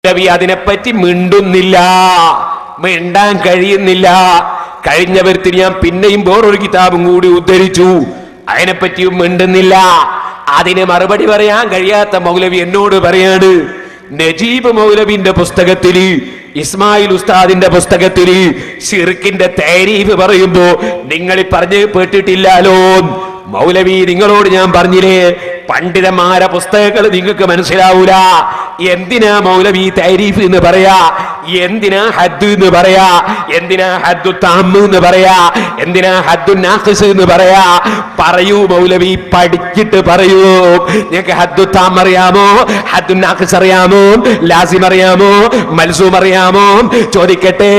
നബി അതിനെപ്പറ്റി മിണ്ടുന്നില്ല, മിണ്ടാൻ കഴിയുന്നില്ല. കഴിഞ്ഞ വരത്തിൽ ഞാൻ പിന്നെയും വേറൊരു കിതാബും കൂടി ഉദ്ധരിച്ചു, അതിനെപ്പറ്റിയും മിണ്ടുന്നില്ല. അതിന് മറുപടി പറയാൻ കഴിയാത്ത മൗലവി എന്നോട് പറയാണ്, നജീബ് മൗലവിന്റെ പുസ്തകത്തില്, ഇസ്മായിൽ ഉസ്താദിന്റെ പുസ്തകത്തില് ശിർക്കിന്റെ തരീഫ് പറയുമ്പോ നിങ്ങൾ പറഞ്ഞു കേട്ടിട്ടില്ലാലോ. മൗലവി നിങ്ങളോട് ഞാൻ പറഞ്ഞില്ലേ, പണ്ഡിതന്മാരെ പുസ്തകങ്ങൾ നിങ്ങൾക്ക് മനസ്സിലാവൂല. എന്തിനാ മൗലവി തരീഫ് എന്ന് പറയാ, എന്തിനാ ഹദ്ദ് എന്ന് പറയാ, എന്തിനാ ഹദ്ദു താമ്മ് എന്ന് പറയാ, എന്തിനാ ഹദ്ദു നാഖിസ് എന്ന് പറയാ? പറയൂ മൗലവി, പഠിച്ചിട്ട് പറയൂ. നിങ്ങൾക്ക് ഹദ്ദു താമ്മ് അറിയാമോ, ഹദ്ദു നാഖിസ് അറിയാമോ, ലാസിം അറിയാമോ, മൽസൂം അറിയാമോ? ചോദിക്കട്ടെ,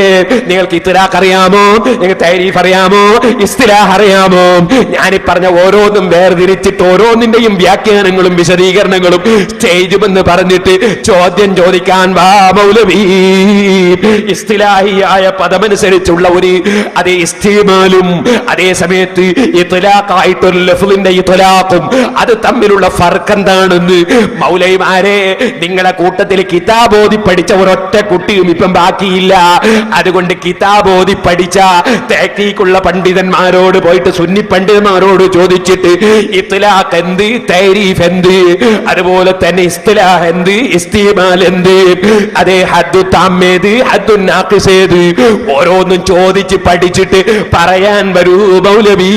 നിങ്ങൾക്ക് ഇത്ലാഖ് അറിയാമോ, നിങ്ങൾക്ക് തരീഫ് അറിയാമോ, ഇസ്തിലാഹ് അറിയാമോ? ഞാനീ പറഞ്ഞ ഓരോന്നും വേർതിരിച്ചിട്ട് ഓരോന്നിന്റെയും വ്യാഖ്യാനങ്ങളും വിശദീകരണങ്ങളും സ്റ്റേജുമെന്ന് പറഞ്ഞിട്ട് ചോദ്യം ചോദിക്കാൻ വാ മൗലവി. ഇസ്തിലാഹിയായ പദമനുസരിച്ചുള്ള ഒരു അതേ ഇസ്തിമാലും അതേ സമയത്ത് ഇത്ലാഖായിട്ടൊരു ലഫ്ളിന്റെ ഇത്ലാഖും അത് തമ്മിലുള്ള ഫർക്ക് എന്താണെന്ന് മൗലവിമാരെ, നിങ്ങളെ കൂട്ടത്തിൽ കിതാബോധി പഠിച്ച ഒരൊറ്റ കുട്ടിയും ഇപ്പം ബാക്കിയില്ല. അതുകൊണ്ട് കിതാബോധി പഠിച്ച തഹ്ഖീഖുള്ള പണ്ഡിതന്മാരോട് പോയിട്ട് സുന്നി പണ്ഡിതന്മാരോട് ചോദിച്ചിട്ട് ഇത്ലാഖ് എന്ത്, തരീഫ് എന്ത്, അതുപോലെ തന്നെ ഇസ്തിലാഹ് എന്ത്, ഇസ്തിമാൽ എന്ത്, അതേ ഹദ്ദു താമ്മേത്, ഹദ്ദു നാഖിസേത്, ഓരോന്നും ചോദിച്ച് പഠിച്ചിട്ട് പറയാൻ വരൂ മൗലവി.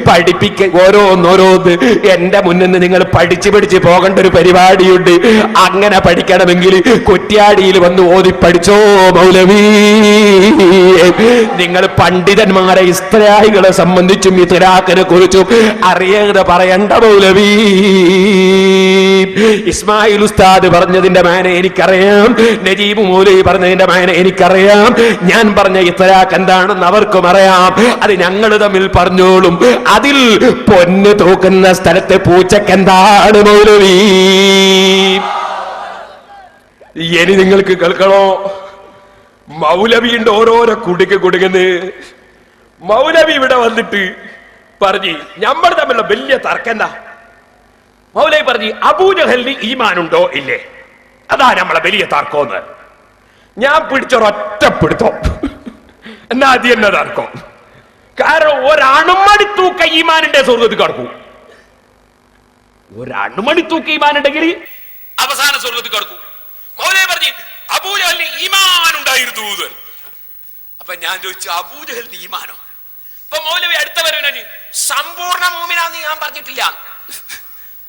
പഠിപ്പിക്ക ഓരോന്നോരോന്ന് എന്റെ മുന്നിൽ നിന്ന് നിങ്ങൾ പഠിച്ച് പോകേണ്ട ഒരു പരിപാടിയുണ്ട്. അങ്ങനെ പഠിക്കണമെങ്കിൽ കുറ്റ്യാടിയിൽ വന്ന് ഓതി പഠിച്ചോ മൗലവി. നിങ്ങൾ പണ്ഡിതന്മാരെ ഇസ്തിലാഹികളെ സംബന്ധിച്ചും ഇത്ലാഖിനെ കുറിച്ചും അറിയാതെ പറയണ്ട മൗലവി. ഇസ്മായിൽ ഉസ്താദ് പറഞ്ഞതിന്റെ മാന എനിക്കറിയാം, നജീബ് മൗലവി പറഞ്ഞതിന്റെ മാന എനിക്കറിയാം, ഞാൻ പറഞ്ഞ ഇത്ലാഖ് എന്താണെന്ന് അവർക്കും അറിയാം. അത് ഞങ്ങൾ തമ്മിൽ പറഞ്ഞോളും. അതിൽ പൊന്ന് തൂക്കുന്ന സ്ഥലത്തെ പൂച്ചക്ക് എന്താണ് മൗലവി? ഇനി നിങ്ങൾക്ക് കേൾക്കണോ? മൗലവിയുടെ ഓരോരോ കുടുങ്ങുന്ന്. മൗലവി ഇവിടെ വന്നിട്ട് പറഞ്ഞു നമ്മൾ തമ്മിലുള്ള വലിയ തർക്കം എന്താ? മൗലവി പറഞ്ഞു അബൂജഹലിന് ഈമാനുണ്ടോ ഇല്ലേ, അതാ നമ്മളെ വലിയ തർക്കമെന്ന്. ഞാൻ പിടിച്ചൊരൊറ്റ പിടുത്തം, എന്നാ അത് തന്നെ തർക്കം. കാരണം ഒരണുമണി തൂക്ക ഈമാനിന്റെ സ്വർഗത്തിൽ കടക്കും. ഒരണുമണി തൂക്ക ഈമാനുണ്ടെങ്കിൽ അവസാന സ്വർഗത്തിൽ കടക്കും. മൗലവി പറഞ്ഞു അബൂജഹലിന് ഈമാൻ ഉണ്ടായിരുന്നു. അപ്പൊ ഞാൻ ചോദിച്ചു അബൂജഹലിന് ഈമാനോ? അപ്പൊ മൗലവി അടുത്ത വരവിന് സമ്പൂർണ്ണ മൂമിനാന്ന് ഞാൻ പറഞ്ഞിട്ടില്ല,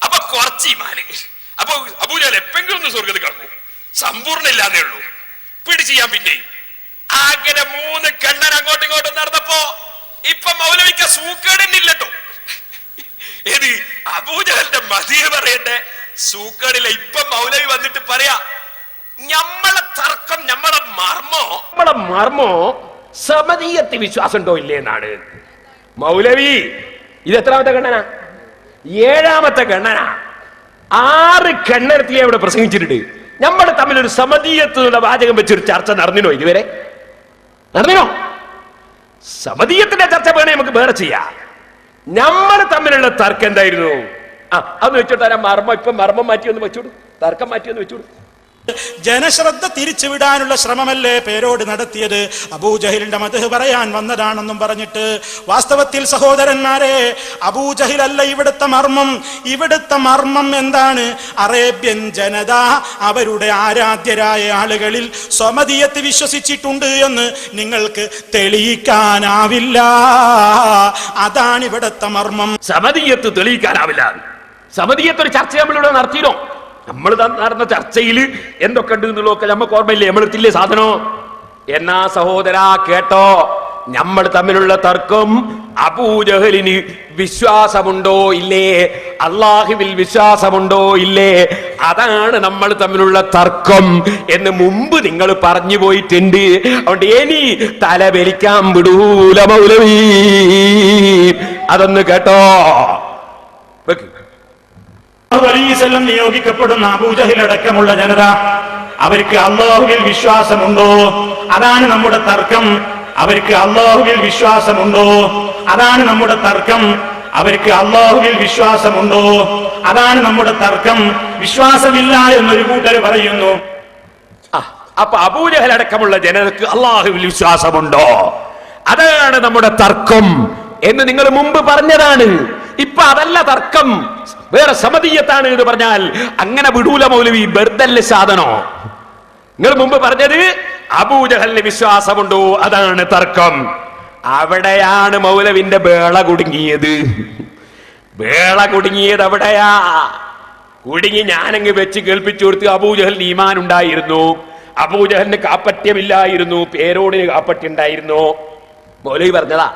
അപ്പൊ കുറച്ച് ഈമാന്. അപ്പൊ അബൂജഹൽ എപ്പെങ്കിലും ഒന്ന് സ്വർഗത്തിൽ കടക്കും, സമ്പൂർണ്ണ ഇല്ലാന്നേ ഉള്ളൂ. പിടിച്ച് ഞാൻ പിന്നെ അങ്ങനെ മൂന്ന് കണ്ണൻ അങ്ങോട്ടും ഇങ്ങോട്ടും നടന്നപ്പോ ഇപ്പൊ മൗലവിക്ക് സൂക്കേടുന്നില്ലട്ടോ. ഏത് അബൂജഹലിന്റെ മദീഹ് പറയട്ടെ, സൂക്കേടില്ല. ഇപ്പൊ മൗലവി വന്നിട്ട് പറയാ നമ്മളെ തർക്കം, നമ്മളെ മർമ്മോ സമദീയത്തിൽ വിശ്വാസം ഉണ്ടോ ഇല്ലേ എന്നാണ്. മൗലവി ഇത് എത്രാമത്തെ കണ്ണനാ? 7ാമത്തെ കണ്ണനാ. 6 കണ്ണെടുത്തി അവിടെ പ്രസംഗിച്ചിട്ടുണ്ട്. നമ്മൾ തമ്മിലൊരു സമദീയത്തുള്ള വാചകം വെച്ചൊരു ചർച്ച നടന്നിനോ? ഇതുവരെ നടന്നിനോ? സമദീയത്തിന്റെ ചർച്ച വേണേ നമുക്ക് വേറെ ചെയ്യാം. നമ്മൾ തമ്മിലുള്ള തർക്കം എന്തായിരുന്നു? അതൊന്ന് വെച്ചോട്ടെ. മർമ്മം ഇപ്പൊ മർമ്മം മാറ്റിയൊന്ന് വെച്ചോളൂ, തർക്കം മാറ്റിയൊന്ന് വെച്ചോളൂ. ജനശ്രദ്ധ തിരിച്ചുവിടാനുള്ള ശ്രമമല്ലേ പേരോട് നടത്തിയത്? അബൂജഹലിന്റെ മദ്ഹ് പറയാൻ വന്നതാണെന്നും പറഞ്ഞിട്ട്. വാസ്തവത്തിൽ സഹോദരന്മാരെ, അബൂജഹലല്ല ഇവിടുത്തെ മർമ്മം. ഇവിടുത്തെ മർമ്മം എന്താണ്? അറേബ്യൻ ജനത അവരുടെ ആരാധ്യരായ ആളുകളിൽ സ്വമദിയത്ത് വിശ്വസിച്ചിട്ടുണ്ട് എന്ന് നിങ്ങൾക്ക് തെളിയിക്കാനാവില്ല. അതാണ് ഇവിടുത്തെ മർമ്മം. സമദിയത്ത് തെളിയിക്കാനാവില്ല. സമദിയത്ത് ഒരു ചർച്ച നമ്മളിവിടെ നടത്തിയോ? നമ്മൾ നടന്ന ചർച്ചയിൽ എന്തൊക്കെ ഉണ്ട് എന്നുള്ളതൊക്കെ നമുക്ക് ഓർമ്മയില്ലേ? നമ്മളെത്തില്ലേ സാധനോ? എന്നാ സഹോദരാ കേട്ടോ, നമ്മൾ തമ്മിലുള്ള തർക്കം അബൂജഹലിന് വിശ്വാസമുണ്ടോ ഇല്ലേ, അള്ളാഹുവിൽ വിശ്വാസമുണ്ടോ ഇല്ലേ, അതാണ് നമ്മൾ തമ്മിലുള്ള തർക്കം എന്ന് മുമ്പ് നിങ്ങൾ പറഞ്ഞു പോയിട്ടുണ്ട്. അതുകൊണ്ട് ഇനി തലവലിക്കാൻ വിടൂല മൗലവി. അതൊന്ന് കേട്ടോ. നിയോഗിക്കപ്പെടുന്ന അബൂജഹൽ അടക്കമുള്ള ജനത, അവർക്ക് അല്ലാഹുവിൽ വിശ്വാസമുണ്ടോ? അതാണ് നമ്മുടെ തർക്കം. അവർക്ക് അല്ലാഹുവിൽ വിശ്വാസമുണ്ടോ? അതാണ് നമ്മുടെ തർക്കം. അവർക്ക് അല്ലാഹുവിൽ വിശ്വാസമുണ്ടോ? അതാണ് നമ്മുടെ തർക്കം. വിശ്വാസമില്ല എന്നൊരു കൂട്ടർ പറയുന്നു. അപ്പൊ അബൂജഹൽ അടക്കമുള്ള ജനതക്ക് അള്ളാഹുവിൽ വിശ്വാസമുണ്ടോ? അതാണ് നമ്മുടെ തർക്കം എന്ന് നിങ്ങൾ മുമ്പ് പറഞ്ഞതാണ്. ഇപ്പൊ അതല്ല തർക്കം, വേറെ സമതീയത്താണ് എന്ന് പറഞ്ഞാൽ അങ്ങനെ വിടൂല മൗലവി, ബർദല്ല സാധനോ. നിങ്ങൾ മുമ്പ് പറഞ്ഞത് അബൂജഹലിന് വിശ്വാസമുണ്ടോ, അതാണ് തർക്കം. അവിടെയാണ് മൗലവിന്റെ വേള കുടുങ്ങിയത്. വേള കുടുങ്ങിയത് അവിടെയാ. കുടുങ്ങി ഞാനങ്ങ് വെച്ച് കേൾപ്പിച്ചു കൊടുത്ത് അബൂജഹലിന് ഈമാൻ ഉണ്ടായിരുന്നു, അബൂജഹലിന് കാപ്പറ്റ്യമില്ലായിരുന്നു, പേരോടിന് കാപ്പറ്റ്യം ഉണ്ടായിരുന്നു. മൗലവി പറഞ്ഞതാ,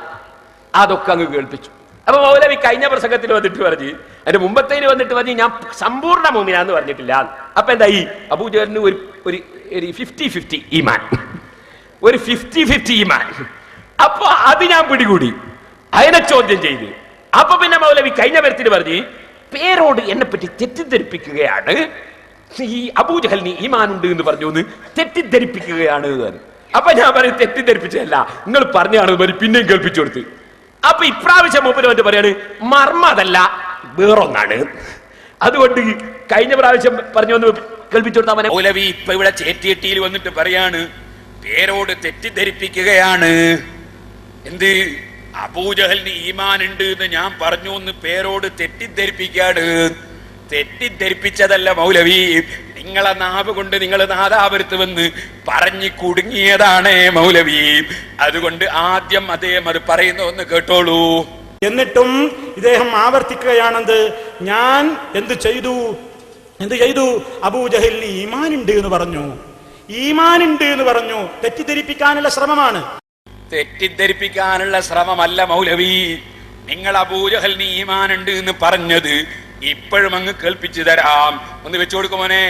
അതൊക്കെ അങ്ങ് കേൾപ്പിച്ചു. അപ്പൊ മൗലവി കഴിഞ്ഞ പ്രസംഗത്തിൽ വന്നിട്ട് പറഞ്ഞ്, അതിന്റെ മുമ്പത്തേന് വന്നിട്ട് പറഞ്ഞ് ഞാൻ സമ്പൂർണ്ണ മോമിനാന്ന് പറഞ്ഞിട്ടില്ല. അപ്പൊ എന്തായി? അബൂജഹലിന് ഒരു 50-50 ഈമാൻ, ഒരു 50-50 ഈമാൻ. അപ്പൊ അത് ഞാൻ പിടികൂടി, അതിനെ ചോദ്യം ചെയ്ത്. അപ്പൊ പിന്നെ മൗലവി കഴിഞ്ഞ പേരത്തിന് പറഞ്ഞ് പേരോട് എന്നെ പറ്റി തെറ്റിദ്ധരിപ്പിക്കുകയാണ്, ഈ അബൂജഹലിന് ഈമാനുണ്ട് എന്ന് പറഞ്ഞു എന്ന് തെറ്റിദ്ധരിപ്പിക്കുകയാണ്. അപ്പൊ ഞാൻ പറയും തെറ്റിദ്ധരിപ്പിച്ചതല്ല, നിങ്ങൾ പറഞ്ഞാണ് പിന്നെയും കേൾപ്പിച്ചു കൊടുത്ത്. അപ്പൊ ഇപ്രാവശ്യം മൂപ്പര് വന്നിട്ട് പറയാണ് മർമ്മ അതല്ല വേറൊന്നാണ്. അതുകൊണ്ട് കഴിഞ്ഞ പ്രാവശ്യം പറഞ്ഞു വന്ന് കേൾപ്പിച്ചു കൊടുത്താൽ മൗലവി ഇപ്പൊ ഇവിടെ ചേറ്റിയെട്ടിയിൽ വന്നിട്ട് പറയാണ് പേരോട് തെറ്റിദ്ധരിപ്പിക്കുകയാണ്. എന്ത്? അബൂജഹലിന് ഈമാൻ ഉണ്ട് എന്ന് ഞാൻ പറഞ്ഞു എന്ന് പേരോട് തെറ്റിദ്ധരിപ്പിക്കാണ്. തെറ്റിദ്ധരിപ്പിച്ചതല്ല മൗലവി, നിങ്ങളെ നാവ് കൊണ്ട് നിങ്ങൾ നാദാപുരത്ത് വന്ന് പറഞ്ഞു കുടുങ്ങിയതാണ് മൗലവി. അതുകൊണ്ട് ആദ്യം അദ്ദേഹം അത് പറയുന്ന ഒന്ന് കേട്ടോളൂ. എന്നിട്ടും ഇദ്ദേഹം ആവർത്തിക്കുകയാണെന്ത്, ഞാൻ എന്ത് ചെയ്തു അബൂജഹലിന് ഈമാനുണ്ട് എന്ന് പറഞ്ഞു, ഈമാനുണ്ട് എന്ന് പറഞ്ഞു. തെറ്റിദ്ധരിപ്പിക്കാനുള്ള ശ്രമമാണ്. തെറ്റിദ്ധരിപ്പിക്കാനുള്ള ശ്രമമല്ല മൗലവി, നിങ്ങൾ അബൂജഹലിന് ഈമാനുണ്ട് എന്ന് പറഞ്ഞത് ഇപ്പോഴും അങ്ങ് കേൾപ്പിച്ചു തരാം. ഒന്ന് വെച്ചു കൊടുക്കുമോനെ.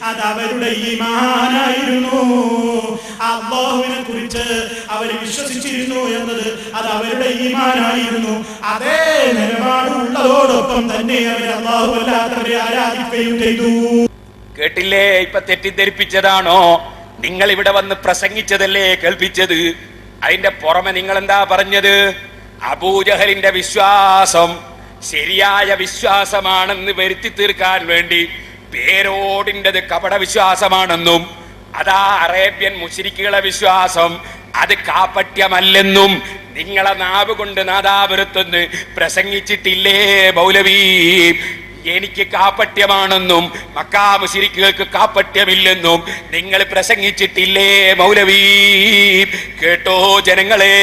അതവരുടെ ഈമാനായിരുന്നു. അല്ലാഹുവിനെ കുറിച്ച് അവർ വിശ്വസിച്ചിരുന്നു എന്നത് അത് അവരുടെ ഈമാനായിരുന്നു. അതേ നിലപാടുള്ളതോടൊപ്പം തന്നെ അവർ അല്ലാഹു അല്ലാത്തവരെ ആരാധിക്കുകയും ചെയ്തു. കേട്ടില്ലേ? ഇപ്പൊ തെറ്റിദ്ധരിപ്പിച്ചതാണോ? നിങ്ങൾ ഇവിടെ വന്ന് പ്രസംഗിച്ചതല്ലേ കേൾപ്പിച്ചത്? അതിന്റെ പുറമെ നിങ്ങൾ എന്താ പറഞ്ഞത്? അബൂജഹലിന്റെ വിശ്വാസം ശരിയായ വിശ്വാസമാണെന്ന് വരുത്തി തീർക്കാൻ വേണ്ടി പേരോടിൻ്റെത് കപട വിശ്വാസമാണെന്നും അതാ അറേബ്യൻ മുശ്രിക്കുകളെ വിശ്വാസം അത് കാപ്പറ്റ്യമല്ലെന്നും നിങ്ങളെ നാവ് കൊണ്ട് നാദാപുരത്തൊന്ന് പ്രസംഗിച്ചിട്ടില്ലേ മൗലവി? എനിക്ക് കാപ്പറ്റ്യമാണെന്നും മക്കാ മുശ്രിക്കുകൾക്ക് കാപ്പറ്റ്യമില്ലെന്നും നിങ്ങൾ പ്രസംഗിച്ചിട്ടില്ലേ മൗലവി? കേട്ടോ ജനങ്ങളെ?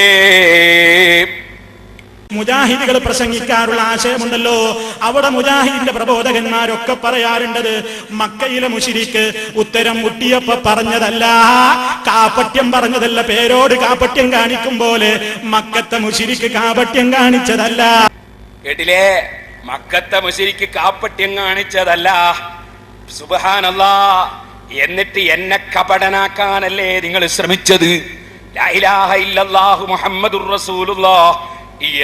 മുജാഹിദുകൾ പ്രസംഗിക്കാറുള്ള ആശയമുണ്ടല്ലോ, അവിടെ മുജാഹിദിന്റെ പ്രബോധകന്മാരൊക്കെ പറയാറുണ്ടത് മക്കയിലെ മുശ്രിക്ക് ഉത്തരം മുട്ടിയപ്പോ പറഞ്ഞതല്ല, കാപ്പറ്റ്യം പറഞ്ഞതല്ല, പേരോട് കാപ്പറ്റ്യം കാണിക്കും പോലെ മക്കത്തെ മുശ്രിക്ക് കാപ്പറ്റ്യം കാണിച്ചതല്ല. കേട്ടില്ലേ? മക്കത്തെ മുശ്രിക്ക് കാപ്പറ്റ്യം കാണിച്ചതല്ല. സുബ്ഹാനല്ലാഹ്. എന്നിട്ട് എന്നെ കപടനാക്കാനല്ലേ നിങ്ങൾ ശ്രമിച്ചത്? ലാ ഇലാഹ ഇല്ലല്ലാഹു മുഹമ്മദുർ റസൂലുള്ളാഹ്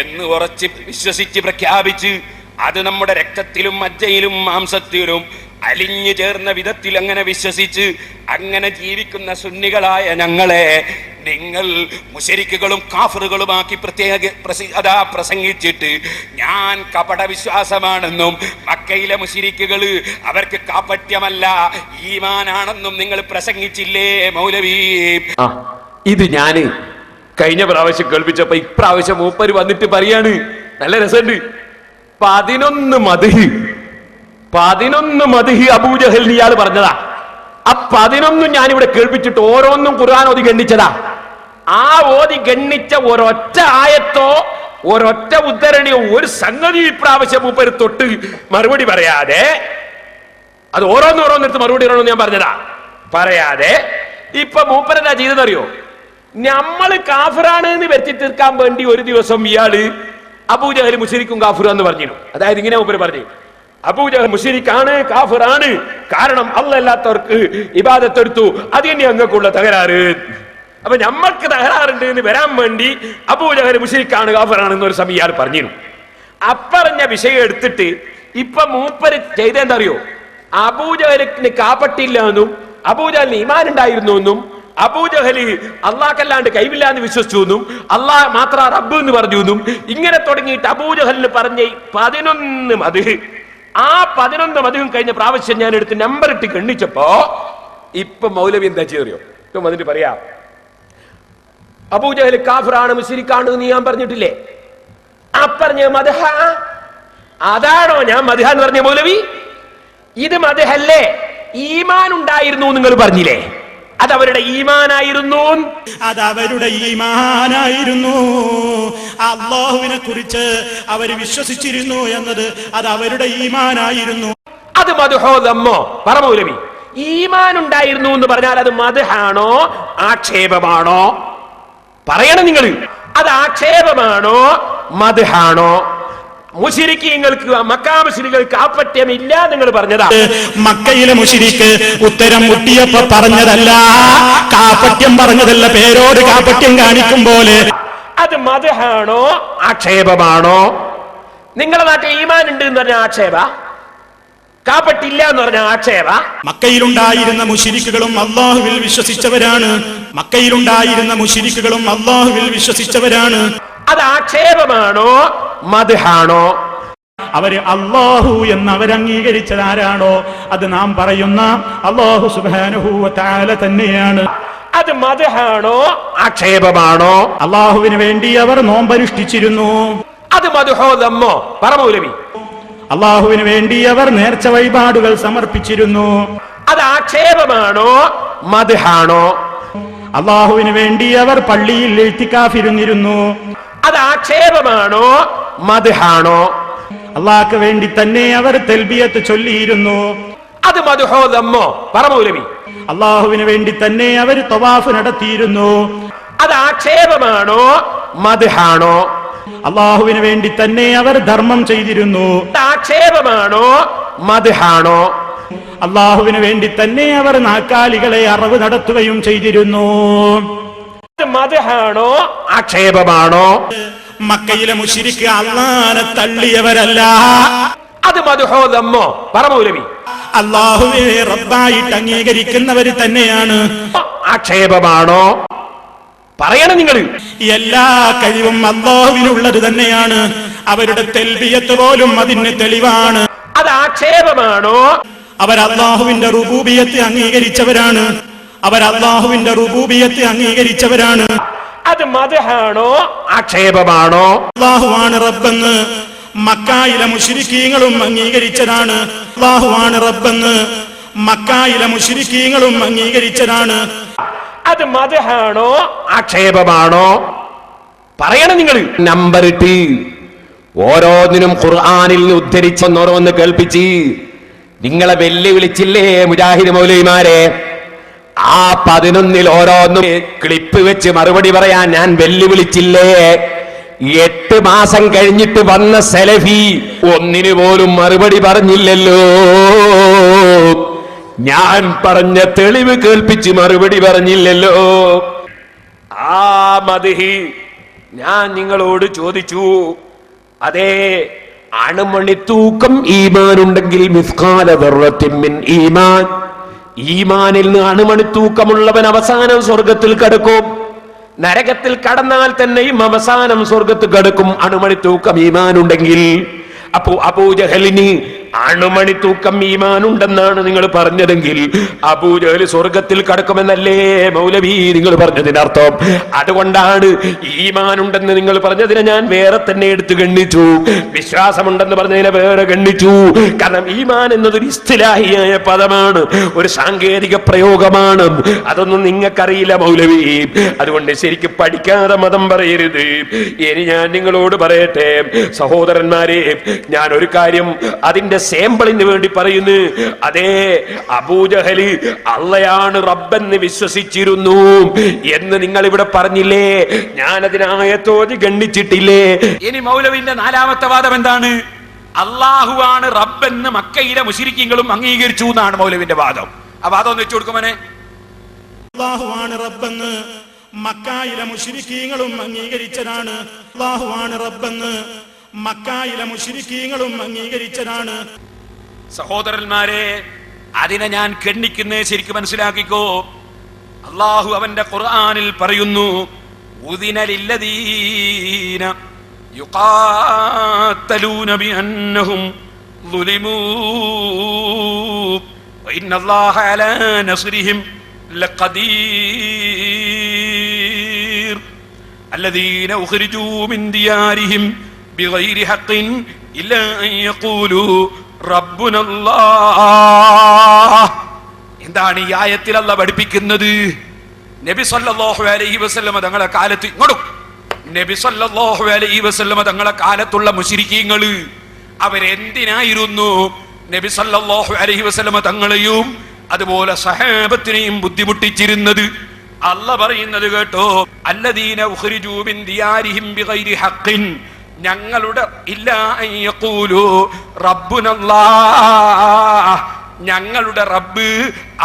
എന്ന് ഉറച്ച് വിശ്വസിച്ച് പ്രഖ്യാപിച്ച് അത് നമ്മുടെ രക്തത്തിലും മജ്ജയിലും മാംസത്തിലും അലിഞ്ഞു ചേർന്ന വിധത്തിൽ അങ്ങനെ വിശ്വസിച്ച് അങ്ങനെ ജീവിക്കുന്ന സുന്നികളായ ഞങ്ങളെ നിങ്ങൾ മുശ്രിക്കുകളും കാഫിറുകളുമാക്കി പ്രസംഗിച്ചിട്ട് ഞാൻ കപട വിശ്വാസമാണെന്നും മക്കയിലെ മുശ്രിക്കുകൾ അവർക്ക് കാപ്പറ്റ്യമല്ല ഈമാനാണെന്നും നിങ്ങൾ പ്രസംഗിച്ചില്ലേ മൗലവി? ഇത് ഞാന് കഴിഞ്ഞ പ്രാവശ്യം കേൾപ്പിച്ചപ്പോ ഇപ്രാവശ്യം മൂപ്പര് വന്നിട്ട് പറയാണ്, നല്ല രസമുണ്ട്. 11 മദ്ഹ് അബൂജഹലിന് ഇയാൾ പറഞ്ഞതാ. ആ 11 ഞാനിവിടെ കേൾപ്പിച്ചിട്ട് ഓരോന്നും ഖുർആൻ ഓതി ഗണ്ണിച്ചതാ. ആ ഓതി ഗണ്ണിച്ച ഒരൊറ്റ ആയത്തോ ഒരൊറ്റ ഉദ്ധരണിയോ ഒരു സംഗതി ഇപ്രാവശ്യം മൂപ്പര് തൊട്ട് മറുപടി പറയാതെ, അത് ഓരോന്നോരോന്നെടുത്ത് മറുപടി പറയണമെന്ന് ഞാൻ പറഞ്ഞതാ, പറയാതെ ഇപ്പൊ മൂപ്പരെന്താ ചെയ്തെന്നറിയോ? നമ്മള് കാഫിറാണ് എന്ന് വരുത്തി തീർക്കാൻ വേണ്ടി ഒരു ദിവസം ഇയാള് അബൂജഹൽ മുശ്രിക്കും കാഫിറാന്ന് പറഞ്ഞിരുന്നു. അതായത് ഇങ്ങനെ മൂപ്പര് പറഞ്ഞു, അബൂജഹൽ മുശ്രിക്കാണ്, കാഫിറാണ്, കാരണം അല്ലാഹ് അല്ലാത്തവർക്ക് ഇബാദത്ത് എടുത്തു, അത് തന്നെ അങ്ങക്കുള്ള തകരാറ്. അപ്പൊ നമ്മൾക്ക് തകരാറുണ്ട് എന്ന് വരാൻ വേണ്ടി അബൂജഹൽ മുശ്രിക്കാണ്, കാഫിറാണ് എന്നൊരു സമയം ഇയാൾ പറഞ്ഞിരുന്നു. അപ്പറഞ്ഞ വിഷയം എടുത്തിട്ട് ഇപ്പൊ മൂപ്പര് ചെയ്തെന്തറിയോ? അബൂജഹലിന് കാപ്പട്ടില്ല എന്നും അബൂജഹലിന് ഈമാൻ ഉണ്ടായിരുന്നു എന്നും അബൂജഹലി അള്ളാഹ്ക്കല്ലാണ്ട് കൈവില്ല എന്ന് വിശ്വസിച്ചു എന്നും അള്ളാഹ് മാത്ര റബ്ബ് എന്ന് പറഞ്ഞു എന്നും ഇങ്ങനെ തുടങ്ങിയിട്ട് അബൂജഹലിന് പറഞ്ഞ 11 മദ്ഹ് ആ 11 മധുവും കഴിഞ്ഞ പ്രാവശ്യം ഞാൻ എടുത്ത് നമ്പർ ഇട്ട് ഗണ്ണിച്ചപ്പോ ഇപ്പൊ മൗലവി എന്താ ചെയ്യോ? ഇപ്പൊ വന്നിട്ട് പറയാ അബൂജഹൽ കാഫിറാണ് മുശ്രിക്കാണ് എന്ന് ഞാൻ പറഞ്ഞിട്ടില്ലേ? ആ പറഞ്ഞ മദ്ഹ അതാണോ ഞാൻ മദ്ഹ എന്ന് പറഞ്ഞ മൗലവി? ഇത് മദ്ഹല്ലേ? ഈമാൻ ഉണ്ടായിരുന്നു നിങ്ങൾ പറഞ്ഞില്ലേ? അത് അവരുടെ ഈമാനായിരുന്നു. അത് അവരുടെ ഈമാനായിരുന്നു. അല്ലാഹുവിനെ കുറിച്ച് അവർ വിശ്വസിച്ചിരുന്നു എന്നത് അത് അവരുടെ ഈമാനായിരുന്നു. അത് മദ്ഹോ ദമ്മോ? പറ മൗലവി, ഈമാൻ ഉണ്ടായിരുന്നു എന്ന് പറഞ്ഞാൽ അത് മദ്ഹാണോ ആക്ഷേപമാണോ? പറയണം നിങ്ങൾ. അത് ആക്ഷേപമാണോ മദ്ഹാണോ? മുശ്രിക്കീങ്ങൾക്ക് മക്കാ മുശ്രികൾക്ക് കാപട്യമില്ല നിങ്ങൾ പറഞ്ഞതാ. മക്കയിലെ മുശ്രിക്ക് ഉത്തരം മുട്ടിയപ്പോ പറഞ്ഞതല്ല, കാപട്യം പറഞ്ഞതല്ല, പേരോട് കാപട്യം കാണിക്കും പോലെ. അത് മദ്ഹാണോ ആക്ഷേപമാണോ? നിങ്ങളുടെ നാട്ടിൽ ഈമാൻ ഉണ്ട് എന്ന് പറഞ്ഞ ആക്ഷേപ, കാപട്ടില്ല എന്ന് പറഞ്ഞ ആക്ഷേപ. മക്കയിലുണ്ടായിരുന്ന മുശ്രിക്കുകളും അല്ലാഹുവിൽ വിശ്വസിച്ചവരാണ്. മക്കയിലുണ്ടായിരുന്ന മുശ്രിക്കുകളും അല്ലാഹുവിൽ വിശ്വസിച്ചവരാണ്. അത് ആക്ഷേപമാണോ മദ്ഹാണോ? അവര് അല്ലാഹു എന്ന് അവരംഗീകരിച്ചതാരാണോ അത് നാം പറയുന്ന അല്ലാഹു സുബ്ഹാനഹു വ തആല തന്നെയാണ്. അത് മദ്ഹാണോ ആക്ഷേപമാണോ? അല്ലാഹുവിന് വേണ്ടി അവർ നോമ്പനുഷ്ഠിച്ചിരുന്നു. അത് മദ്ഹോ ദമ്മോ? പറ മൗലവി. അല്ലാഹുവിന് വേണ്ടി അവർ നേർച്ച വഴിപാടുകൾ സമർപ്പിച്ചിരുന്നു. അത് ആക്ഷേപമാണോ മദ്ഹാണോ? അല്ലാഹുവിന് വേണ്ടി അവർ പള്ളിയിൽ ഇഴ്തികാഫിരുന്നിരുന്നു. അത് ആക്ഷേപമാണോ മദ്ഹാണോ? അല്ലാഹുവിന് വേണ്ടി തന്നെ അവർ തൽബിയത്ത് ചൊല്ലിയിരുന്നു. അത് മദ്ഹോ ദമ്മോ? പറ മൗലവി. അല്ലാഹുവിന് വേണ്ടി തന്നെ അവർ തവാഫ് നടത്തിയിരുന്നു. അത് ആക്ഷേപമാണോ മദ്ഹാണോ? അല്ലാഹുവിന് വേണ്ടി തന്നെ അവർ ധർമ്മം ചെയ്തിരുന്നു. ആക്ഷേപമാണോ മദ്ഹാണോ? അല്ലാഹുവിന് വേണ്ടി തന്നെ അവർ നാക്കാലികളെ അറവ് നടത്തുകയും ചെയ്തിരുന്നു. മദ്ഹാണോ ആക്ഷേപമാണോ? മക്കയിലെ മുശ്രിക്ക് അല്ലാഹനെ തള്ളിയവരല്ല. അത് മദ്ഹോ ദമ്മോ? പറ മൗലവി. അല്ലാഹുവിനെ റബ്ബായിട്ട് അംഗീകരിക്കുന്നവർ തന്നെയാണ്. ആക്ഷേപമാണോ? പറയണം നിങ്ങൾ. എല്ലാ കഴിവും അല്ലാഹുവിനുള്ളത് തന്നെയാണ്. അവരുടെ തൽബിയത്ത് പോലും അതിന് തെളിവാണ്. അത് ആക്ഷേപമാണോ? അവർ അല്ലാഹുവിന്റെ റുബൂബിയത്ത് അംഗീകരിച്ചവരാണ്. അവർ അല്ലാഹുവിന്റെ റുബൂബിയത്ത് അംഗീകരിച്ചവരാണ്. അത് മദ്ഹാണോ ആക്ഷേപമാണോ? അല്ലാഹുവാണ് റബ്ബെന്ന് മക്കായിലെ മുശ്രിക്കീങ്ങളും അംഗീകരിച്ചതാണ്. അല്ലാഹുവാണ് റബ്ബെന്ന് മക്കായിലെ മുശ്രിക്കീങ്ങളും അംഗീകരിച്ചതാണ്. അത് മദ്ഹാണോ ആക്ഷേപമാണോ? പറയണം നിങ്ങൾ. നമ്പർ ഇട്ട് ഓരോന്നിനും ഖുർആനിൽ നിന്ന് ഉദ്ധരിച്ചോരോന്ന് കേൾപ്പിച്ച് നിങ്ങളെ വെല്ലുവിളിച്ചില്ലേ മുജാഹിദ് മൗലവിമാരെ? ആ 11 ഓരോന്നും ക്ലിപ്പ് വെച്ച് മറുപടി പറയാൻ ഞാൻ വെല്ലുവിളിച്ചില്ലേ? 8 മാസം കഴിഞ്ഞിട്ട് വന്ന സലഫി ഒന്നിനു പോലും മറുപടി പറഞ്ഞില്ലല്ലോ. ഞാൻ പറഞ്ഞ തെളിവ് കേൾപ്പിച്ച് മറുപടി പറഞ്ഞില്ലല്ലോ. ആ മദ്ഹ് ഞാൻ നിങ്ങളോട് ചോദിച്ചു. അതേ, അണുമണിത്തൂക്കം ഈമാൻ ഉണ്ടെങ്കിൽ മിസ്കാല ദർറത്തിൻ മിൻ ഈമാൻ, ഈമാനിൽ നിന്ന് അണുമണിത്തൂക്കമുള്ളവൻ അവസാനം സ്വർഗത്തിൽ കടക്കും. നരകത്തിൽ കടന്നാൽ തന്നെയും അവസാനം സ്വർഗത്തിൽ കടക്കും അണുമണിത്തൂക്കം ഈമാൻ ഉണ്ടെങ്കിൽ. അപ്പോ അബൂജഹലിന് അണുമണിത്തൂക്കം ഈമാൻ ഉണ്ടെന്നാണ് നിങ്ങൾ പറഞ്ഞതെങ്കിൽ അബൂജഹൽ സ്വർഗത്തിൽ കടക്കുമെന്നല്ലേ മൗലവി നിങ്ങൾ പറഞ്ഞതിനർത്ഥം? അതുകൊണ്ടാണ് ഈമാൻ ഉണ്ടെന്ന് നിങ്ങൾ പറഞ്ഞതിനെ ഞാൻ വേറെ തന്നെ എടുത്തു ഗണ്ണിച്ചു, വിശ്വാസമുണ്ടെന്ന് പറഞ്ഞതിനെ വേറെ ഗണ്ണിച്ചു. കാരണം ഈമാൻ എന്നതൊരു ഇസ്തിലാഹിയായ പദമാണ്, ഒരു സാങ്കേതിക പ്രയോഗമാണ്. അതൊന്നും നിങ്ങൾക്കറിയില്ല മൗലവി. അതുകൊണ്ട് ശരിക്കും പഠിക്കാതെ മതം പറയരുത്. ഇനി ഞാൻ നിങ്ങളോട് പറയട്ടെ സഹോദരന്മാരെ, ഞാൻ ഒരു കാര്യം അതിന്റെ സാമ്പിളിന് വേണ്ടി പറയുന്നു. അതേ, അബൂജഹല് അള്ളയാണ് റബ്ബെന്ന് വിശ്വസിച്ചിരുന്നു എന്ന് നിങ്ങൾ ഇവിടെ പറഞ്ഞില്ലേ? ഞാൻ അതിനായത്തോതി ഗണ്ണിച്ചിട്ടില്ലേ? ഇനി മൗലവിന്റെ 4ാമത്തെ വാദം എന്താണ്? അള്ളാഹുവാണ് റബ്ബെന്ന് മക്കയിലെ മുശ്രിക്കുകളും അംഗീകരിച്ചു എന്നാണ് മൗലവിന്റെ വാദം. ആ വാദം ഒന്ന് വെച്ചു കൊടുക്കുമോനെ. അല്ലാഹുവാണ് റബ്ബെന്ന് മക്കായിലെ മുശ്രിക്കീങ്ങളും അംഗീകരിച്ചതാണ്. അല്ലാഹുവാണ് റബ്ബെന്ന് മക്കായിലെ മുശ്രിക്കീങ്ങളും അംഗീകരിച്ചതാണ്. സഹോദരന്മാരെ, അതിനെ ഞാൻ ഖണ്ഡിക്കുന്നേ ശരിക്കും മനസ്സിലാക്കിക്കോ. അല്ലാഹു അവന്റെ ഖുർആനിൽ പറയുന്നു, ഉദിന ലില്ലദീന യുഖാതലൂന ബിഅന്നഹും ظلموا وإن الله على نصرهم لقدير الذين أخرجوا من ديارهم بغير حق إلا أن يقولوا ربنا الله. എന്താണ് ഈ ആയത്തിൽ അല്ലാഹു പഠിപ്പിക്കുന്നത്? നബി സല്ലല്ലാഹു അലൈഹി വസല്ലം തങ്ങളെ കാലത്ത് നബി സല്ലല്ലാഹു അലൈഹി വസല്ലം തങ്ങളെ കാലത്തുള്ള മുശ്രിക്കീങ്ങൾ അവരെന്തിനായിരുന്നു നബി സല്ലല്ലാഹു അലൈഹി വസല്ലം തങ്ങളെയും അതുപോലെ സഹാബത്തിനെയും ബുദ്ധിമുട്ടിച്ചിരുന്നത്? അല്ലാഹു പറയുന്നത് കേട്ടോ, അല്ലദീന ഉഖ്രിജൂ മിൻ ദിയാരിഹിം ബിഗൈരി ഹഖ്ഖിൻ, ഞങ്ങളുടെ ഇല്ലാ അൻ യഖൂലു റബ്ബുനല്ലാഹ്, ഞങ്ങളുടെ റബ്ബ്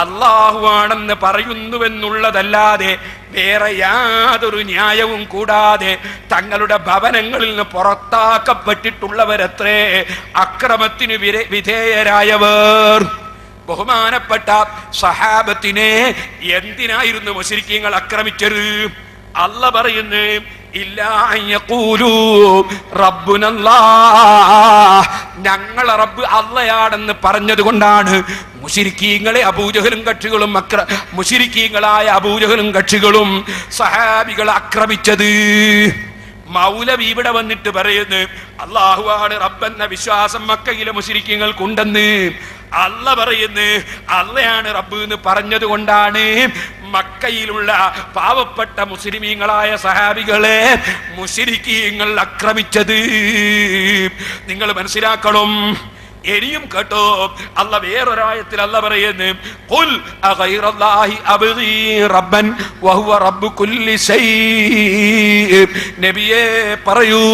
അല്ലാഹു ആണെന്ന് പറയുന്നുവെന്നുള്ളതല്ലാതെ വേറെ യാതൊരു ന്യായവും കൂടാതെ തങ്ങളുടെ ഭവനങ്ങളിൽ നിന്ന് പുറത്താക്കപ്പെട്ടിട്ടുള്ളവരത്രേ അക്രമത്തിന് വിധേയരായവർ. ബഹുമാനപ്പെട്ട സഹാബത്തിനെ എന്തിനായിരുന്നു മുശ്രിക്കീങ്ങൾ ആക്രമിച്ചത്? അല്ലാഹു പറയുന്നു ഇല്ലാ അൻ യഖൂലു റബ്ബുനല്ലാഹ്, ഞങ്ങളെ റബ്ബ് അല്ലാഹയാണെന്ന് പറഞ്ഞത് കൊണ്ടാണ് മുശ്രിക്കീങ്ങളെ അബൂജഹലും കക്ഷികളും മുശ്രിക്കീങ്ങളായ അബൂജഹലും കക്ഷികളും സഹാബികളെ ആക്രമിച്ചത്. മൗലവി ഇവിടെ വന്നിട്ട് പറയുന്നു അല്ലാഹുവാണ് റബ്ബെന്ന വിശ്വാസം മക്കയിലെ മുശ്രിക്കീങ്ങൾക്കുണ്ടെന്ന്. അല്ലാഹു പറയുന്നു അല്ലാഹയാണ് റബ്ബ് എന്ന് പറഞ്ഞത് കൊണ്ടാണ് മക്കയിലുള്ള പാവപ്പെട്ട മുസ്ലിമീങ്ങളായ സഹാബികളെ മുശ്രിക്കീങ്ങൾ ആക്രമിച്ചത്. നിങ്ങൾ മനസ്സിലാക്കണം. ഇനിയും കേട്ടോ, അല്ലാഹു വേറൊരായത്തിൽ അല്ലാഹു പറയുന്നു ഖുൽ അഗൈറല്ലാഹി അബ്ഗി റബ്ബൻ വഹുവ റബ്ബു കുല്ലി ശൈഇ, നബിയേ പറയൂ,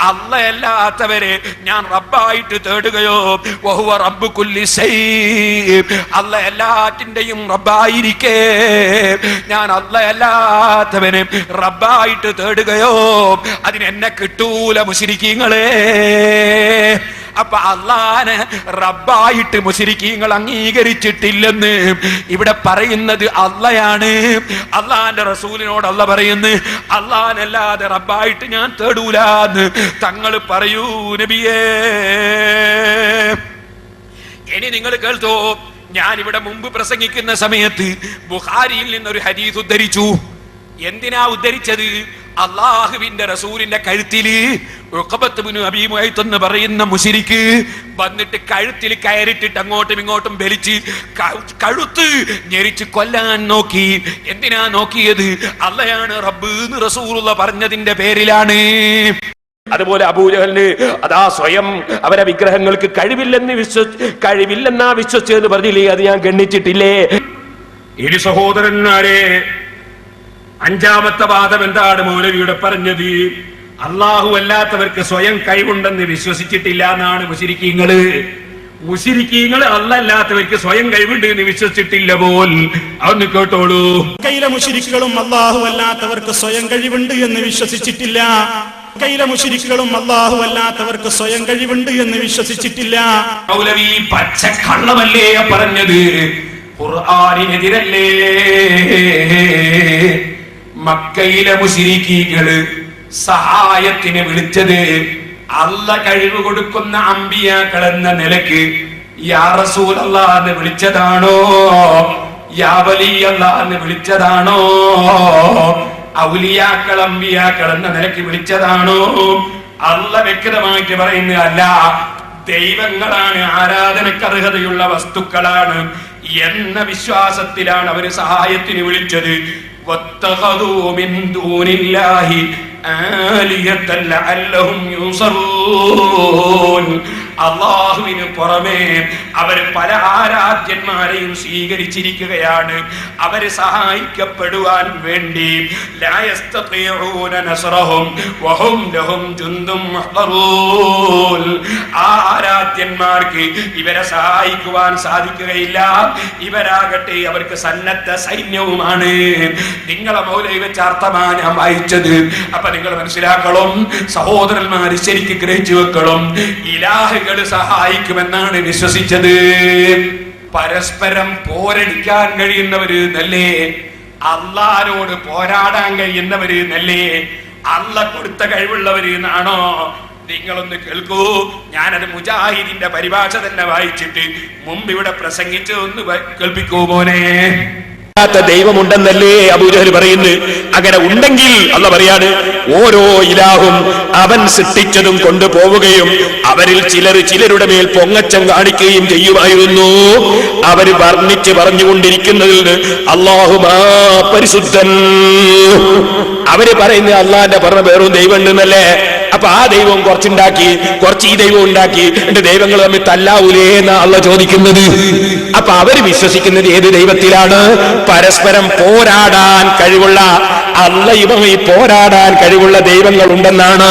അല്ലാഹയല്ലാത്തവരെ ഞാൻ റബ്ബായിട്ട് തേടുകയോ? വഹുവ റബ്ബു കുല്ലി ശൈഇ, അല്ലാഹ് എല്ലാറ്റിന്റെയും റബ്ബായിരിക്കെ ഞാൻ അല്ലാഹയല്ലാത്തവനെ റബ്ബായിട്ട് തേടുകയോ? അതിനെന്നെ കിട്ടൂല മുശ്രിക്കീങ്ങളെ. അപ്പൊ അല്ലാഹനെ റബ്ബായിട്ട് മുശ്രിക്കീങ്ങൾ അംഗീകരിച്ചിട്ടില്ലെന്ന് ഇവിടെ പറയുന്നത് അല്ലാഹയാണ്. അല്ലാഹന്റെ റസൂലിനോട് അല്ലാഹ് പറയുന്നു അല്ലാഹനല്ലാതെ റബ്ബായിട്ട് ഞാൻ തേടൂലാന്ന്. തങ്ങൾ പറയൂ നബിയേ. ഇനി നിങ്ങൾ കേൾത്തോ, ഞാൻ ഇവിടെ മുമ്പ് പ്രസംഗിക്കുന്ന സമയത്ത് ബുഖാരിയിൽ നിന്നൊരു ഹദീസ് ഉദ്ധരിച്ചു. എന്തിനാ ഉദ്ധരിച്ചത്? അല്ലാഹുവിന്റെ റസൂലിന്റെ കഴുത്തില് ഉഖബത്ത് ഇബ്നു അബീ മുഅയ്ത് എന്ന് പറയുന്ന മുശ്രിക്ക് വന്നിട്ട് കഴുത്തിൽ കയറിട്ടിട്ട് അങ്ങോട്ടും ഇങ്ങോട്ടും വലിച്ച് കഴുത്ത് ഞെരിച്ച് കൊല്ലാൻ നോക്കി. എന്തിനാ നോക്കിയത്? അല്ലാഹയാണ് റബ്ബ് എന്ന് റസൂലുള്ളാഹി പറഞ്ഞതിന്റെ പേരിലാണ്. അതുപോലെ അബൂജഹലിന് അതാ സ്വയം അവരെ വിഗ്രഹങ്ങൾക്ക് കഴിവില്ലെന്നാ വിശ്വസിച്ചെന്ന് പറഞ്ഞില്ലേ? അത് ഞാൻ ഗണ്ണിച്ചിട്ടില്ലേ? ഇനി സഹോദരന്മാരെ, അഞ്ചാമത്തെ വാദം എന്താണ് മൗലവിയുടെ പറഞ്ഞത്? അല്ലാഹു അല്ലാത്തവർക്ക് സ്വയം കഴിവുണ്ടെന്ന് വിശ്വസിച്ചിട്ടില്ല എന്നാണ് മുശ്രിക്കീങ്ങള്. മുശ്രിക്കീങ്ങള് അല്ലാഹു അല്ലാത്തവർക്ക് സ്വയം കഴിവുണ്ട് എന്ന് വിശ്വസിച്ചിട്ടില്ല പോൽ. അതൊന്ന് കേട്ടോളൂ. കൈയിലെ മുശ്രിക്കുകളും അല്ലാഹു അല്ലാത്തവർക്ക് സ്വയം കഴിവുണ്ട് എന്ന് വിശ്വസിച്ചിട്ടില്ല. കൈയിലെ മുശ്രിക്കുകളും അല്ലാഹു അല്ലാത്തവർക്ക് സ്വയം കഴിവുണ്ട് എന്ന് വിശ്വസിച്ചിട്ടില്ല. മൗലവി പച്ചക്കള്ളമല്ലേ പറഞ്ഞത്? ഖുർആനിനെതിരല്ലേ? മക്കയിലെ മുശ്രിക്കീങ്ങള് സഹായത്തിന് വിളിച്ചത് അല്ലാഹ് കഴിവ് കൊടുക്കുന്ന അമ്പിയാക്കൾ എന്ന നിലക്ക് യാ റസൂലല്ലാഹ് എന്ന് വിളിച്ചതാണോ? യാ വലിയല്ലാഹ് എന്ന് വിളിച്ചതാണോ? ഔലിയാക്കൾ അമ്പിയാക്കൾ എന്ന നിലക്ക് വിളിച്ചതാണോ? അല്ലാഹ് വ്യക്തമായിട്ട് പറയുന്നത് അല്ല, ദൈവങ്ങളാണ്, ആരാധനക്ക് അർഹതയുള്ള വസ്തുക്കളാണ് എന്ന വിശ്വാസത്തിലാണ് അവര് സഹായത്തിന് വിളിച്ചത്. واتخذوا من دون الله آلهة لعلهم ينصرون. അല്ലാഹുവിന് പുറമെ അവർ പല ആരാധ്യന്മാരെയും സ്വീകരിച്ചിരിക്കുകയാണ് അവരെ സഹായിക്കപ്പെടുവാൻ വേണ്ടി. ലാ യസ്തതിഊന നസ്റഹും വഹും ലഹും ജുന്ദും മുഹ്ദറൂൻ. ആരാധ്യന്മാർക്ക് ഇവരെ സഹായിക്കുവാൻ സാധിക്കുകയില്ല. ഇവരാകട്ടെ അവർക്ക് സന്നദ്ധ സൈന്യവുമാണ്. നിങ്ങളെ മൗലവി വെച്ച അർത്ഥമാണ് ഞാൻ വായിച്ചത്. അപ്പൊ നിങ്ങൾ മനസ്സിലാക്കണം സഹോദരന്മാര്, ശരിക്ക് ഗ്രഹിച്ചു വെക്കണം. ഇലാഹുകൾ സഹായിക്കുമെന്നാണ് വിശ്വസിച്ചത്. പരസ്പരം പോരടിക്കാൻ കഴിയുന്നവര് നല്ലേ, അല്ലാഹുവോട് പോരാടാൻ കഴിയുന്നവര് നല്ലേ, അല്ലാഹ് കൊടുത്ത കഴിവുള്ളവര് എന്നാണോ നിങ്ങളൊന്ന് കേൾക്കൂ. ഞാനത് മുജാഹിദിന്റെ പരിഭാഷ തന്നെ വായിച്ചിട്ട് മുമ്പ് ഇവിടെ പ്രസംഗിച്ച് ഒന്ന് കേൾപ്പിക്കൂ മോനെ. ദൈവമുണ്ടെന്നല്ലേ അബൂജഹൽ പറയുന്നു. അങ്ങനെ ഉണ്ടെങ്കിൽ അല്ലാഹു പറയാണ്, ഓരോ ഇലാഹും അവൻ സൃഷ്ടിച്ചതും കൊണ്ടുപോവുകയും അവരിൽ ചിലരുടെ മേൽ പൊങ്ങച്ചം കാണിക്കുകയും ചെയ്യുമായിരുന്നു. അവര് വർണ്ണിച്ച് പറഞ്ഞുകൊണ്ടിരിക്കുന്നതിൽ അല്ലാഹു പരിശുദ്ധൻ. അവര് പറയുന്നത് അള്ളാന്റെ പറഞ്ഞ വേറും ദൈവം ഉണ്ടെന്നല്ലേ. അപ്പൊ ആ ദൈവം കുറച്ചുണ്ടാക്കി, കുറച്ച് ഈ ദൈവം ഉണ്ടാക്കി, എന്റെ ദൈവങ്ങൾ തമ്മിൽ തല്ലാവൂലേ എന്നാ അള്ളാഹ് ചോദിക്കുന്നത്. അപ്പൊ അവര് വിശ്വസിക്കുന്നത് ഏത് ദൈവത്തിലാണ്? പരസ്പരം പോരാടാൻ കഴിവുള്ള, അള്ളയുമായി പോരാടാൻ കഴിവുള്ള ദൈവങ്ങൾ ഉണ്ടെന്നാണ്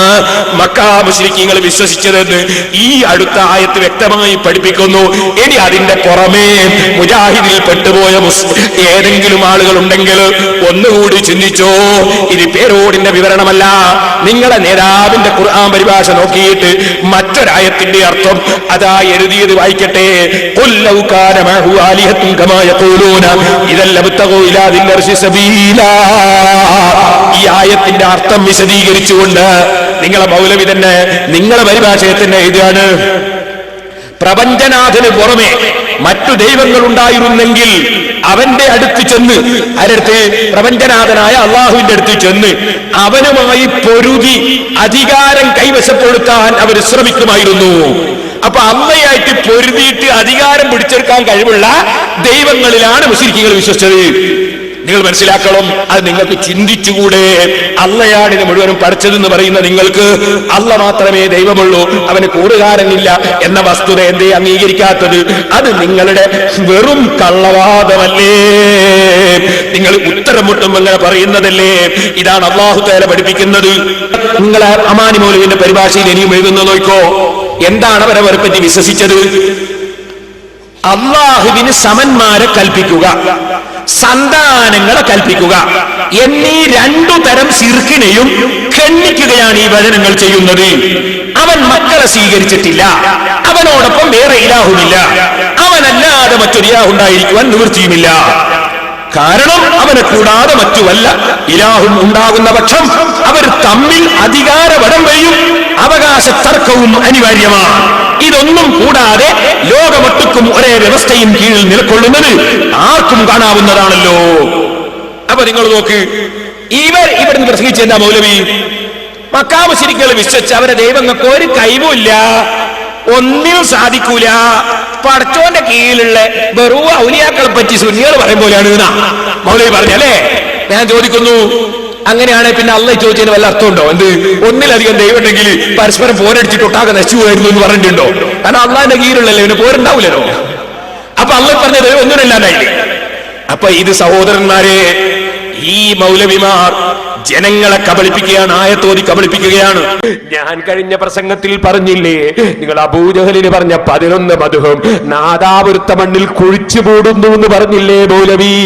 മക്കാ മുശ്രിക്കീങ്ങൾ വിശ്വസിച്ചതെന്ന് ഈ അടുത്ത ആയത്ത് വ്യക്തമായി പഠിപ്പിക്കുന്നു. ഇനി അതിന്റെ പുറമേ മുജാഹിദിൽ പെട്ടുപോയ ഏതെങ്കിലും ആളുകൾ ഉണ്ടെങ്കിൽ ഒന്നുകൂടി ചിന്തിച്ചോ. ഇത് പേരോടിന്റെ വിവരണമല്ല. നിങ്ങളെ നേതാവിന്റെ ഖുർആൻ പരിഭാഷ നോക്കിയിട്ട് മറ്റൊരായത്തിന്റെ അർത്ഥം അതാ എഴുതിയത് വായിക്കട്ടെ. ഈ ആയത്തിന്റെ അർത്ഥം വിശദീകരിച്ചുകൊണ്ട് നിങ്ങളെ മൗലവി തന്നെ നിങ്ങളെ പരിഭാഷയെ തന്നെ എഴുതുകയാണ്, പ്രപഞ്ചനാഥന് പുറമെ മറ്റു ദൈവങ്ങൾ ഉണ്ടായിരുന്നെങ്കിൽ അവന്റെ അടുത്ത് ചെന്ന്, ആരടുത്ത്? പ്രപഞ്ചനാഥനായ അള്ളാഹുവിന്റെ അടുത്ത് ചെന്ന് അവനുമായി പൊരുതി അധികാരം കൈവശപ്പെടുത്താൻ അവർ ശ്രമിക്കുമായിരുന്നു. അപ്പൊ അള്ളയായിട്ട് പൊരുതിയിട്ട് അധികാരം പിടിച്ചെടുക്കാൻ കഴിവുള്ള ദൈവങ്ങളിലാണ് മുശ്രിക്കുകൾ വിശ്വസിച്ചത്. നിങ്ങൾ മനസ്സിലാക്കണം, അത് നിങ്ങൾക്ക് ചിന്തിച്ചുകൂടെ? അള്ളയാണ് ഇത് മുഴുവനും പഠിച്ചതെന്ന് പറയുന്ന നിങ്ങൾക്ക് അള്ള മാത്രമേ ദൈവമുള്ളൂ, അവന് കൂറുകാരനില്ല എന്ന വസ്തുത എന്തേ അംഗീകരിക്കാത്തത്? അത് നിങ്ങളുടെ വെറും കള്ളവാദമല്ലേ? നിങ്ങൾ ഉത്തരം മുട്ടും അങ്ങനെ പറയുന്നതല്ലേ? ഇതാണ് അള്ളാഹു തആല പഠിപ്പിക്കുന്നത്. നിങ്ങൾ അമാനി മൗലവിന്റെ പരിഭാഷയിൽ ഇനിയും എഴുതുന്ന നോക്കോ. എന്താണ് അവരവരെ പറ്റി വിശ്വസിച്ചത്? അള്ളാഹുവിന് സമന്മാരെ കൽപ്പിക്കുക, സന്താനങ്ങളെ കൽപ്പിക്കുക എന്നീ രണ്ടു തരം ശിർക്കിനെയും ഖണ്ഡിക്കുകയാണ് ഈ വചനങ്ങൾ ചെയ്യുന്നത്. അവൻ മക്കളെ സ്വീകരിച്ചിട്ടില്ല, അവനോടൊപ്പം വേറെ ഇലാഹുമില്ല, അവനല്ലാതെ മറ്റൊരു ഇലാഹ് ഉണ്ടായിരിക്കുവാൻ നിവൃത്തിയുമില്ല. കാരണം അവനെ കൂടാതെ മറ്റു വല്ല ഇലാഹും ഉണ്ടാകുന്ന പക്ഷം അവർ തമ്മിൽ അധികാര വടംവലിയും അവകാശ തർക്കവും അനിവാര്യമാണ്. ഇതൊന്നും കൂടാതെ ലോകമൊട്ടുക്കും ഒരേ വ്യവസ്ഥയും കീഴിൽ നിലകൊള്ളുന്നത് ആർക്കും കാണാവുന്നതാണല്ലോ. അപ്പൊ നിങ്ങൾ നോക്ക്, ഇവിടുന്ന് പ്രസംഗിച്ച എന്താ മൗലവി? മക്കാ മുശ്രിക്കുകൾ വിശ്വസിച്ച് അവരെ ദൈവങ്ങൾക്ക് ഒരു കഴിവുമില്ല, ഒന്നിനും സാധിക്കൂല, പടച്ചോന്റെ കീഴിലുള്ള വെറും ഔലിയാക്കളെ പറ്റി സുന്നികൾ പറയും പോലെയാണ് എന്നാ മൗലവി പറഞ്ഞല്ലേ. ഞാൻ ചോദിക്കുന്നു, അങ്ങനെയാണെങ്കിൽ പിന്നെ അള്ളാഹ് ചോദിച്ചതിന് വല്ല അർത്ഥമുണ്ടോ? എന്ത് ഒന്നിലധികം ദൈവം ഉണ്ടെങ്കിൽ പരസ്പരം പോരടിച്ചിട്ട് ഒട്ടാകെ നശിച്ചു പോയിരുന്നു എന്ന് പറഞ്ഞിട്ടുണ്ടോ? കാരണം അള്ളാഹിന്റെ കീഴിലുള്ളല്ലേ, ഇവന് പോരുണ്ടാവില്ലല്ലോ. അപ്പൊ അള്ളാഹ് പറഞ്ഞത് ഒന്നിനല്ലാണ്ടായില്ലേ? അപ്പൊ ഇത് സഹോദരന്മാരെ, ഈ മൗലവിമാർ ജനങ്ങളെ കബളിപ്പിക്കുകയാണ്, ആയത്തോതി കബളിപ്പിക്കുകയാണ്. ഞാൻ കഴിഞ്ഞ പ്രസംഗത്തിൽ പറഞ്ഞില്ലേ, നിങ്ങൾ അബൂജഹലിന് പറഞ്ഞ 11 മദ്ഹും നാദാപുരത്ത മണ്ണിൽ കുഴിച്ചു മൂടുന്നു എന്ന് പറഞ്ഞില്ലേ മൗലവി?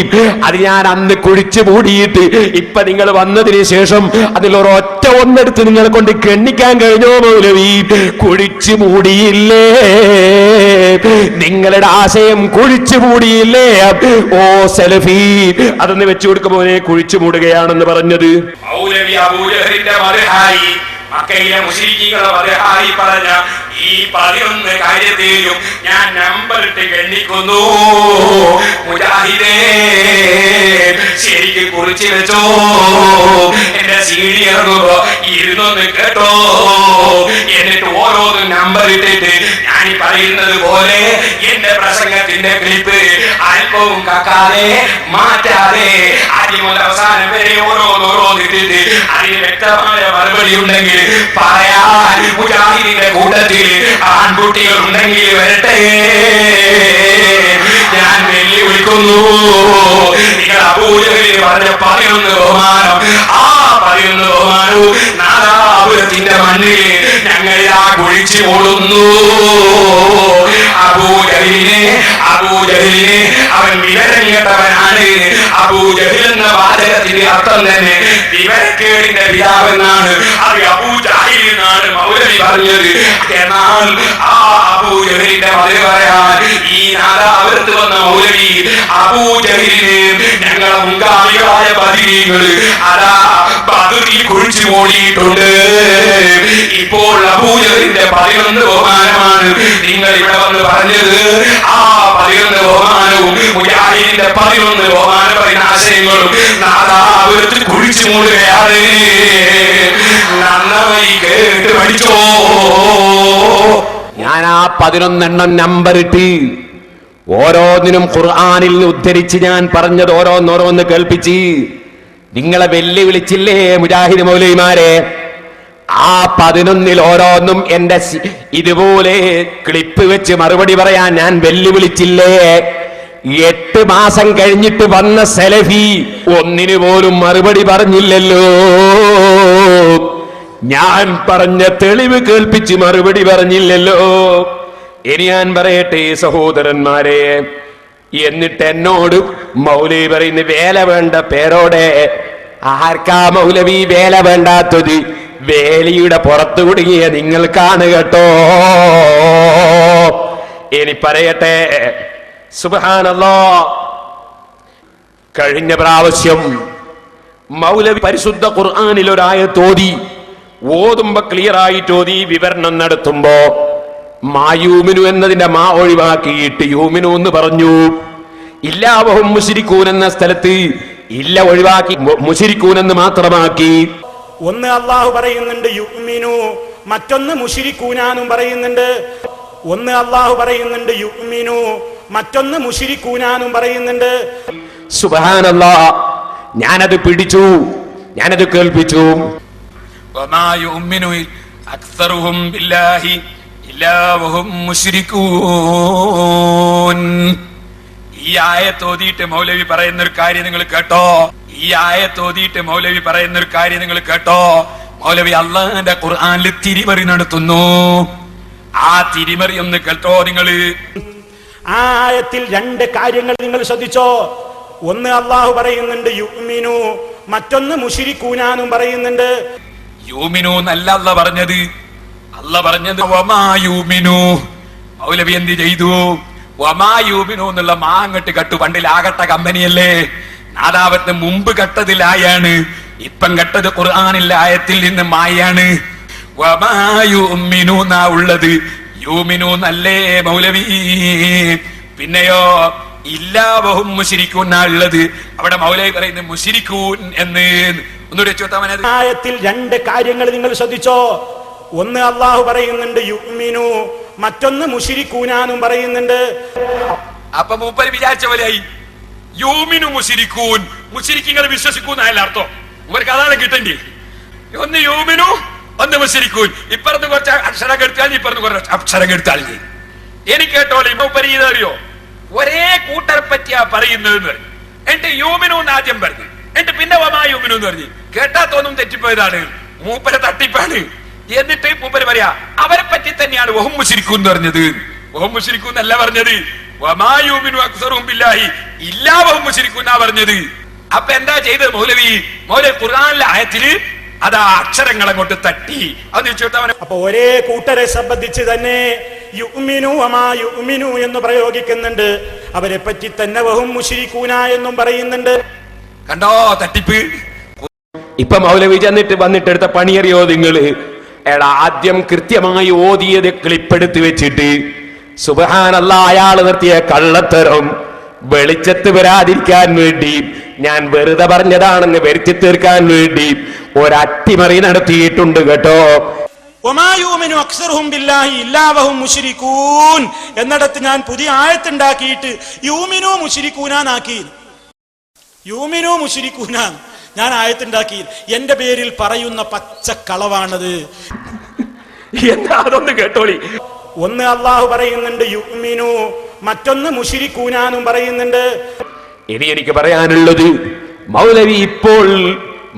അത് ഞാൻ അന്ന് കുഴിച്ചു മൂടിയിട്ട് ഇപ്പൊ നിങ്ങൾ വന്നതിന് ശേഷം അതിലൊരൊറ്റ ഒന്നെടുത്ത് നിങ്ങളെ കൊണ്ട് ഗണ്ണിക്കാൻ കഴിഞ്ഞോ മൗലവി? കുഴിച്ചു മൂടിയില്ലേ? നിങ്ങളുടെ ആശയം കുഴിച്ചു മൂടിയില്ലേ? ഓ സലഫി, അതൊന്ന് വെച്ചു കൊടുക്കുമ്പോനെ കുഴിച്ചു മൂടുകയാണെന്ന് പറഞ്ഞത്. മൗലവി അബൂജഹലിന്റെ മദ്ഹായി, മക്കയിലെ മുശ്രിക്കുകളെ മദ്ഹായി പറഞ്ഞ ഈ 11 കാര്യത്തെയും ഞാൻ നമ്പറിട്ട് ഗണ്ണിക്കുന്നു. മുജാഹിദേ, ശരിക്ക് കുറിച്ച് വെച്ചോ. എന്റെ സീഡി ഇറങ്ങുമ്പോ ഇരുന്നൊന്ന് കേട്ടോ. എന്നിട്ട് ഓരോന്നും നമ്പർ ഇട്ടിട്ട് ഞാൻ ഈ പറയുന്നത് പോലെ എന്റെ പ്രസംഗത്തിന്റെ ക്ലിപ്പ് അല്പവും കാക്കാതെ മാറ്റാതെ ആദ്യം മുതൽ അവസാനം വരെ ഓരോന്നിട്ടിട്ട് അതിന് വ്യക്തമായ മറുപടി ഉണ്ടെങ്കിൽ പറയാൻ മുജാഹിദിന്റെ കൂട്ടത്തിൽ ആൺകുട്ടികൾ ഉണ്ടെങ്കിൽ വരട്ടെ. ഞാൻ വെല്ലുവിളിക്കുന്നു. നിങ്ങൾ അബൂജഹലിന് പറഞ്ഞ 11 ബഹുമാനം, ആ 11 ബഹുമാനവും നാദാപുരത്തിന്റെ മണ്ണിൽ ഞങ്ങൾ ആ കുഴിച്ചു മൂടുന്നു. അബൂജഹലിനെ അവൻ വിവരം കേട്ടവനാണ്. അബൂജഹൽ എന്ന വാചകത്തിന്റെ അർത്ഥം തന്നെ വിവരക്കേടിന്റെ പിതാവെന്നാണ്. അത് അബൂജഹൽ എന്നാണ് മൗലവി പറഞ്ഞത്. എന്നാൽ ആ അബൂജഹലിന്റെ മതിൽ പറയാൻ ഈ നാദാപുരത്ത് വന്ന മൗലവി അബൂജഹലിന് ഞങ്ങളെ മുൻഗാമികളായ ബദരീകള് അതാ ബദറിൽ കുഴിച്ചു മൂടിയിട്ടുണ്ട്. ഇപ്പോൾ അബൂജഹലിന്റെ 11 ബഹുമാനമാണ് നിങ്ങൾ ഇവിടെ വന്ന് പറഞ്ഞത്. ആ 11 ബഹുമാനവും മുജാഹിദിന്റെ 11 ബഹുമാന പറയുന്ന ആശയങ്ങളും നാദാപുരത്ത് കുഴിച്ചു മൂടുകയാണ്. നന്നായി കേട്ട് പഠിച്ചോ. ഞാൻ ആ 11 നമ്പർ ഇട്ട് ഓരോന്നിനും ഖുർആനിൽ നിന്ന് ഉദ്ധരിച്ച് ഞാൻ പറഞ്ഞത് ഓരോന്നോരോന്ന് കേൾപ്പിച്ച് നിങ്ങളെ വെല്ലുവിളിച്ചില്ലേ മുജാഹിദ് മൗലവിമാരെ? ആ 11 ഓരോന്നും എന്റെ ഇതുപോലെ ക്ലിപ്പ് വെച്ച് മറുപടി പറയാൻ ഞാൻ വെല്ലുവിളിച്ചില്ലേ? 8 മാസം കഴിഞ്ഞിട്ട് വന്ന സലഫി ഒന്നിനു പോലും മറുപടി പറഞ്ഞില്ലല്ലോ. ഞാൻ പറഞ്ഞ തെളിവ് കേൾപ്പിച്ച് മറുപടി പറഞ്ഞില്ലല്ലോ. ഇനി ഞാൻ പറയട്ടെ സഹോദരന്മാരെ, എന്നിട്ട് എന്നോട് മൗലവി പറയുന്ന വേല വേണ്ട പേരോടെ. ആർക്കാ മൗലവി വേല വേണ്ടാത്തത്? വേലിയുടെ പുറത്തു കുടുങ്ങിയ നിങ്ങൾക്കാണ് കേട്ടോ. ഇനി പറയട്ടെ, സുബ്ഹാനല്ലാഹ്, കഴിഞ്ഞ പ്രാവശ്യം മൗലവി പരിശുദ്ധ ഖുർആനിൽ ഒരായത്ത് ഓതി. ഓതുമ്പോ ക്ലിയർ ആയിട്ട് ഓതി, വിവരണം നടത്തുമ്പോ മായൂമിനു എന്നതിന്റെ മാ ഒഴിവാക്കിയിട്ട് യൂമിനു എന്ന് പറഞ്ഞു. ഇല്ലാവഹും മുശ്രിക്കൂൻ എന്ന സ്ഥലത്ത് ഇല്ല ഒഴിവാക്കി മുശ്രിക്കൂൻ എന്ന് മാത്രമാക്കി. ഒന്ന് അള്ളാഹു പറയുന്നുണ്ട് യുഅ്മിനു, മറ്റൊന്ന് മുശ്രിക്കൂനാനും പറയുന്നുണ്ട്. ഒന്ന് അള്ളാഹു പറയുന്നുണ്ട് യുഅ്മിനു, മറ്റൊന്ന് മുശ്രിക്കൂനാനും പറയുന്നുണ്ട്. സുബ്ഹാനല്ലാഹ്, ഞാനത് പിടിച്ചു, ഞാനത് കേൾപ്പിച്ചു. വമാ യുഅ്മിനു അക്സറുഹും ബില്ലാഹി ഇല്ലാ വഹും മുശ്രിക്കൂൻ. ഈ ആയത്ത് ഓതിയിട്ട് മൗലവി പറയുന്ന ഒരു കാര്യം നിങ്ങൾ കേട്ടോ. ഈ ആയത്ത് ഓതിയിട്ട് മൗലവി പറയുന്ന ഒരു കാര്യം നിങ്ങൾ കേട്ടോ. മൗലവി അള്ളാഹുവിന്റെ ഖുർആനിൽ തിരിമറി നടത്തുന്നു. ആ തിരിമറി ഒന്ന് കേട്ടോ നിങ്ങൾ. ആ ആയത്തിൽ 2 കാര്യങ്ങൾ നിങ്ങൾ ശ്രദ്ധിച്ചോ. ഒന്ന് അള്ളാഹു പറയുന്നുണ്ട് യുഅ്മിനു, മറ്റൊന്ന് മുശ്രിക്കൂനാനും പറയുന്നുണ്ട്. യൂമിനു എന്നല്ല അല്ല പറഞ്ഞത്. അല്ല പറഞ്ഞത് വമാ യൂമിനു. മൗലവി എന്ത് ചെയ്തു? വമാ യൂമിനു എന്നുള്ള മാങ്ങട്ട് കട്ടു. പണ്ടിലാകട്ട കമ്പനിയല്ലേ, നാദാപത്തിന് മുമ്പ് കട്ടതിലായാണ്, ഇപ്പം കട്ടത് ഖുർആനിൽ ആയത്തിൽ നിന്ന് മായാണ്. വമാ യൂമിനു എന്നാ ഉള്ളത്, യൂമിനു എന്നല്ലേ മൗലവി. പിന്നെയോ ഇല്ലാവഹും മുശ്രിക്കൂൻ എന്നാ ഉള്ളത്. അവിടെ മൗലവി പറയുന്നത് മുശ്രിക്കൂൻ എന്ന്. ഒന്നുകൂടെ ചോദിച്ചാൽ ആയത്തിൽ 2 കാര്യങ്ങൾ നിങ്ങൾ ശ്രദ്ധിച്ചോ. ഒന്ന് അള്ളാഹു പറയുന്നുണ്ട് യുഅ്മിനു, മറ്റൊന്ന് മുശ്രിക്കൂനാനും പറയുന്നുണ്ട്. അപ്പൊ മൂപ്പര് വിചാരിച്ച പോലെയായി. യൂമിനു മുശ്രിക്കൂൻ, മുശ്രിക്കുകൾ വിശ്വസിക്കൂന്നല്ല അർത്ഥം. ഇവർക്ക് അതാണ് കിട്ടണ്ടേ. ഒന്ന് യൂമിനു, ഒന്ന് മുശ്രിക്കൂൻ. ഇപ്പുറത്ത് കുറച്ച് അക്ഷരം കെടുത്താൽ ഇപ്പുറത്ത് കുറച്ച് അക്ഷരം കെടുത്താൽ. എനിക്ക് കേട്ടോളെ മൂപ്പര് ഇതറിയോ, ഒരേ കൂട്ടരെ പറ്റിയാ പറയുന്നത്. എന്നിട്ട് യൂമിനു എന്ന് ആദ്യം പറഞ്ഞു, എന്നിട്ട് പിന്നെ വമാ യൂമിനു എന്ന് പറഞ്ഞു. കേട്ടാ തോന്നും തെറ്റിപ്പോയതാണ്, മൂപ്പരെ തട്ടിപ്പാണ്. എന്നിട്ട് മൂപ്പര് പറയാ അവരെ പറ്റി തന്നെയാണ് വഹും മുശ്രിക്കൂൻ എന്ന് പറഞ്ഞത്. വഹും മുശ്രിക്കൂൻ എന്നല്ല പറഞ്ഞത്. വമാ യൂമിനു അക്സറുഹും ബില്ലാഹി ഇല്ലാ വഹും മുശ്രിക്കൂൻ എന്നാ പറഞ്ഞത്. അപ്പൊ എന്താ ചെയ്തത് മൗലവി? മൗലവി ഖുർആനിലെ ആയത്തില് അതാ അക്ഷരങ്ങൾ അങ്ങോട്ട് തട്ടി. അപ്പൊ ഒരേ കൂട്ടരെ സംബന്ധിച്ച് തന്നെ യുഅ്മിനു വമാ യുഅ്മിനു എന്ന് പ്രയോഗിക്കുന്നുണ്ട്. അവരെ പറ്റി തന്നെ വഹും മുശ്രിക്കൂന എന്നും പറയുന്നുണ്ട്. കണ്ടോ തട്ടിപ്പ്. ഇപ്പൊ മൗലവി ചെന്നിട്ട് വന്നിട്ടെടുത്ത പണിയറിയോ നിങ്ങള്? എടാ, ആദ്യം കൃത്യമായി ഓതിയത് ക്ലിപ്പെടുത്ത് വെച്ചിട്ട് സുബ്ഹാനല്ലാഹ് അയാൾ നിർത്തിയ കള്ളത്തരം വെളിച്ചത്ത് വരാതിരിക്കാൻ വേണ്ടി, ഞാൻ വെറുതെ പറഞ്ഞതാണെന്ന് വരുത്തി തീർക്കാൻ വേണ്ടി ഒരട്ടിമറി നടത്തിയിട്ടുണ്ട് കേട്ടോ. വമാ യുഅ്മിനു അക്സറുഹും ബില്ലാഹി ഇല്ലാ വഹും മുശ്രിക്കൂൻ എന്നിടത്ത് ഞാൻ പുതിയ ആയത്തുണ്ടാക്കിയിട്ട് യൂമിനു മുശ്രിക്കൂനാക്കി. യൂമിനു മുശ്രിക്കൂനാൻ ഞാൻ ആയത്തുണ്ടാക്കി. എന്റെ പേരിൽ പറയുന്ന പച്ചക്കളവാണത്. എന്താ അതൊന്ന് കേട്ടോളി. ഒന്ന് അള്ളാഹു പറയുന്നുണ്ട് യുഅ്മിനു, മറ്റൊന്ന് മുശ്രിക്കൂനാനും പറയുന്നുണ്ട്. ഇനി എനിക്ക് പറയാനുള്ളത്, മൗലവി ഇപ്പോൾ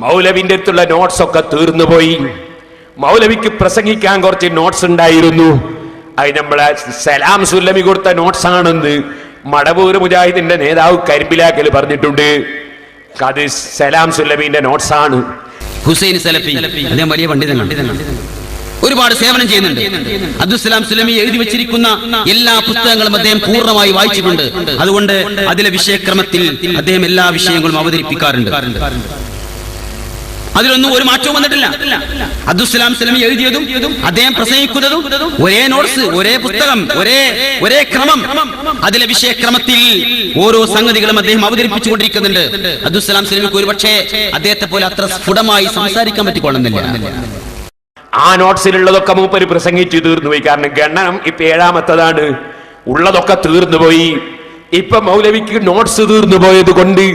മൗലവിന്റെ അടുത്തുള്ള നോട്ട്സ് ഒക്കെ തീർന്നു പോയി. മൗലവിക്ക് പ്രസംഗിക്കാൻ കുറച്ച് നോട്ട്സ് ഉണ്ടായിരുന്നു. അത് നമ്മളെ സലാം സുല്ലമി കൊടുത്ത നോട്ട്സ് ആണെന്ന് മടവൂർ മുജാഹിദിന്റെ നേതാവ് കരിമ്പിലാക്കൽ പറഞ്ഞിട്ടുണ്ട്. അത് സലാം സുല്ലമിന്റെ നോട്ട്സ് ആണ്. ഹുസൈൻ സലഫി അദ്ദേഹം വലിയ പണ്ഡിതനാണ്. ഒരുപാട് സേവനം ചെയ്യുന്നുണ്ട്. അബ്ദുസ്സലാം സുലമി എഴുതി വെച്ചിരിക്കുന്ന എല്ലാ പുസ്തകങ്ങളും അദ്ദേഹം പൂർണ്ണമായി വായിച്ചിട്ടുണ്ട്. അതുകൊണ്ട് അതിലെ വിഷയക്രമത്തിൽ അദ്ദേഹം എല്ലാ വിഷയങ്ങളും അവതരിപ്പിക്കാറുണ്ട്. അതിലൊന്നും ഒരു മാറ്റവും വന്നിട്ടില്ല. അബ്ദുസ്സലാം സുലമി എഴുതിയതും അദ്ദേഹം പ്രസംഗിക്കുന്നതും ഒരേ നോട്ട്സ്, ഒരേ പുസ്തകം, ഒരേ ക്രമം. അതിലെ വിഷയക്രമത്തിൽ ഓരോ സംഗതികളും അദ്ദേഹം അവതരിപ്പിച്ചുകൊണ്ടിരിക്കുന്നുണ്ട്. അബ്ദുസ്സലാം സുലമിക്ക് ഒരുപക്ഷെ അദ്ദേഹത്തെ പോലെ അത്ര സ്ഫുടമായി സംസാരിക്കാൻ പറ്റിക്കൊള്ളുന്നില്ല. ആ നോട്ട്സിലുള്ളതൊക്കെ മൂപ്പര് പ്രസംഗിച്ചു തീർന്നുപോയി. കാരണം ഗണനം ഇപ്പൊ 7ാമത്തതാണ്. ഉള്ളതൊക്കെ തീർന്നുപോയി. ഇപ്പൊ മൗലവിക്ക് നോട്ട്സ് തീർന്നു പോയത് കൊണ്ട്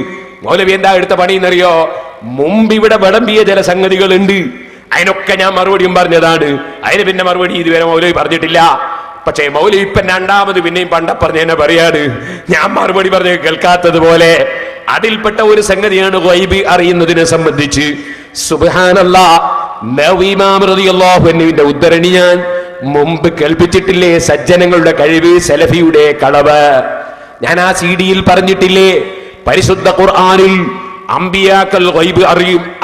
മൗലവി എന്താ എടുത്ത പണി എന്നറിയോ? മുമ്പ് ഇവിടെ വിളമ്പിയ ചില സംഗതികളുണ്ട്, അതിനൊക്കെ ഞാൻ മറുപടിയും പറഞ്ഞതാണ്. അതിന് പിന്നെ മറുപടി ഇതുവരെ മൗലവി പറഞ്ഞിട്ടില്ല. പക്ഷേ മൗലവി ഇപ്പൊ 2ാമത് പിന്നെയും പണ്ടപ്പറഞ്ഞ തന്നെ പറയാണ്, ഞാൻ മറുപടി പറഞ്ഞ് കേൾക്കാത്തത് പോലെ. അതിൽപ്പെട്ട ഒരു സംഗതിയാണ് ഗൈബ് അറിയുന്നതിനെ സംബന്ധിച്ച്. സുബ്ഹാനല്ലാഹ്, ഇമാം റളിയല്ലാഹു അൻഹുവിന്റെ ഉദ്ധരണി ഞാൻ മുമ്പ് കേൾപ്പിച്ചിട്ടില്ലേ? സജ്ജനങ്ങളുടെ കഴിവ്, സലഫിയുടെ കളവ്. ഞാൻ ആ CD-യിൽ പറഞ്ഞിട്ടില്ലേ? പരിശുദ്ധ ഖുർആനിൽ അമ്പിയാക്കൾ ഗൈബ്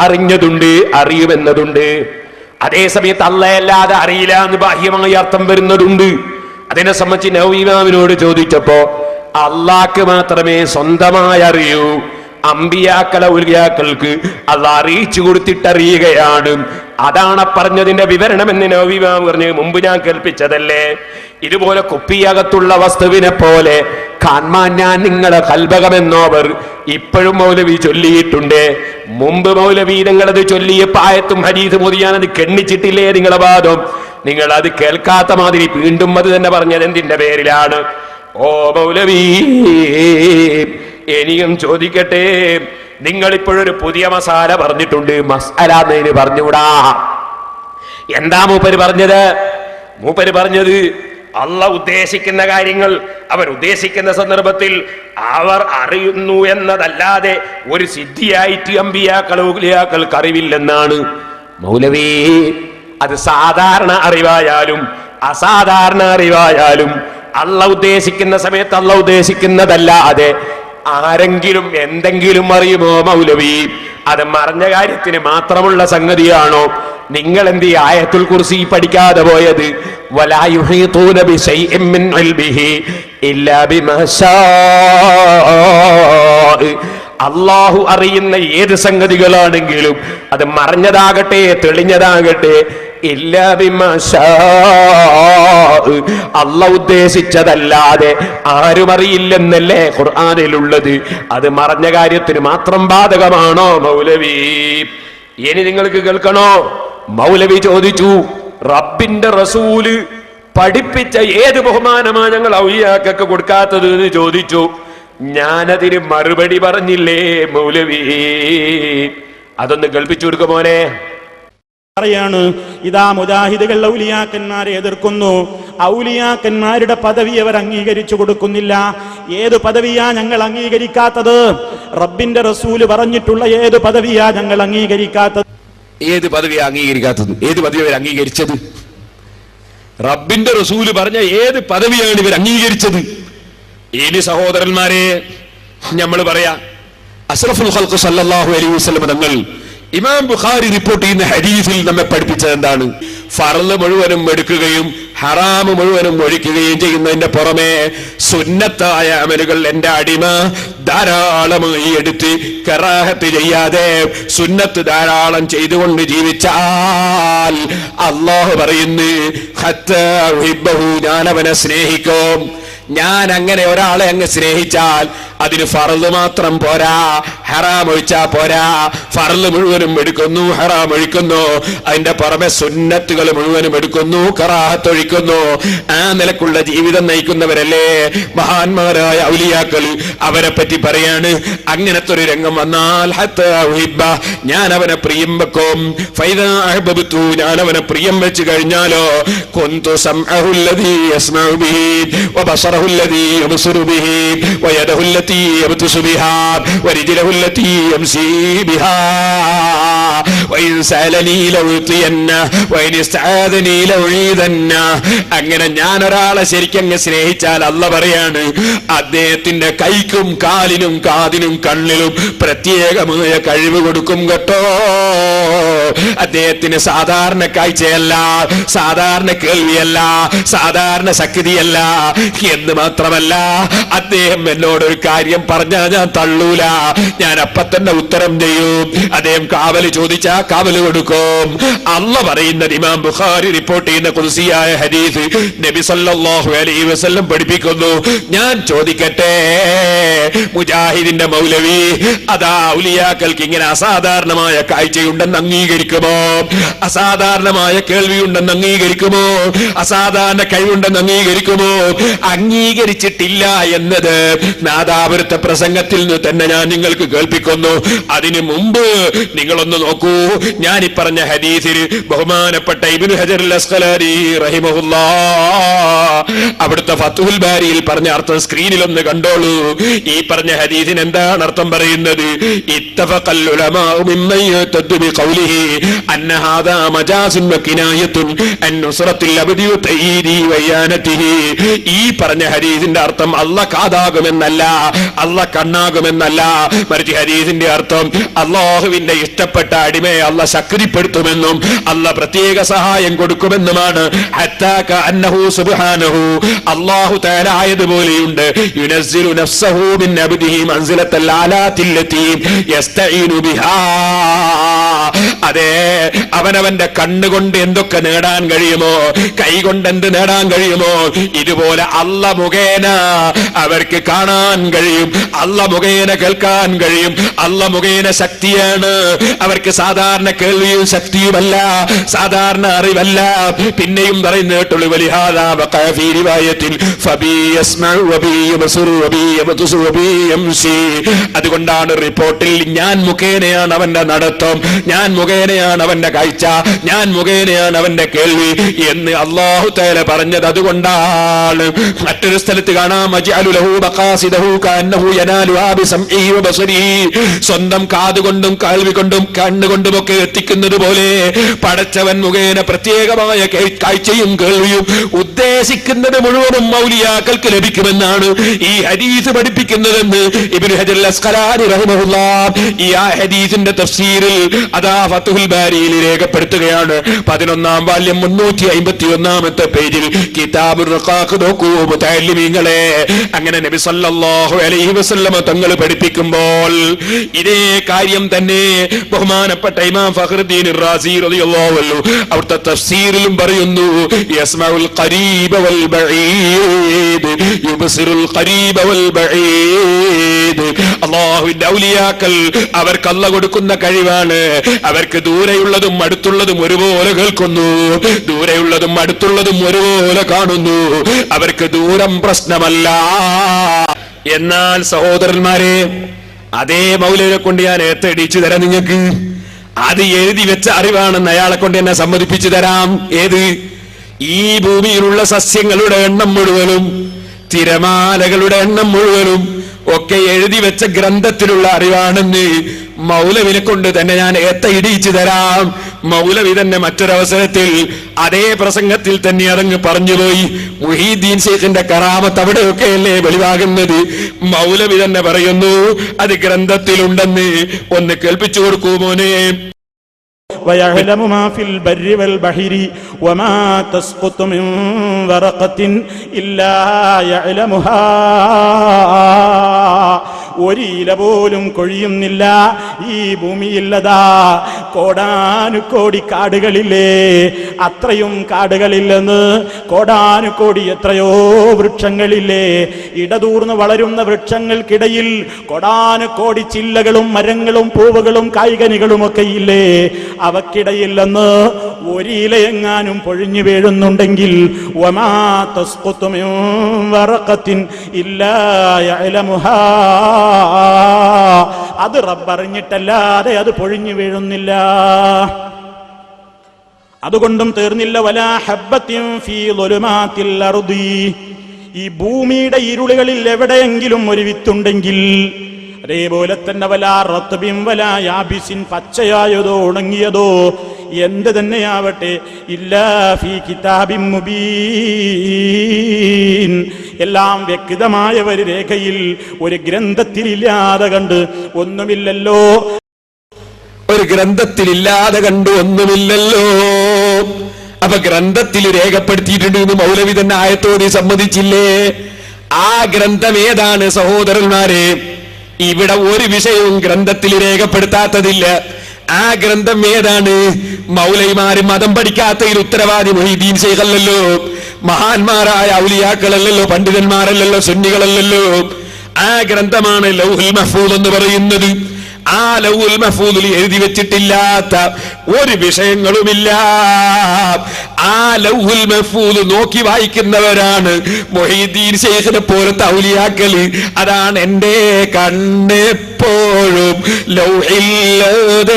അറിഞ്ഞതുണ്ട്, അറിയുമെന്നതുണ്ട്. അതേസമയത്ത് അല്ലാഹയല്ലാതെ അറിയില്ല എന്ന് ബാഹ്യമായി അർത്ഥം വരുന്നതുണ്ട്. അതിനെ സംബന്ധിച്ച് നവവി ഇമാമിനോട് ചോദിച്ചപ്പോ അള്ളാഹ്ക്ക് മാത്രമേ സ്വന്തമായി അറിയൂ, അമ്പിയാക്കളെ ഉലിയാക്കൾക്ക് അള്ളാഹ് അറിയിച്ചു കൊടുത്തിട്ടറിയുകയാണ്. അതാണ് പറഞ്ഞതിന്റെ വിവരണം എന്ന് നവവി ഇമാം പറഞ്ഞു. മുമ്പ് ഞാൻ കേൾപ്പിച്ചതല്ലേ? ഇതുപോലെ കുപ്പിയകത്തുള്ള വസ്തുവിനെ പോലെ കാൺമാൻ ഞാൻ നിങ്ങളെ കൽബകമെന്നോവർ ഇപ്പോഴും മൗലവി ചൊല്ലിയിട്ടുണ്ട്. മുമ്പ് മൗലവി നിങ്ങളത് ചൊല്ലിയ പായത്തും ഹദീസും ഞാനത് കെണ്ണിച്ചിട്ടില്ലേ? നിങ്ങളെ വാദം നിങ്ങൾ അത് കേൾക്കാത്ത മാതിരി വീണ്ടും അത് തന്നെ പറഞ്ഞത് എന്തിന്റെ പേരിലാണ്? ഓ മൗലവി, ഇനിയും ചോദിക്കട്ടെ, നിങ്ങളിപ്പോഴൊരു പുതിയ മസാല പറഞ്ഞിട്ടുണ്ട്. മസാല എന്നതിന് പറഞ്ഞുകൂടാ. എന്താ മൂപ്പര് പറഞ്ഞത്? മൂപ്പര് പറഞ്ഞത് അള്ളാഹ് ഉദ്ദേശിക്കുന്ന കാര്യങ്ങൾ അവർ ഉദ്ദേശിക്കുന്ന സന്ദർഭത്തിൽ അവർ അറിയുന്നു എന്നതല്ലാതെ ഒരു സിദ്ധിയായിട്ട് അമ്പിയാക്കൾക്ക് അറിവില്ലെന്നാണ്. മൗലവി, അത് സാധാരണ അറിവായാലും അസാധാരണ അറിവായാലും അള്ളാഹ് ഉദ്ദേശിക്കുന്ന സമയത്ത് അള്ളാഹ് ഉദ്ദേശിക്കുന്നതല്ലാതെ ആരെങ്കിലും എന്തെങ്കിലും അറിയുമോ മൗലവി? അത് മറഞ്ഞ കാര്യത്തിന് മാത്രമുള്ള സംഗതിയാണോ? നിങ്ങൾ എന്ത് ഈ ആയത്തുൽ കുർസി പഠിക്കാതെ പോയത്? വലാ യുഹീതൂന ബിശൈഇൻ മിൻ ഇൽമിഹി ഇല്ലാ ബിമാ ശാഅ. അല്ലാഹു അറിയുന്ന ഏത് സംഗതികളാണെങ്കിലും അത് മറഞ്ഞതാകട്ടെ തെളിഞ്ഞതാകട്ടെ, ഇല്ലാ ബിമാ ശാഅ, അല്ലാഹു ഉദ്ദേശിച്ചതല്ലാതെ ആരും അറിയില്ലെന്നല്ലേ ഖുർആനിലുള്ളത്. അത് മറഞ്ഞ കാര്യത്തിന് മാത്രം ബാധകമാണോ മൗലവി? ഇനി നിങ്ങൾക്ക് കേൾക്കണോ? മൗലവി ചോദിച്ചു, റബ്ബിന്റെ റസൂല് പഠിപ്പിച്ച ഏത് ബഹുമാനമാണ് ഞങ്ങൾ ഔലിയാക്കൊക്കെ കൊടുക്കാത്തത് എന്ന് ചോദിച്ചു. ഞാനതിന് മറുപടി പറഞ്ഞില്ലേ മൗലവി? അതൊന്ന് കേൾപ്പിച്ചു കൊടുക്ക മോനെ. പറയാണ്, ഇതാ മുജാഹിദുകൾ ഔലിയാക്കന്മാരെ എതിർക്കുന്നു. ഔലിയാക്കന്മാരുടെ പദവി അവർ അംഗീകരിച്ചു കൊടുക്കുന്നില്ല. ഏത് പദവിയാ ഞങ്ങൾ അംഗീകരിക്കാത്തത്? റബ്ബിന്റെ റസൂല് പറഞ്ഞിട്ടുള്ള ഏത് പദവിയാ ഞങ്ങൾ അംഗീകരിക്കാത്തത്? ഏത് പദവിയാ അംഗീകരിക്കാത്തത്? ഏത് പദവി അവർ അംഗീകരിച്ചത്? റബ്ബിന്റെ റസൂല് പറഞ്ഞ ഏത് പദവിയാണ് ഇവർ അംഗീകരിച്ചത്? ഇനി സഹോദരന്മാരെ, നമ്മൾ പറയാ, അഷ്റഫുൽ ഖൽഖ് സല്ലല്ലാഹു അലൈഹി വസല്ലം തങ്ങൾ ഇമാം ബുഖാരി റിപ്പോർട്ട് ചെയ്യുന്ന ഹദീസിൽ നമ്മെ പഠിപ്പിച്ചത് എന്താണ്? ഫർള് മുഴുവനും എടുക്കുകയും ഹറാമ് മുഴുവനും ഒഴിക്കുകയും ചെയ്യുന്നതിന്റെ പുറമെ സുന്നത്തായ അമലുകൾ എന്റെ അടിമ ധാരാളമായി എടുത്ത് കറാഹത്ത് ചെയ്യാതെ സുന്നത്ത് ധാരാളം ചെയ്തുകൊണ്ട് ജീവിച്ചാൽ അല്ലാഹു പറയുന്നു, ഹത്താ ഉഹിബ്ബഹു, ഞാൻ അവനെ സ്നേഹിക്കും. ഞാൻ അങ്ങനെ ഒരാളെ അങ്ങ് സ്നേഹിച്ചാൽ അതിന് ഫർള് മാത്രം പോരാ, ഹറാം ഒഴിച്ചാ പോരാ. ഫർള് മുഴുവനും എടുക്കുന്നു, ഹറാം ഒഴിക്കുന്നു, അതിന്റെ പുറമെ സുന്നത്തുകൾ മുഴുവനും എടുക്കുന്നു, കറാഹത്ത് ഒഴിക്കുന്നു. ആ നിലക്കുള്ള ജീവിതം നയിക്കുന്നവരല്ലേ മഹാന്മാരായ ഔലിയാക്കൾ. അവരെ പറ്റി പറയാണ്, അങ്ങനത്തെ ഒരു രംഗം വന്നാൽ ഹത്താ ഉഹിബ്ബ, ഞാൻ അവനെ പ്രിയം വെക്കും. ഫൈദാ അഹ്ബബ്തു, ഞാൻ അവനെ പ്രിയം വെച്ച് കഴിഞ്ഞാലോ കുന്തു സംഅഹു അല്ലദീ യസ്മഉ ബിഹി വബസറഹു അല്ലദീ യബ്സുറു ബിഹി വയദഹു അല്ലതീ യബ്തുസു ബിഹാ വരിജ്ലഹു അല്ലതീ യംശീ ബിഹാ അങ്ങനെ ഞാൻ ഒരാളെ ശരിക്കങ്ങ് സ്നേഹിച്ചാൽ അല്ല പറയാണ് അദ്ദേഹത്തിന്റെ കൈക്കും കാലിനും കാതിനും കണ്ണിലും പ്രത്യേകമായ കഴിവ് കൊടുക്കും കേട്ടോ. അദ്ദേഹത്തിന് സാധാരണ കാഴ്ചയല്ല, സാധാരണ കേൾവിയല്ല, സാധാരണ ശക്തിയല്ല എന്ന് മാത്രമല്ല, അദ്ദേഹം എന്നോടൊരു കാര്യം പറഞ്ഞാൽ ഞാൻ തള്ളൂല, ഞാൻ അപ്പൊ തന്നെ ഉത്തരം ചെയ്യും. അദ്ദേഹം കാവല് ചോദിച്ചാ കാവല് കൊടുക്കും. അല്ല പറയുന്നത് ഇമാം ബുഖാരി റിപ്പോർട്ട് ചെയ്യുന്ന ഖുദ്സിയായ ഹദീസ് നബി സല്ലല്ലാഹു അലൈഹി വസല്ലം പഠിപ്പിക്കുന്നു. ഞാൻ ചോദിക്കട്ടെ, മുജാഹിദിന്റെ മൗലവി അതാ ഔലിയാക്കൾക്ക് ഇങ്ങനെ അസാധാരണമായ കാഴ്ചയുണ്ടെന്ന് അംഗീകരിക്കുമോ? അസാധാരണമായ കേൾവിയുണ്ടെന്ന് അംഗീകരിക്കുമോ? അസാധാരണ കഴിവുണ്ടെന്ന് അംഗീകരിക്കുമോ? അംഗീകരിച്ചിട്ടില്ല എന്നത് നാദാപുരത്തെ പ്രസംഗത്തിൽ നിന്ന് തന്നെ ഞാൻ നിങ്ങൾക്ക് കേൾപ്പിക്കുന്നു. അതിനു മുമ്പ് നിങ്ങളൊന്ന് നോക്കൂ. ഞാൻ ഈ പറഞ്ഞ ഹദീസിൽ ബഹുമാനപ്പെട്ട ഇബ്നു ഹജർ അൽ അസ്ഖലാനി റഹിമഹുല്ലാഹ് അവിടുത്തെ ഫത്ഹുൽ ബാരിയിൽ പറഞ്ഞ അർത്ഥം സ്ക്രീനിൽ ഒന്ന് കണ്ടോളൂ. ഈ പറഞ്ഞ ഹദീസിന് എന്താണ് അർത്ഥം പറയുന്നത്? ഇത്തഫഖൽ ഉലമാഉ മിമ്മൻ യതദ്ദു ബിഖൗലിഹി അന്ന ഹാദാ മജാസുൻ വകിനായത്തുൻ അൻ നുസ്റത്തിൽ അബ്ദി വതഈദി വയാനതിഹി. ഈ പറഞ്ഞ ഹദീസിന്റെ അർത്ഥം അല്ലാഹ് കാതാകുമെന്നല്ല, അല്ലാഹ് കണ്ണാകുമെന്നല്ല, മറിച്ച് ഹദീസിന്റെ അർത്ഥം അല്ലാഹുവിന്റെ ഇഷ്ടപ്പെട്ട അടിമയെ അല്ലാഹ് ശക്തിപ്പെടുത്തുമെന്നും അല്ലാഹ് പ്രത്യേക സഹായം കൊടുക്കുമെന്നുമാണ്. ഹത്താ കഅന്നഹു സുബ്ഹാനഹു, അല്ലാഹു തആല ആയതുപോലെയുണ്ട്, യുനസ്സിലു നഫ്സഹു മിൻ അബ്ദിഹി മൻസിലത്തൽ ആലാത്തില്ലതി യസ്തഈനു ബിഹാ. അതെ, അവനവന്റെ കണ്ണുകൊണ്ട് എന്തൊക്കെ നേടാൻ കഴിയുമോ, കൈകൊണ്ട് എന്ത് നേടാൻ കഴിയുമോ, ഇതുപോലെ അല്ല മുഖേന അവർക്ക് കാണാൻ കഴിയും, അല്ല മുഖേന കേൾക്കാൻ കഴിയും. അല്ല മുഖേന ശക്തിയാണ് അവർക്ക്, സാധാരണ കേൾവിയും ശക്തിയുമല്ല, സാധാരണ അറിവല്ല. പിന്നെയും പറയുന്ന കേട്ടുള്ളൂ, വലിഹാദാ ബഖഅ ഫീ റിവായത്തിൽ ഫബി യസ്മഉ വബി യബ്സുറു വബി യബ്തുസു വബി യംശി. അതുകൊണ്ടാണ് റിപ്പോർട്ടിൽ ഞാൻ മുഖേനയാണ് അവന്റെ നടത്തം, ഞാൻ മുഖേനയാണ് അവന്റെ കാഴ്ച, ഞാൻ മുഖേനയാണ് അവന്റെ കേൾവി എന്ന് അല്ലാഹു തആല പറഞ്ഞത്. അതുകൊണ്ടാണ് മറ്റൊരു സ്ഥലത്ത് കാണാം, അജ്അലു ലഹു ബഖാസിദഹു കഅന്നഹു യനാലുഹാ ബിസംഇഹി വബസരിഹി. സ്വന്തം കാതുകൊണ്ടും കേൾവി കൊണ്ടും കണ്ണുകൊണ്ടും ഒക്കെ എത്തിക്കുന്നത് പോലെ പടച്ചവൻ മുഖേന പ്രത്യേകമായ കാഴ്ചയും കേൾവിയും ഉദ്ദേശിക്കുന്നത് മുഴുവനും മൗലിയാക്കൾക്ക് ലഭിക്കുമെന്നാണ് ഈ ഹദീസ് പഠിപ്പിക്കുന്നതെന്ന് ഇബ്നു ഹജർ അൽ അസ്ഖലാനി റഹിമഹുല്ലാഹ് ഈ ഹദീസിന്റെ തഫ്സീറിൽ അതാ ഫത്ഹുൽ ബാരിയിൽ രേഖപ്പെടുത്തുകയാണ്. 11-ാം വാല്യം 351-ാമത്തെ പേജിൽ കിതാബുർ റഖാഖ് നോക്കൂ മുതഅല്ലിമീങ്ങളെ. അങ്ങനെ നബി സല്ലല്ലാഹു അലൈഹി വസല്ലം തങ്ങൾ പഠിപ്പിക്കുമ്പോൾ ഇതേ കാര്യം തന്നെ ബഹുമാനപ്പെട്ട ഇമാം ഫഖ്റുദ്ദീൻ റാസി റളിയല്ലാഹു അൻഹു അവിടുത്തെ തഫ്സീറിലും പറയുന്നു, യസ്മഉൽ ഖരീബ വൽ ബഈദ് യുബ്സിറുൽ ഖരീബ വൽ ബഈദ്. അല്ലാഹുവിന്റെ ഔലിയാക്കൾ അവർക്ക് അല്ലാഹു കൊടുക്കുന്ന കഴിവാണ്, അവർക്ക് ദൂരെയുള്ളതും അടുത്തുള്ളതും ഒരുപോലെ കേൾക്കുന്നു, ദൂരെയുള്ളതും അടുത്തുള്ളതും ഒരുപോലെ കാണുന്നു, അവർക്ക് ദൂരം പ്രശ്നമല്ല. എന്നാൽ സഹോദരന്മാരെ, അതേ മൗലവിയെ കൊണ്ട് ഞാൻ ഏത്തടിച്ചു തരാം നിങ്ങൾക്ക്. അത് എഴുതി വെച്ച അറിവാണെന്ന് അയാളെ കൊണ്ട് എന്നെ സമ്മതിപ്പിച്ചു തരാം. ഏത്? ഈ ഭൂമിയിലുള്ള സസ്യങ്ങളുടെ എണ്ണം മുഴുവനും, തിരമാലകളുടെ എണ്ണം മുഴുവനും ഒക്കെ എഴുതി വെച്ച ഗ്രന്ഥത്തിലുള്ള അറിവാണെന്ന് മൗലവിനെ കൊണ്ട് തന്നെ ഞാൻ ഇടിയിച്ചു തരാം. മൗലവി തന്നെ മറ്റൊരവസരത്തിൽ അതേ പ്രസംഗത്തിൽ തന്നെ അതങ്ങ് പറഞ്ഞുപോയി. മുഹീദ്ദീൻ ശൈഖിന്റെ കറാമത്ത് അവിടെയൊക്കെയല്ലേ വെളിവാകുന്നത്. മൗലവി തന്നെ പറയുന്നു അത് ഗ്രന്ഥത്തിലുണ്ടെന്ന്. ഒന്ന് കേൾപ്പിച്ചു കൊടുക്കൂ മോനെ. ويعلم ما في البر والبحر وما تسقط من ورقة إلا يعلمها. ഒരില പോലും കൊഴിയുന്നില്ല ഈ ഭൂമിയില്ലതാ. കോടാനുകോടി കാടുകളില്ലേ, അത്രയും കാടുകളില്ലെന്ന് കോടാനുകോടി എത്രയോ വൃക്ഷങ്ങളില്ലേ. ഇടതൂർന്ന് വളരുന്ന വൃക്ഷങ്ങൾക്കിടയിൽ കോടാനുകോടി ചില്ലകളും മരങ്ങളും പൂവുകളും കായ്കനികളും ഒക്കെ ഇല്ലേ. അവക്കിടയില്ലെന്ന് ഒരിലയെങ്ങാനും പൊഴിഞ്ഞു വീഴുന്നുണ്ടെങ്കിൽ വമാ തസ്ഖുതു മിൻ വറഖത്തിൻ ഇല്ലാ യഅലമുഹാ, അത് റബ്ബറിഞ്ഞിട്ടല്ലാതെ അത് പൊഴിഞ്ഞു വീഴുന്നില്ല. അതുകൊണ്ടും തീർന്നില്ല. വലാ ഹബ്ബത്തിൻ ഫീ ളുലുമാത്തിൽ അർദി, ഈ ഭൂമിയുടെ ഇരുളുകളിൽ എവിടെയെങ്കിലും ഒരു വിത്തുണ്ടെങ്കിൽ, അതേപോലെ തന്നെ വലാ റത്ബിൻ വലാ യാബിസിൻ, പച്ചയായതോ ഉണങ്ങിയതോ എന്ത് തന്നെയാവട്ടെ, ഇല്ലാ ഫീ കിതാബിൻ മുബീൻ, എല്ലാം വ്യക്തമായ ഒരു രേഖയിൽ ഒരു ഗ്രന്ഥത്തിലില്ലാതെ കണ്ട് ഒന്നുമില്ലല്ലോ. ഒരു ഗ്രന്ഥത്തിലില്ലാതെ കണ്ടു ഒന്നുമില്ലല്ലോ. അപ്പൊ ഗ്രന്ഥത്തിൽ രേഖപ്പെടുത്തിയിട്ടുണ്ട് എന്ന് മൗലവി തന്നെ ആയത്തോടെ സമ്മതിച്ചില്ലേ? ആ ഗ്രന്ഥം ഏതാണ് സഹോദരന്മാരെ? ഇവിടെ ഒരു വിഷയവും ഗ്രന്ഥത്തിൽ രേഖപ്പെടുത്താത്തതില്ല. ആ ഗ്രന്ഥം ഏതാണ്? മൗലവിമാര് മതം പഠിക്കാത്തതിൽ ഉത്തരവാദി മുഹീദ്ദീൻ ശൈഖല്ലല്ലോ, മഹാന്മാരായ ഔലിയാക്കളല്ലല്ലോ, പണ്ഡിതന്മാരല്ലല്ലോ, സുന്നികളല്ലല്ലോ. ആ ഗ്രന്ഥമാണ് ലൗഹുൽ മഹ്ഫൂദ് എന്ന് പറയുന്നത്. ആ ലൗഹുൽ മഹ്ഫൂദിൽ എഴുതി വെച്ചിട്ടില്ലാത്ത ഒരു വിഷയങ്ങളുമില്ല. ആ ലൗഹുൽ മഹ്ഫൂദ് നോക്കി വായിക്കുന്നവരാണ് മുഹീദ്ദീൻ ശൈഖിനെ പോലത്തെ ഔലിയാക്കള്. അതാണ് എന്റെ കണ്ണെപ്പോഴും ലൗഹില്ലതെന്നോവർ.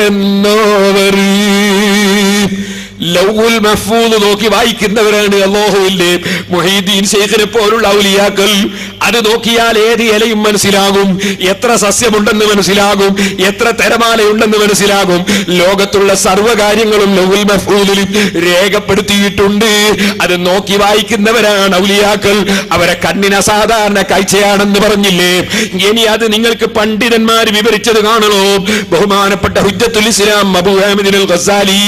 ലൗഹുൽ മഹ്ഫൂദ് നോക്കി വായിക്കുന്നവരാണ് അല്ലാഹുവിന്റെ മുഹീദ്ദീൻ ശൈഖിനെ പോലുള്ള ഔലിയാക്കൾ. അത് നോക്കിയാൽ ഏത് ഇലയും മനസ്സിലാകും, എത്ര സസ്യമുണ്ടെന്ന് മനസ്സിലാകും, എത്ര തിരമാലയുണ്ടെന്ന് മനസ്സിലാകും. ലോകത്തുള്ള സർവ്വകാര്യങ്ങളും ലൗഹുൽ മഹ്ഫൂദിൽ രേഖപ്പെടുത്തിയിട്ടുണ്ട്. അത് നോക്കി വായിക്കുന്നവരാണ് ഔലിയാക്കൾ. അവരെ കണ്ണിന് അസാധാരണ കാഴ്ചയാണെന്ന് പറഞ്ഞില്ലേ? ഇനി അത് നിങ്ങൾക്ക് പണ്ഡിതന്മാർ വിവരിച്ചത് കാണണോ? ബഹുമാനപ്പെട്ട ഹുജ്ജത്തുൽ ഇസ്ലാം അബൂ ഹമീദ് അൽ ഗസാലി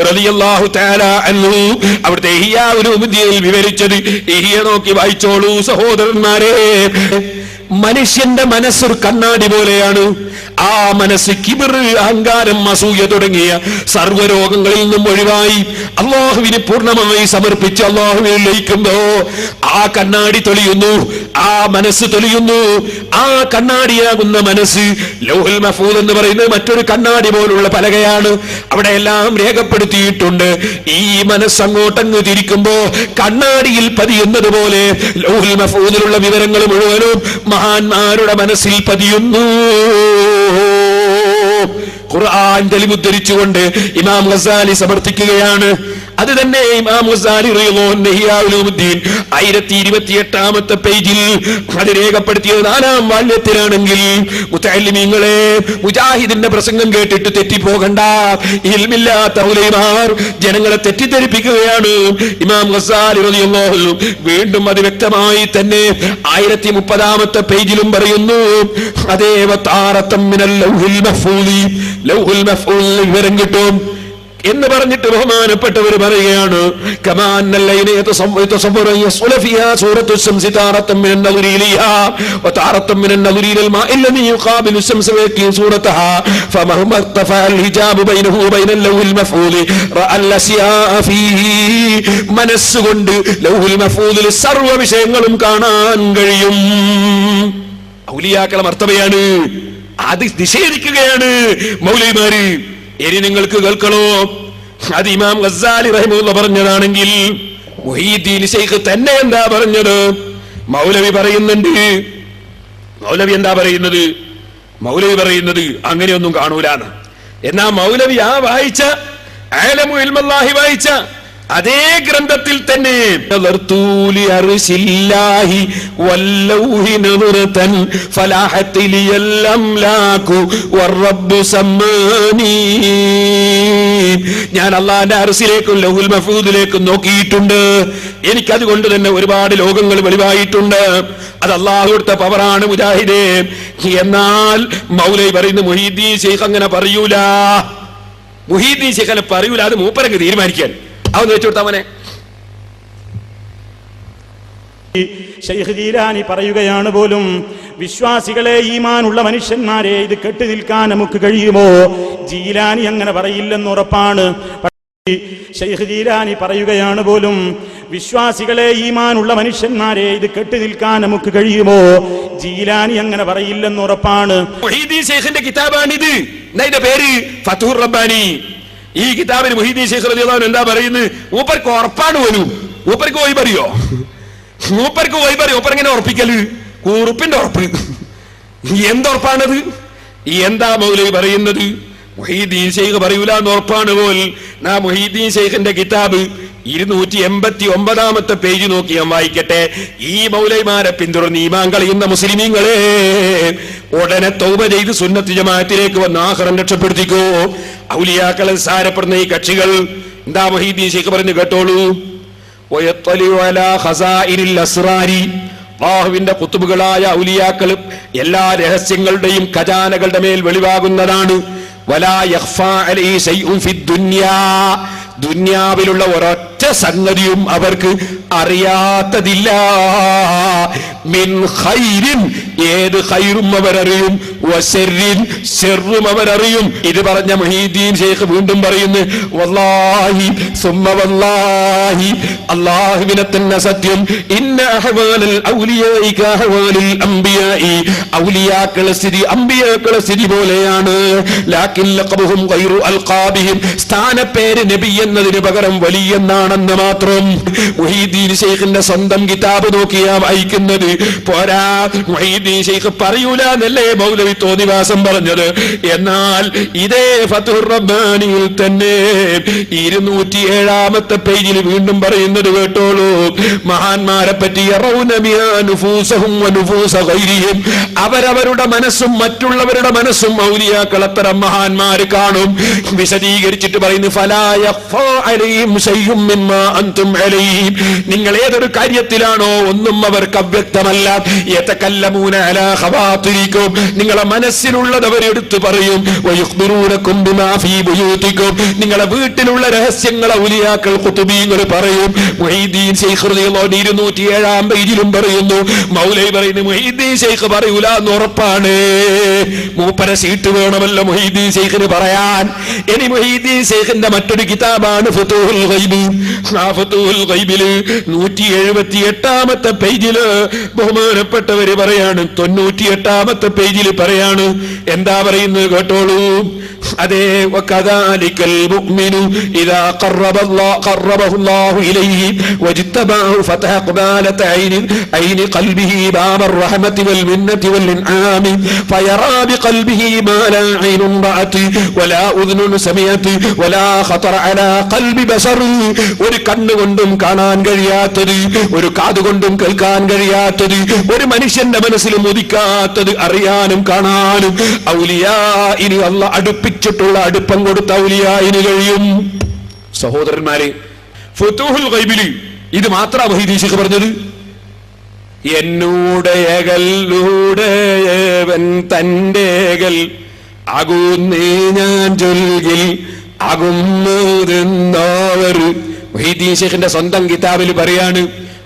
റളിയല്ലാഹു തആല അൻഹു അവിടുത്തെ ഇഹ്യാ ഉലൂമുദ്ദീനിൽ വിവരിച്ചത് ഇഹ്യ നോക്കി വായിച്ചോളൂ സഹോദരന്മാരെ. മനുഷ്യന്റെ മനസ്സൊരു കണ്ണാടി പോലെയാണ്. ആ മനസ്സ് കിബിർ, അഹങ്കാരം, അസൂയ തുടങ്ങിയ സർവ്വരോഗങ്ങളിൽ നിന്നും ഒഴിവായി അള്ളാഹുവിന് പൂർണ്ണമായി സമർപ്പിച്ച് അള്ളാഹുവിനെ ലയിക്കുമ്പോ ആ കണ്ണാടി തെളിയുന്നു, ആ മനസ്സ് തെളിയുന്നു. ആ കണ്ണാടിയാകുന്ന മനസ്സ് ലൗഹുൽ മഹ്ഫൂദ് എന്ന് പറയുന്നത് മറ്റൊരു കണ്ണാടി പോലുള്ള പലകയാണ്. അവിടെ എല്ലാം രേഖപ്പെടുത്തിയിട്ടുണ്ട്. ഈ മനസ്സ് അങ്ങോട്ടങ്ങ് തിരിക്കുമ്പോ കണ്ണാടിയിൽ പതിയുന്നത് പോലെ ലൗഹുൽ മഹ്ഫൂദിലുള്ള വിവരങ്ങൾ മുഴുവനും മഹാന്മാരുടെ മനസ്സിൽ പതിയുന്നു. ഖുർആൻ തെളിവുദ്ധരിച്ചുകൊണ്ട് ഇമാം ഗസാലി സമർത്ഥിക്കുകയാണ്. അത് തന്നെ ഇമാം ഗസാലി റളിയല്ലാഹു അൻഹു ഇഹ്യാ ഉലൂമുദ്ദീൻ 1028 പേജിൽ അത് രേഖപ്പെടുത്തിയത് 4-ാം വാല്യത്തിലാണെങ്കിൽ മുതഅല്ലിമീങ്ങളെ, മുജാഹിദിന്റെ പ്രസംഗം കേട്ടിട്ട് തെറ്റിപ്പോകണ്ട. ഇൽമില്ലാത്ത ഉലൈമാർ ജനങ്ങളെ തെറ്റിദ്ധരിപ്പിക്കുകയാണ്. ഇമാം ഗസാലി റളിയല്ലാഹു അൻഹു വീണ്ടും അത് വ്യക്തമായി തന്നെ 1030 പേജിലും പറയുന്നു. അതേ വതാറത്തം മിനൽ ലൗഹിൽ മഹ്ഫൂദി, ലൗഹുൽ മഹ്ഫൂദിൽ വിവരം കിട്ടും എന്ന് പറഞ്ഞിട്ട് ബഹുമാനപ്പെട്ടവർ പറയുകയാണ്. മനസ്സുകൊണ്ട് ലൗഹുൽ മഹ്ഫൂദിൽ സർവ്വ വിഷയങ്ങളും കാണാൻ കഴിയും. ഔലിയാക്കളെ മർത്തബയാണ്. അത് നിഷേധിക്കുകയാണ് മൗലവിമാര്. ഇനി നിങ്ങൾക്ക് കേൾക്കണോ? അത് ഇമാം ഗസാലി റഹിമഹുല്ലാഹ് പറഞ്ഞതാണെങ്കിൽ മുഹീദ്ദീൻ ശൈഖ് തന്നെ എന്താ പറഞ്ഞത്? മൗലവി പറയുന്നുണ്ട്. മൗലവി എന്താ പറയുന്നത്? മൗലവി പറയുന്നത് അങ്ങനെയൊന്നും കാണൂലാണ്. എന്നാ മൗലവി ആ വായിച്ച അഅലമു ഇൽമല്ലാഹി വായിച്ച അതേ ഗ്രന്ഥത്തിൽ തന്നെ ഞാൻ അള്ളാന്റെ അർശിലേക്കും ലൗഹുൽ മഹ്ഫൂദിലേക്കും നോക്കിയിട്ടുണ്ട്. എനിക്കതുകൊണ്ട് തന്നെ ഒരുപാട് ലോകങ്ങൾ വെളിവായിട്ടുണ്ട്. അത് അള്ളാഹു കൊടുത്ത പവറാണ് മുജാഹിദേ. എന്നാൽ മൗലവി പറയുന്ന മുഹീദ്ദീൻ ശൈഖ് അങ്ങനെ പറയൂല. മുഹീദ്ദീൻ ശൈഖ് അങ്ങനെ പറയൂല. അത് മൂപ്പരങ്ങ് തീരുമാനിക്കാൻ അവന്ന് വെച്ചുകൊടുത്ത അവനെ. ശൈഖ് ജീലാനി പറയുകയാണ് പോലും, വിശ്വാസികളെ, ഈമാനുള്ള മനുഷ്യന്മാരെ, ഇത് കെട്ടി നിൽക്കാൻ നമുക്ക് കഴിയുമോ? ജീലാനി അങ്ങനെ പറയില്ലെന്ന് ഉറപ്പാണ്. ശൈഖ് ജീലാനി പറയുകയാണ് പോലും, വിശ്വാസികളെ, ഈമാനുള്ള മനുഷ്യന്മാരെ, ഇത് കെട്ടി നിൽക്കാൻ നമുക്ക് കഴിയുമോ? ജീലാനി അങ്ങനെ പറയില്ലെന്ന് ഉറപ്പാണ്. മുഹീദ്ദീൻ ശൈഖിന്റെ കിതാബാണിത്. ഇതിന്റെ പേര് ഫത്ഹുർ റബ്ബാനി. ഈ കിതാബിന് മുഹീദ്ദീൻ ശൈഖ് റളിയല്ലാഹു അൻഹു എന്താ പറയുന്നത്? മൂപ്പർക്ക് ഉറപ്പാണ് പോലും. മൂപ്പർക്ക് പോയി പറയോ? മൂപ്പർക്ക് പോയി പറയോ? മൂപ്പർ എങ്ങനെ ഉറപ്പിക്കല്? കുറുപ്പിന്റെ ഉറപ്പ്. എന്തുറപ്പാണത്? എന്താ മൗലവി പറയുന്നത്? മുഹീദ്ദീൻ ശൈഖ് പറയൂല എന്ന് ഉറപ്പാണ് പോൽ. മുഹീദ്ദീൻ ശൈഖിന്റെ കിതാബ് 289 പേജ് നോക്കി ഞാൻ വായിക്കട്ടെ. ഈ മൗലൈമാരെ പിന്തുടർന്ന് ഈമാൻ കളയുന്ന മുസ്ലിമീങ്ങളെ, ഉടനെ തൗബ ചെയ്ത് സുന്നത്ത് ജമാഅത്തിലേക്ക് വന്ന് ആഖിറം രക്ഷപ്പെടുത്തിക്കോ. ഔലിയാക്കളെ സാരപ്പെടുന്ന ഈ കക്ഷികൾ എന്താ മുഹീദ്ദീൻ ശൈഖ് പറഞ്ഞു കേട്ടോളൂ. അല്ലാഹുവിന്റെ കുത്തുബുകളായ ഔലിയാക്കൾ എല്ലാ രഹസ്യങ്ങളുടെയും ഖജാനകളുടെ മേൽ വെളിവാകുന്നതാണ്. വലാ യഖ്ഫാ അലൈഹി ശൈഉൻ ഫിദ് ദുനിയാ, ദുനിയാവിലുള്ള ഒരൊറ്റ സംഗതിയും അവർക്ക് അറിയാത്തതില്ല. മിൻ ഖൈരിൻ, ഏത് ഖൈറും അവരറിയും, വശർരിൻ, ശർറും അവരറിയും. ഇത് പറഞ്ഞ മുഹീദ്ദീൻ ശൈഖ് വീണ്ടും പറയുന്നു, വല്ലാഹി സുമ്മ വല്ലാഹി, അല്ലാഹുവിനെ തന്നെ സത്യം, ഇന്ന അഹ്വാലൽ ഔലിയാഇ കഅഹ്വാലിൽ അംബിയാഇ, ഔലിയാക്കളുടെ സ്ഥിതി അംബിയാക്കളുടെ സ്ഥിതി പോലെയാണ്. ലാകിൻ ലഖബുഹും ഗൈറു അൽഖാബിഹിം, സ്ഥാനപ്പേര് നബി എന്നതിന് പകരം വലി എന്നാണെന്ന് മാത്രം. മുഹീദ്ദീൻ ശൈഖിന്റെ സ്വന്തം കിതാബ് നോക്കിയാ വായിക്കുന്നത്. പോരാ, മുഹീദ്ദീൻ ശൈഖ് പറയൂല എന്നല്ലേ മൗലവി തോന്നിവാസം പറഞ്ഞത്. എന്നാൽ ഇതേ ഫത്ഹുർ റബ്ബാനിയിൽ തന്നെ 207 പേജിൽ വീണ്ടും പറയുന്നത് കേട്ടോളൂ. മഹാന്മാരെ പറ്റി അവരവരുടെ മനസ്സും മറ്റുള്ളവരുടെ മനസ്സും ഔലിയാക്കൾ അത്തരം മഹാന്മാര് കാണും. വിശദീകരിച്ചിട്ട് പറയുന്നു, ഫലാ യഖ്ഫാ അലൈഹിം ശൈഉം മിമ്മാ അൻതും അലൈഹി, നിങ്ങൾ ഏതൊരു കാര്യത്തിലാണോ ഒന്നും അവർക്ക് അവ്യക്തമല്ല. യതകല്ലമൂന അലാ ഖവാതിരികും, നിങ്ങളുടെ മനസ്സിലുള്ളത് അവരെടുത്ത് പറയും. വയുഖ്ബിറൂനകും ബിമാ ഫീ ബുയൂതികും, നിങ്ങളുടെ വീട്ടിലുള്ള രഹസ്യങ്ങൾ ഔലിയാക്കൾ ഖുതുബീങ്ങൾ പറയും. മുഹീദ്ദീൻ ശൈഖ് റളിയല്ലാഹു 207 പേജിലും പറയുന്നു. മൗലവി പറയുന്നു, മുഹീദ്ദീൻ ശൈഖ് പറയൂല എന്ന് ഉറപ്പാണ്. മൂപ്പര സീറ്റ് വേണമല്ലോ മുഹീദ്ദീൻ ശൈഖിന് പറയാൻ. ഇനി മുഹീദ്ദീൻ ശൈഖിന്റെ മറ്റൊരു കിതാബാണ് ഫുതൂഹുൽ ഗൈബ്. ആ ഫുതൂഹുൽ ഗൈബിൽ 178 പേജില് ബഹുമാനപ്പെട്ടവര് പറയാണ്, 98 പേജിൽ പറയാണ്. എന്താ പറയുന്നത് കേട്ടോളൂ. അതേ, വകദാലികൽ മുഅ്മിനു ഇദാ ഖറബഹു അല്ലാഹു ഇലൈഹി വജ്തബഹു ഫതഹ ഖബാലത ഐനി ഖൽബിഹി ബാബർ റഹ്മതി വൽ മിന്നതി വൽ ഇൻആമി ഫയറാ ബിഖൽബിഹി മാ ലാ ഐനുൻ റഅത് വലാ ഉദ്നുൻ സമീഅത് വലാ ഖതറ അലാ ഖൽബി ബശർ. ഒരു കണ്ണുകൊണ്ടും കാണാൻ കഴിയാത്തത്, ഒരു കാതുകൊണ്ടും കേൾക്കാൻ കഴിയാത്തത്, ഒരു മനുഷ്യന്റെ മനസ്സിലും ഉദിക്കാത്തത് അറിയാനും കാണാനും ഔലിയാഇന് അല്ലാഹ് അടുപ്പിച്ചിട്ടുള്ള അടുപ്പം കൊടുത്ത ഔലിയാഇന് കഴിയും. സഹോദരന്മാരെ, ഫുതൂഹുൽ ഗൈബിൽ ഇത് മാത്രം മുഹീദ്ദീൻ ശൈഖ് പറഞ്ഞത്. എന്നൂടെയകല്ലൂടെയവൻ തന്റേകൽ അകുന്നേ ഞാൻ ചൊൽകിൽ അകുന്നതെന്നവർ. മുഹീദ്ദീൻ ശൈഖിന്റെ സ്വന്തം കിതാബിൽ പറയാണ്,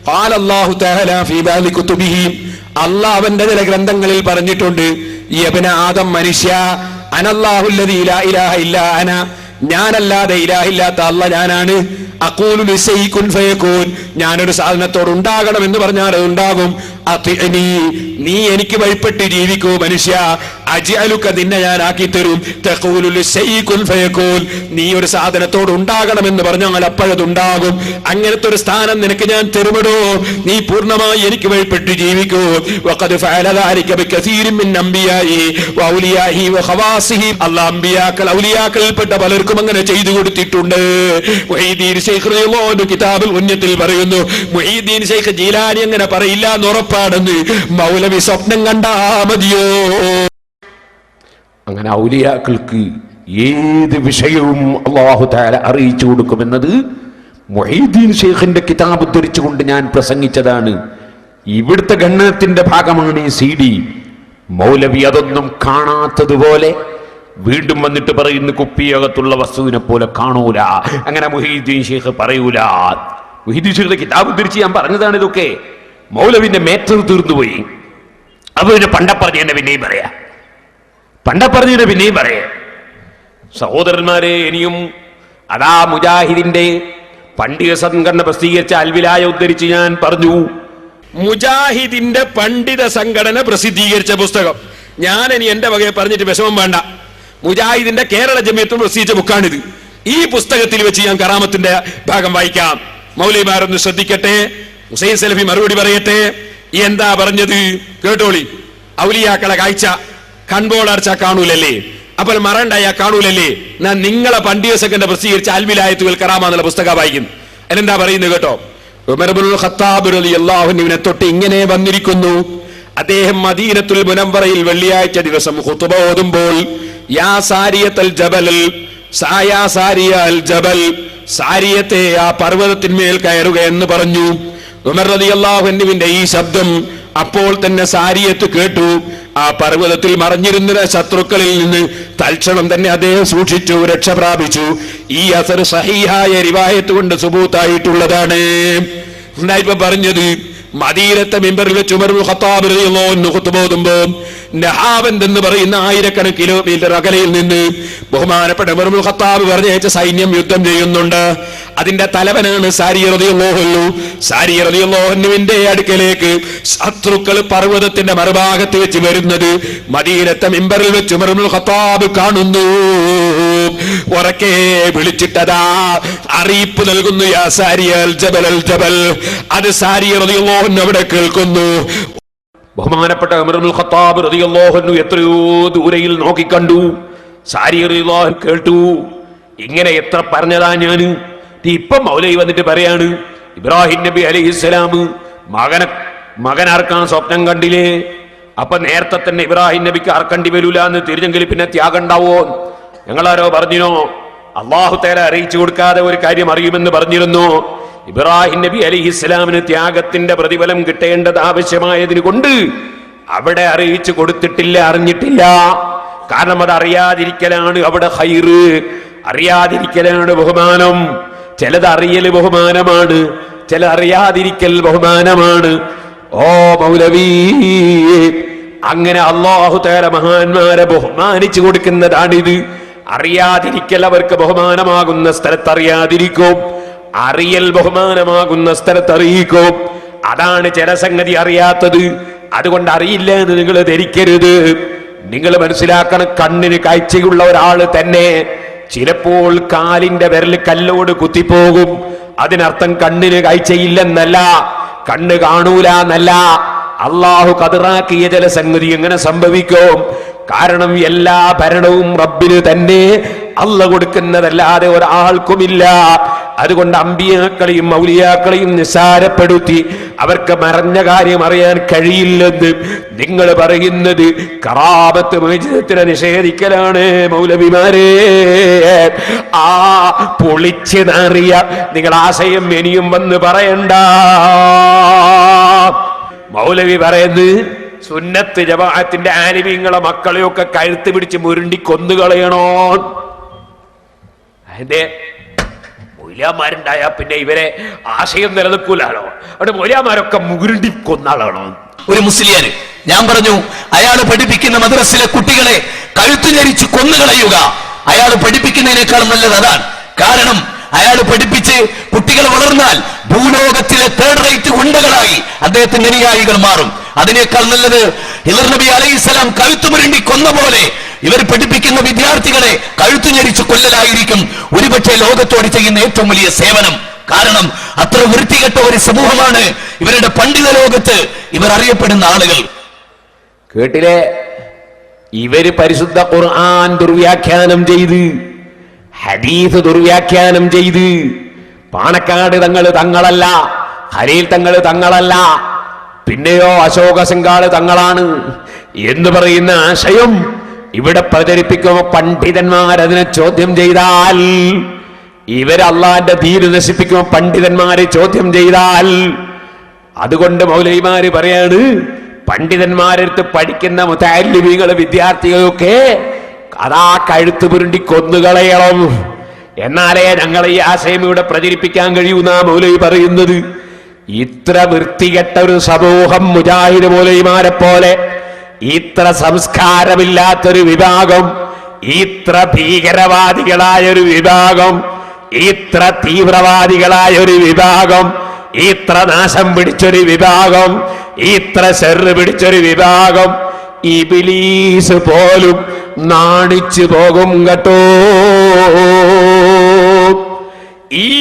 ഖാല അല്ലാഹു തആല ഫീ ബഅദി കുതുബിഹി, അല്ലാഹ് അവന്റെ ചില ഗ്രന്ഥങ്ങളിൽ പറഞ്ഞിട്ടുണ്ട്, യബ്ന ആദം മനുഷ്യ, അനല്ലാഹു അല്ലദീ ലാ ഇലാഹ ഇല്ലാ അന, ഞാനല്ലാതെ ഇലാഹില്ലാത്ത അല്ലാഹ് ഞാനാണ്. അഖൂലു ലിശൈഇൻ കുൻ ഫയകൂൻ, ഞാനൊരു സാധനത്തോട് ഉണ്ടാകണം എന്ന് പറഞ്ഞാൽ അത് ഉണ്ടാകും. അത്തിഅനി, നീ എനിക്ക് വഴിപ്പെട്ട് ജീവിക്കൂ മനുഷ്യ. അജ്അലുക, നിന്നെ ഞാൻ ആക്കി തരും. തഖൂലു ലിശൈഇൻ കുൻ ഫയകൂൻ, നീ ഒരു സാധനത്തോട് ഉണ്ടാകണം എന്ന് പറഞ്ഞാൽ അപ്പോഴതുണ്ടാകും. അങ്ങനത്തെ ഒരു സ്ഥാനം നിനക്ക് ഞാൻ തരുമടോ, നീ പൂർണ്ണമായി എനിക്ക് വഴിപ്പെട്ട് ജീവിക്കൂ. വഖദ് ഫഅല ദാലിക ബികസീരിൻ മിൻ അംബിയാഇ വഔലിയാഇ വഖവാസിഹി, അല്ലാഹ് അംബിയാക്കൾ ഔലിയാക്കളിൽപ്പെട്ട പലർക്കും അങ്ങനെ ചെയ്തു കൊടുത്തിട്ടുണ്ട്. മുഹീദ്ദീൻ ശൈഖ് റളിയല്ലാഹു കിതാബുൽ ഉന്നത്തിൽ പറയുന്നു, മുഹീദ്ദീൻ ശൈഖ് ജീലാനി അങ്ങനെ പറയില്ല എന്ന് ഉറപ്പാണെന്ന്. മൗലവി സ്വപ്നം കണ്ടാ മതിയോ? അങ്ങനെ ഔലിയാക്കൾക്ക് ഏത് വിഷയവും അല്ലാഹു തആല അറിയിച്ചു കൊടുക്കുമെന്നത് മുഹീദ്ദീൻ ശൈഖിന്റെ കിതാബ് ഉദ്ധരിച്ചുകൊണ്ട് ഞാൻ പ്രസംഗിച്ചതാണ്. ഇവിടുത്തെ ഗണ്ണത്തിന്റെ ഭാഗമാണ് ഈ CD. മൗലവി അതൊന്നും കാണാത്തതുപോലെ വീണ്ടും വന്നിട്ട് പറയുന്നു, കുപ്പിയകത്തുള്ള വസ്തുവിനെ പോലെ കാണൂല. അങ്ങനെ മുഹീദ്ദീൻ ശൈഖ് പറയൂല. മുഹീദ്ദീൻ ശൈഖിന്റെ കിതാബ് ഉദ്ധരിച്ച് ഞാൻ പറഞ്ഞതാണ് ഇതൊക്കെ. മൗലവിന്റെ മേറ്റർ തീർന്നുപോയി. അപ്പൊ പിന്നെ പണ്ടപ്പറഞ്ഞ എന്നെ പിന്നെയും പറയാ, പണ്ടപ്പറഞ്ഞതിനെ പിന്നെയും പറയാ. സഹോദരന്മാരെ, ഇനിയും അതാ മുജാഹിദിന്റെ പണ്ഡിത സംഘടന പ്രസിദ്ധീകരിച്ച അൽവിലായ ഉദ്ധരിച്ച് ഞാൻ പറഞ്ഞു. മുജാഹിദിന്റെ പണ്ഡിത സംഘടന പ്രസിദ്ധീകരിച്ച പുസ്തകം ഞാൻ ഇനി എന്റെ വകയെ പറഞ്ഞിട്ട് വിഷമം വേണ്ട. മുജാഹിദിന്റെ കേരള ജമിയത്തും പ്രസിദ്ധീകരിച്ച ബുക്കാണിത്. ഈ പുസ്തകത്തിൽ വെച്ച് ഞാൻ കറാമത്തിന്റെ ഭാഗം വായിക്കാം. മൗലവിമാരൊന്ന് ശ്രദ്ധിക്കട്ടെ. ഹുസൈൻ സലഫി മറുപടി പറയട്ടെ. എന്താ പറഞ്ഞത് കേട്ടോളി. ഔലിയാക്കളെ കാഴ്ച കൺപോളർച്ച കാണൂലല്ലേ? അപ്പോൾ മറണ്ടായ കാണൂലല്ലേ? ഞാൻ നിങ്ങളെ പണ്ട് ദിവസത്തിന്റെ പ്രസിദ്ധീകരിച്ച അൽവിലായത്തുൽ കറാമ എന്നുള്ള പുസ്തകം വായിക്കുന്നു. അതിലെന്താ പറയുന്നത് കേട്ടോ? ഉമർ ഇബ്നുൽ ഖത്താബ് റളിയല്ലാഹു അൻഹുവിനെ തൊട്ട് ഇങ്ങനെ വന്നിരിക്കുന്നു. അദ്ദേഹം മദീനത്തുൽ മുനവ്വറയിൽ വെള്ളിയാഴ്ച ദിവസം ഖുതുബ ഓതുമ്പോൾ യാ സാരിയത്തുൽ ജബൽ, സായാ സാരിയ അൽ ജബൽ, സാരിയത്തെ ആ പർവ്വതത്തിന്മേൽ കയറുക എന്ന് പറഞ്ഞു. ഉമർ റളിയല്ലാഹു അൻഹുവിന്റെ ഈ ശബ്ദം അപ്പോൾ തന്നെ സാരിയത്ത് കേട്ടു. ആ പർവ്വതത്തിൽ മറഞ്ഞിരുന്ന ശത്രുക്കളിൽ നിന്ന് തൽക്ഷണം തന്നെ അദ്ദേഹം സൂക്ഷിച്ചു, രക്ഷ പ്രാപിച്ചു. ഈ അസർ സഹീഹായ റിവായത്ത് കൊണ്ട് സുബൂത്തായിട്ടുള്ളതാണ്. ഇപ്പൊ പറഞ്ഞത് മദീനത്തെ മിമ്പറിൽ വെച്ച് ഉമർ ഇബ്നുൽ ഖത്താബ് റളിയല്ലാഹു അൻഹു ഖുതുബ ഓതുമ്പോൾ നഹാവന്ത് എന്ന് പറയുന്ന 1000 കിലോമീറ്റർ അകലയിൽ നിന്ന് ബഹുമാനപ്പെട്ട ഉമർ ഇബ്നുൽ ഖത്താബ് പറഞ്ഞയച്ച സൈന്യം യുദ്ധം ചെയ്യുന്നുണ്ട്. അതിന്റെ തലവനാണ് സാരിയ റളിയല്ലാഹു അൻഹു. സാരിയ റളിയല്ലാഹു അൻഹുവിന്റെ അടുക്കലേക്ക് ശത്രുക്കൾ പർവ്വതത്തിന്റെ മറുഭാഗത്ത് വെച്ച് വരുന്നത് മദീനത്തെ മിമ്പറിൽ വെച്ച് ഉമർ ഇബ്നുൽ ഖത്താബ് കാണുന്നു. ഉറക്കെ വിളിച്ചിട്ടതാ അറിയിപ്പ് നൽകുന്നു, യാ സാരിയ അൽ ജബൽ അൽ ജബൽ. അത് സാരിയ റളിയല്ലാഹു അൻഹു അവിടെ കേൾക്കുന്നു. ബഹുമാനപ്പെട്ട ഉമർ ഇബ്നുൽ ഖത്താബ് റളിയല്ലാഹു അൻഹു എത്രയോ ദൂരയിൽ നോക്കിക്കണ്ടു. സാരിയ റളിയല്ലാഹു അൻഹു കേട്ടു. ഇങ്ങനെ എത്ര പറഞ്ഞതാ ഞാന്. ഇപ്പം മൗലവി വന്നിട്ട് പറയാണ്, ഇബ്രാഹിം നബി അലൈഹിസ്സലാം മകൻ ആർക്കാൻ സ്വപ്നം കണ്ടില്ലേ? അപ്പൊ നേരത്തെ തന്നെ ഇബ്രാഹിം നബിക്ക് ആർക്കണ്ടി വരൂല എന്ന് തിരിഞ്ഞെങ്കിൽ പിന്നെ ത്യാഗം ഉണ്ടാവോ? ഞങ്ങളാരോ പറഞ്ഞിനോ? അള്ളാഹു തആല അറിയിച്ചു കൊടുക്കാതെ ഒരു കാര്യം അറിയുമെന്ന് പറഞ്ഞിരുന്നു. ഇബ്രാഹിം നബി അലൈഹിസ്സലാമിന് ത്യാഗത്തിന്റെ പ്രതിഫലം കിട്ടേണ്ടത് ആവശ്യമായതിന് കൊണ്ട് അവിടെ അറിയിച്ചു കൊടുത്തിട്ടില്ല, അറിഞ്ഞിട്ടില്ല. കാരണം അത് അറിയാതിരിക്കലാണ് അവിടെ ഖൈറ്, അറിയാതിരിക്കലാണ് ബഹുമാനം. ചിലത് അറിയൽ ബഹുമാനമാണ്, ചില അറിയാതിരിക്കൽ ബഹുമാനമാണ്. ഓ മൗലവി, അങ്ങനെ അല്ലാഹു തആല മഹാന്മാരെ ബഹുമാനിച്ചു കൊടുക്കുന്നതാണിത്. അറിയാതിരിക്കൽ അവർക്ക് ബഹുമാനമാകുന്ന സ്ഥലത്ത് അറിയാതിരിക്കും, അറിയൽ ബഹുമാനമാകുന്ന സ്ഥലത്ത് അറിയിക്കും. അതാണ് ചില സംഗതി അറിയാത്തത്. അതുകൊണ്ട് അറിയില്ല എന്ന് നിങ്ങൾ ധരിക്കരുത്. നിങ്ങൾ മനസ്സിലാക്കണം, കണ്ണിന് കാഴ്ചയുള്ള ഒരാള് തന്നെ ചിലപ്പോൾ കാലിന്റെ വിരൽ കല്ലോട് കുത്തിപ്പോകും. അതിനർത്ഥം കണ്ണിന് കാഴ്ചയില്ലെന്നല്ല, കണ്ണ് കാണൂല എന്നല്ല. അള്ളാഹു ഖദറാക്കിയ ചില സംഗതി എങ്ങനെ സംഭവിക്കും? കാരണം എല്ലാ ഭരണവും റബ്ബിന് തന്നെ, അള്ളാഹു കൊടുക്കുന്നതല്ലാതെ ഒരാൾക്കുമില്ല. അതുകൊണ്ട് അമ്പിയാക്കളെയും മൗലിയാക്കളെയും നിസ്സാരപ്പെടുത്തി അവർക്ക് മറഞ്ഞ കാര്യം അറിയാൻ കഴിയില്ലെന്ന് നിങ്ങൾ പറയുന്നത് കറാമത്ത് മുഅ്ജിസത്തിനെ നിഷേധിക്കലാണ് മൗലവിമാരെ. ആ പൊളിച്ച് നാറിയ നിങ്ങൾ ആശയം ഇനിയും വന്ന് പറയണ്ട. മൗലവി പറയുന്നത് സുന്നത്ത് ജമാഅത്തിന്റെ ആലിമീങ്ങളെ മക്കളെയൊക്കെ കഴുത്ത് പിടിച്ച് മുരുണ്ടി കൊന്നുകളയണോ? അതിന്റെ മൗലിയാമാരുണ്ടായ പിന്നെ ഇവരെ ആശയം നിലനിൽക്കൂലാണോ? അവിടെ മൗലിയാമാരൊക്കെ മുരുണ്ടി കൊന്നാളാണോ? ഒരു മുസ്ലിയാര് ഞാൻ പറഞ്ഞു, അയാൾ പഠിപ്പിക്കുന്ന മദ്രസിലെ കുട്ടികളെ കഴുത്തു ഞെരിച്ച് കൊന്നുകളയുക അയാൾ പഠിപ്പിക്കുന്നതിനേക്കാൾ നല്ലത് അതാണ്. കാരണം അയാൾ പഠിപ്പിച്ച് കുട്ടികൾ വളർന്നാൽ ഭൂലോകത്തിലെ തേർഡ് റേറ്റ് ഗുണ്ടകളായി അദ്ദേഹത്തിന്റെ അനുയായികൾ മാറും. അതിനേക്കാൾ നല്ലത് ഹിദർ നബി അലൈഹിസ്സലാം കഴുത്തു മുരണ്ടി കൊന്ന പോലെ ഇവർ പഠിപ്പിക്കുന്ന വിദ്യാർത്ഥികളെ കഴുത്തു ഞെരിച്ച് കൊല്ലലായിരിക്കും ഒരുപക്ഷെ ലോകത്തോട് ചെയ്യുന്ന ഏറ്റവും വലിയ സേവനം. കാരണം അത്ര വൃത്തികെട്ട ഒരു സമൂഹമാണ് ഇവരുടെ പണ്ഡിത ലോകത്ത് ഇവർ അറിയപ്പെടുന്ന ആളുകൾ. കേട്ടില്ലേ? ഇവര് പരിശുദ്ധ ഖുർആൻ ദുർവ്യാഖ്യാനം ചെയ്ത്, ഹദീസ് ദുർവ്യാഖ്യാനം ചെയ്ത്, പാണക്കാട് തങ്ങളല്ല, ഖലീൽ തങ്ങളല്ല, പിന്നെയോ അശോക സിംഗാള് തങ്ങളാണ് എന്ന് പറയുന്ന ആശയം ഇവിടെ പ്രചരിപ്പിക്കുമ്പോൾ പണ്ഡിതന്മാരതിനെ ചോദ്യം ചെയ്താൽ, ഇവർ അള്ളാന്റെ ദീന് നശിപ്പിക്കുമ്പോൾ പണ്ഡിതന്മാരെ ചോദ്യം ചെയ്താൽ, അതുകൊണ്ട് മൗലവിമാര് പറയാണ്, പണ്ഡിതന്മാരെടുത്ത് പഠിക്കുന്ന മുതഅല്ലിമീങ്ങൾ വിദ്യാർത്ഥികളൊക്കെ അതാ കഴുത്ത് പുരുണ്ടി കൊന്നുകളയണം. എന്നാലേ ഞങ്ങളെ ഈ ആശയം ഇവിടെ പ്രചരിപ്പിക്കാൻ കഴിയൂന്ന മൗലവി പറയുന്നത്. ഇത്ര വൃത്തികെട്ട ഒരു സമൂഹം മുജാഹിദ് മൗലവിമാരെ പോലെ, ഇത്ര സംസ്കാരമില്ലാത്തൊരു വിഭാഗം, ഇത്ര ഭീകരവാദികളായ ഒരു വിഭാഗം, ഇത്ര തീവ്രവാദികളായ ഒരു വിഭാഗം, ഇത്ര നാശം പിടിച്ചൊരു വിഭാഗം, ഇത്ര ശർറ് പിടിച്ചൊരു വിഭാഗം, ഇബ്ലീസ് പോലും നാണിച്ചു പോകും കേട്ടോ. ഈ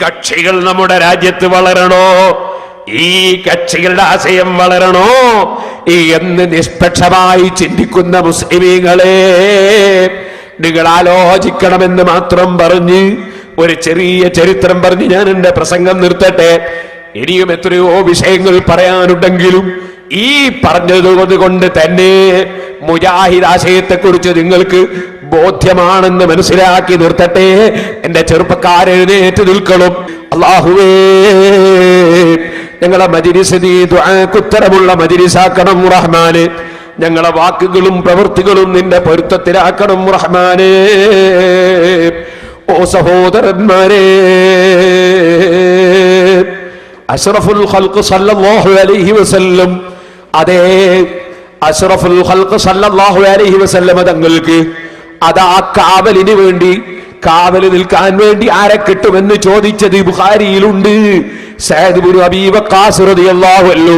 കക്ഷികൾ നമ്മുടെ രാജ്യത്ത് വളരണോ? ഈ കക്ഷികളുടെ ആശയം വളരണോ എന്ന് നിഷ്പക്ഷമായി ചിന്തിക്കുന്ന മുസ്ലിമീങ്ങളെ നിങ്ങൾ ആലോചിക്കണമെന്ന് മാത്രം പറഞ്ഞ് ഒരു ചെറിയ ചരിത്രം പറഞ്ഞ് ഞാൻ എന്റെ പ്രസംഗം നിർത്തട്ടെ. ഇനിയും എത്രയോ വിഷയങ്ങൾ പറയാനുണ്ടെങ്കിലും ഈ പറഞ്ഞത് കൊണ്ട് തന്നെ മുജാഹിദ് ആശയത്തെക്കുറിച്ച് നിങ്ങൾക്ക് ബോധ്യമാണെന്ന് മനസ്സിലാക്കി നിർത്തട്ടെ. എന്റെ ചെറുപ്പക്കാരെഴുന്നേറ്റ് നിൽക്കണം. അല്ലാഹുവേ, ഞങ്ങളെ മജ്‌ലിസ് നീ ദുആക്കുത്തരമുള്ള മജ്‌ലിസാക്കണം റഹ്മാനെ. ഞങ്ങളെ വാക്കുകളും പ്രവൃത്തികളും നിന്റെ പൊരുത്തത്തിലാക്കണം റഹ്മാനെ. ഓ സഹോദരന്മാരെ, അഷ്റഫുൽ ഖൽഖ് സല്ലല്ലാഹു അലൈഹി വസല്ലം, അതേ അഷ്റഫുൽ ഖൽഖ് സല്ലല്ലാഹു അലൈഹി വസല്ലം തങ്ങൾക്ക് അതാ കാവലിന് വേണ്ടി, കാവല് നിൽക്കാൻ വേണ്ടി ആരെ കിട്ടുമെന്ന് ചോദിച്ചത് ബുഖാരിയിലുണ്ട്. സഅദ് ഇബ്നു അബീ വഖാസ് റളിയല്ലാഹു അൻഹു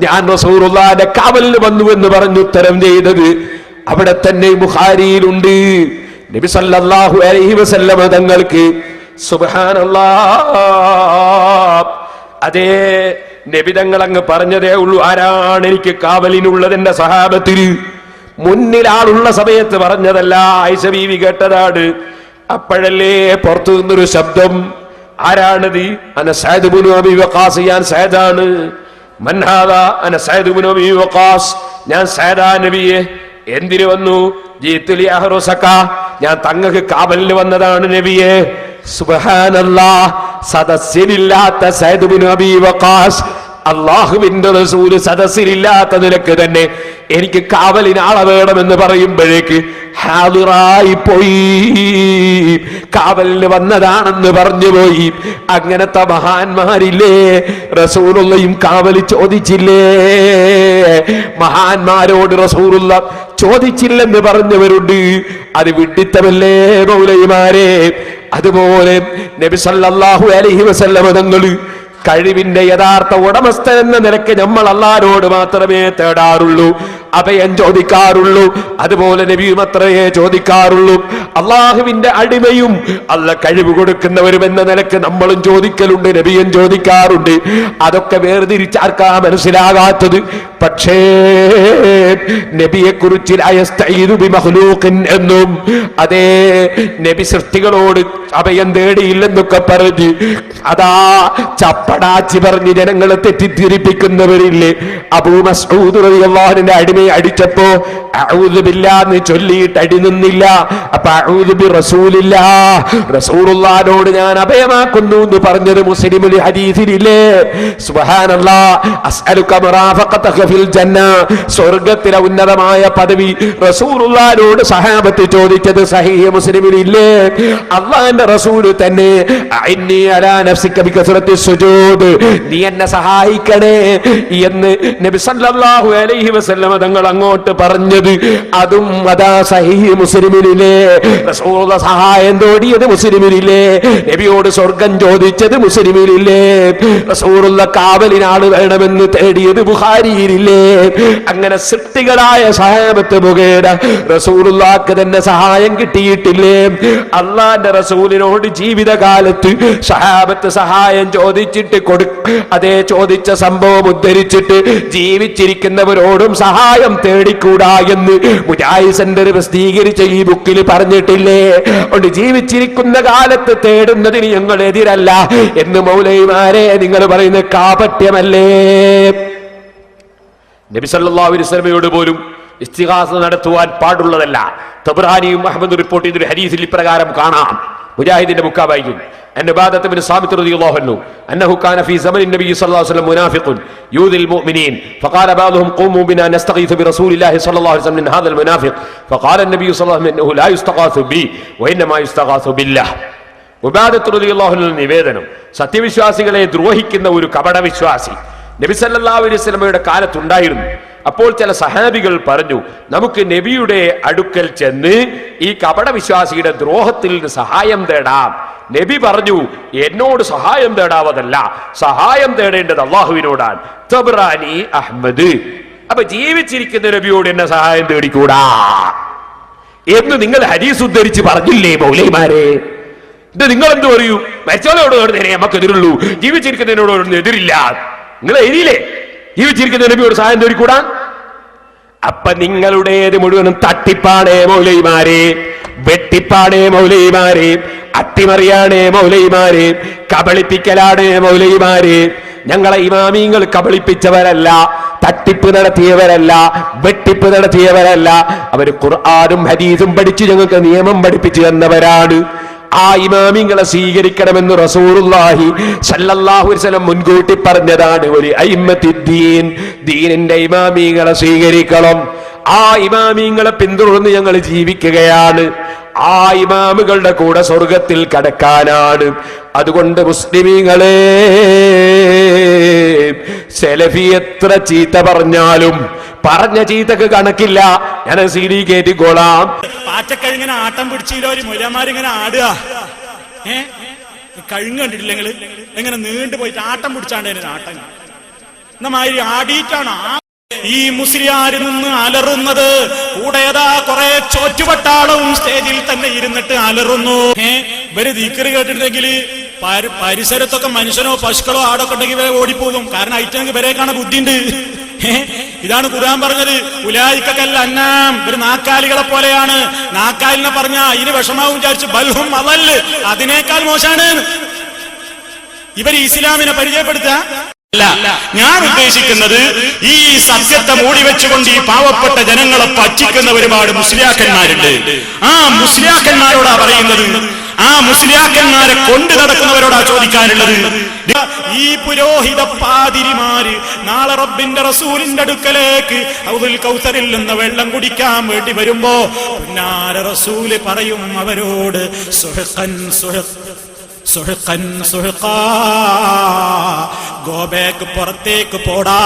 ഞാൻ റസൂലുള്ളാഹിന്റെ കാവലിന് വന്നു എന്ന് പറഞ്ഞു ഉത്തരം ചെയ്തത് അവിടെ തന്നെ ബുഖാരിയിലുണ്ട്. നബി സല്ലല്ലാഹു അലൈഹി വസല്ലം തങ്ങൾക്ക് സുബ്ഹാനല്ലാഹ്, അതേ നബി തങ്ങൾ അങ്ങ് പറഞ്ഞതേ ഉള്ളൂ, ആരാണ് എനിക്ക് കാവലിനുള്ളത് എന്റെ സഹാബത്തിന്. മുന്നിൽ ആളുള്ള സമയത്ത് പറഞ്ഞതല്ല, ആയിഷ ബീവി കേട്ടതാണ്. അപ്പോഴല്ലേ പുറത്തു നിന്നൊരു ശബ്ദം, ആരാണത്? അന സഅദ് ഇബ്നു അബീ വഖാസ്, ഞാൻ സഅദാണ്. മൻ ഹാദാ? അന സഅദ് ഇബ്നു അബീ വഖാസ്, ഞാൻ സഅദാ നബിയെ. എന്തിനു വന്നു? ജീതു ലി അഹ്റുസക, ഞാൻ തങ്ങൾക്ക് കാവലിന് വന്നതാണ് നബിയെ. സുബ്ഹാനല്ലാഹ്, സദസ്സിലില്ലാത്ത സഅദ് ഇബ്നു അബീ വഖാസ്, അല്ലാഹുവിന്റെ റസൂൽ സദസ്സിലില്ലാത്ത നിലക്ക് തന്നെ എനിക്ക് കാവലിന് ആളെ വേണമെന്ന് പറയുമ്പോഴേക്ക് ഹാദിറായി പോയി, കാവലിന് വന്നതാണെന്ന് പറഞ്ഞു പോയി. അങ്ങനത്തെ മഹാന്മാരില്ലേ? റസൂലുള്ളയും കാവല് ചോദിച്ചില്ലേ? മഹാന്മാരോട് റസൂലുള്ള ചോദിച്ചില്ലെന്ന് പറഞ്ഞവരുണ്ട്. അത് വിഡ്ഢിത്തമല്ലേ മൗലവിമാരെ? അതുപോലെ നബി സല്ലല്ലാഹു അലൈഹി വസല്ലം തങ്ങൾ കഴിവിന്റെ യഥാർത്ഥ ഉടമസ്ഥൻ എന്ന നിലയ്ക്ക് നമ്മൾ അല്ലാഹുവോട് മാത്രമേ തേടാറുള്ളൂ, അഭയം ചോദിക്കാറുള്ളൂ. അതുപോലെ നബിയും അത്രയേ ചോദിക്കാറുള്ളൂ. അള്ളാഹുവിന്റെ അടിമയും അല്ല കഴിവ് കൊടുക്കുന്നവരും എന്ന നിലക്ക് നമ്മളും ചോദിക്കലുണ്ട്, നബിയും ചോദിക്കാറുണ്ട്. അതൊക്കെ വേർതിരിച്ചാർക്കാ മനസ്സിലാകാത്തത്? പക്ഷേ നബിയെ കുറിച്ച് എന്നും അതേ നബി സൃഷ്ടികളോട് അഭയം തേടിയില്ലെന്നൊക്കെ പറഞ്ഞ് അതാ ചപ്പടാച്ചി പറഞ്ഞ് ജനങ്ങളെ തെറ്റിദ്ധരിപ്പിക്കുന്നവരില്ലേ? അബൂ മസ്ഊദ് റളിയല്ലാഹുവിന്റെ അടിമയെ അടിച്ചപ്പോ അഊദു ബില്ലാഹ് ചൊല്ലിയിട്ട് അടി നിന്നില്ല. അപ്പൊ അഊദു ബി റസൂലില്ലാഹ്, റസൂലുള്ളാഹിനോട് ഞാൻ അഭയമാക്കുന്നു എന്ന് പറഞ്ഞത് മുസ്ലിമുൽ ഹദീസിലില്ലേ? സുബ്ഹാനല്ലാഹ്, അസ്അലുക മറാഫഖതക ഫിൽ ജന്ന, സ്വർഗ്ഗത്തിലെ ഉന്നതമായ പദവി റസൂലുള്ളാഹിനോട് സഹാബത്ത് ചോദിച്ചത് സഹീഹ് മുസ്ലിമിലില്ലേ? അല്ലാഹുവിന്റെ റസൂൽ തന്നെ അഇന്നി അലാ നഫ്സിക ബികസ്റത്തി സുജൂദ്, നീ എന്നെ സഹായിക്കണേ എന്ന് നബി സല്ലല്ലാഹു അലൈഹി വസല്ലം തങ്ങൾ അങ്ങോട്ട് പറഞ്ഞത് അതും അതാ സഹീഹ് മുസ്ലിമിലില്ലേ? റസൂലുള്ള സഹായം തേടിയത് മുസ്ലിമിലില്ലേ? നബിയോട് സ്വർഗം ചോദിച്ചത് മുസ്ലിമിലില്ലേ? റസൂലുള്ള കാവലിനാള് വേണമെന്ന് തേടിയത് ബുഖാരിയിലില്ലേ? അങ്ങനെ സൃഷ്ടികളായ സഹാബത്ത് മുഖേന റസൂലുള്ളാഹിക്ക് തന്നെ സഹായം കിട്ടിയിട്ടില്ലേ? അള്ളാന്റെ റസൂലിനോട് ജീവിതകാലത്ത് സഹാബത്ത് സഹായം ചോദിച്ചിട്ട് അതേ ചോദിച്ച സംഭവം ഉദ്ധരിച്ചിട്ട് ജീവിച്ചിരിക്കുന്നവരോടും സഹായം തേടിക്കൂടാ എന്ന് മുജാഹിദ് സെന്റർ പ്രസിദ്ധീകരിച്ച ഈ ബുക്കിൽ പറഞ്ഞിട്ടില്ലേ? അതുകൊണ്ട് ജീവിച്ചിരിക്കുന്ന കാലത്ത് തേടുന്നതിന് ഞങ്ങൾ എതിരല്ല എന്ന് മൗലവിമാരെ നിങ്ങൾ പറയുന്ന കാപട്യമല്ലേ? നബി സല്ലല്ലാഹു അലൈഹി വസല്ലമയോട് പോലും ഇസ്തിഗാസ നടത്തുവാൻ പാടുള്ളതല്ല. തബ്റാനിയും അഹ്മദ് റിപ്പോർട്ട് ചെയ്തൊരു ഹദീസിൽ ഇപ്രകാരം കാണാം. മുജാഹിദിന്റെ ബുക്കാ വായിക്കും. أن عبادة بن الصامت رضي الله عنه أنه كان في زمن النبي صلى الله عليه وسلم منافق يؤذي المؤمنين فقال بعضهم قوموا بنا نستغيث برسول الله صلى الله عليه وسلم من هذا المنافق فقال النبي صلى الله عليه وسلم إنه لا يستغاث بي وإنما يستغاث بالله. ഉബാദത്ത് റളിയല്ലാഹു അൻഹു നിവേദനം, സത്യവിശ്വാസികളെ ദ്രോഹിക്കുന്ന ഒരു കപടവിശ്വാസി നബി സല്ലല്ലാഹു അലൈഹി വസല്ലമയുടെ കാലത്തുണ്ടായിരുന്നു. അപ്പോൾ ചില സഹാബികൾ പറഞ്ഞു, നമുക്ക് നബിയുടെ അടുക്കൽ ചെന്ന് ഈ കപടവിശ്വാസിയുടെ ദ്രോഹത്തിൽ നിന്ന് സഹായം തേടാം. നബി പറഞ്ഞു, എന്നോട് സഹായം തേടാവതല്ല, സഹായം തേടേണ്ടത് അള്ളാഹുവിനോടാണ്. തബ്റാനി അഹ്മദ്. അപ്പൊ ജീവിച്ചിരിക്കുന്ന നബിയോട് എന്നെ സഹായം തേടിക്കൂടാ എന്ന് നിങ്ങൾ ഹദീസ് ഉദ്ധരിച്ച് പറഞ്ഞില്ലേ മൗലവിമാരെ? ഇത് നിങ്ങൾ എന്ത് പറയൂ? മരിച്ചവരോട് നേരെ നമുക്ക് എതിരുള്ളൂ, ജീവിച്ചിരിക്കുന്നതിനോട് എതിരില്ല. നിങ്ങൾ എഴുതിയില്ലേ ജീവിച്ചിരിക്കുന്ന നബിയോട് സഹായം ചോദിക്കൂടാൻ? അപ്പൊ നിങ്ങളുടേത് മുഴുവനും തട്ടിപ്പാണേ മൗലൈമാരെ, വെട്ടിപ്പാണേ മൗലൈമാരെ, അട്ടിമറിയാണേ മൗലൈമാരെ, കബളിപ്പിക്കലാണ് മൗലൈമാരെ. ഞങ്ങളെ ഇമാമിങ്ങൾ കബളിപ്പിച്ചവരല്ല, തട്ടിപ്പ് നടത്തിയവരല്ല, വെട്ടിപ്പ് നടത്തിയവരല്ല. അവര് ഖുർആനും ഹദീസും പഠിച്ച് ഞങ്ങൾക്ക് നിയമം പഠിപ്പിച്ചു തന്നവരാണ്. ആ ഇമാമിങ്ങളെ സ്വീകരിക്കണമെന്ന് റസൂലുള്ളാഹി സ്വല്ലല്ലാഹു അലൈഹി വസല്ലം മുൻകൂട്ടി പറഞ്ഞതാണ്. ഒരു അയിമ്മത്തുദ്ദീൻ, ദീനിന്റെ ഇമാമിങ്ങളെ സ്വീകരിക്കണം. ആ ഇമാമിങ്ങളെ പിന്തുടർന്ന് ഞങ്ങൾ ജീവിക്കുകയാണ്. ആ ഇമാമുകളുടെ കൂടെ സ്വർഗത്തിൽ കടക്കാനാണ്. അതുകൊണ്ട് മുസ്ലിമീങ്ങളെ, സെലഫി എത്ര ചീത്ത പറഞ്ഞാലും പറഞ്ഞ ചീത്തക്ക് കണക്കില്ല. ഞാൻ CD കയറ്റിക്കോളാം. പാറ്റക്കഴിങ്ങനെ ആട്ടം പിടിച്ചില്ലോ മുലമാരിങ്ങനെ ആടുക. കഴുങ്ങ് കണ്ടിട്ടില്ല നിങ്ങള്? എങ്ങനെ നീണ്ടു പോയിട്ട് ആട്ടം പിടിച്ചാണ്ട് ആട്ടം എന്നമാതിരി ആടിയിട്ടാണ് ഈ മുസ്ലിയാര് നിന്ന് അലറുന്നത്. കൂടേതാ കുറെ ചോറ്റുപട്ടാളവും സ്റ്റേജിൽ തന്നെ ഇരുന്നിട്ട് അലറുന്നു. ഇവര് ദിക്റ് കേട്ടിട്ടുണ്ടെങ്കിൽ പരിസരത്തൊക്കെ മനുഷ്യനോ പശുക്കളോ ആടൊക്കെ ഉണ്ടെങ്കിൽ ഇവരെ ഓടിപ്പോകും. കാരണം ഐറ്റങ്ങൾക്ക് ഇവരെ കാണാൻ ബുദ്ധിയുണ്ട്. ഇതാണ് ഖുർആൻ പറഞ്ഞത്, ഉലായിക്കൽ അന്നാം, ഒരു നാക്കാലികളെ പോലെയാണ്. നാക്കാലിനെ പറഞ്ഞ ഇതിന് വിഷമാവും വിചാരിച്ചു, ബൽഹും അതല്ല്, അതിനേക്കാൾ മോശാണ്. ഇവർ ഇസ്ലാമിനെ പരിചയപ്പെടുത്തുക അല്ല. ഞാൻ ഉദ്ദേശിക്കുന്നത് ഈ സത്യത്തെ മൂടി വെച്ചുകൊണ്ട് ഈ പാവപ്പെട്ട ജനങ്ങളെ പറ്റിക്കുന്ന ഒരുപാട് മുസ്ലിയാക്കന്മാരുണ്ട്. ആ മുസ്ലിയാക്കന്മാരോടാ പറയുന്നത്. ആ മുസ്ലിയാക്കന്മാരെ കൊണ്ടു നടക്കുന്നവരോടാ ചോദിക്കാനുള്ളത്. ഈ പുരോഹിത പാതിരിമാര് നാളെ റബ്ബിന്റെ റസൂലിന്റെ അടുക്കലേക്ക് ഔദുൽ കൗസറിൽ നിന്ന് വെള്ളം കുടിക്കാൻ വേണ്ടി വരുമ്പോ പുന്നാര റസൂല് പറയും അവരോട്, സുഹഖൻ സുഹഖൻ സുഹഖാ, ഗോബേക്ക് പുറത്തേക്ക് പോടാ,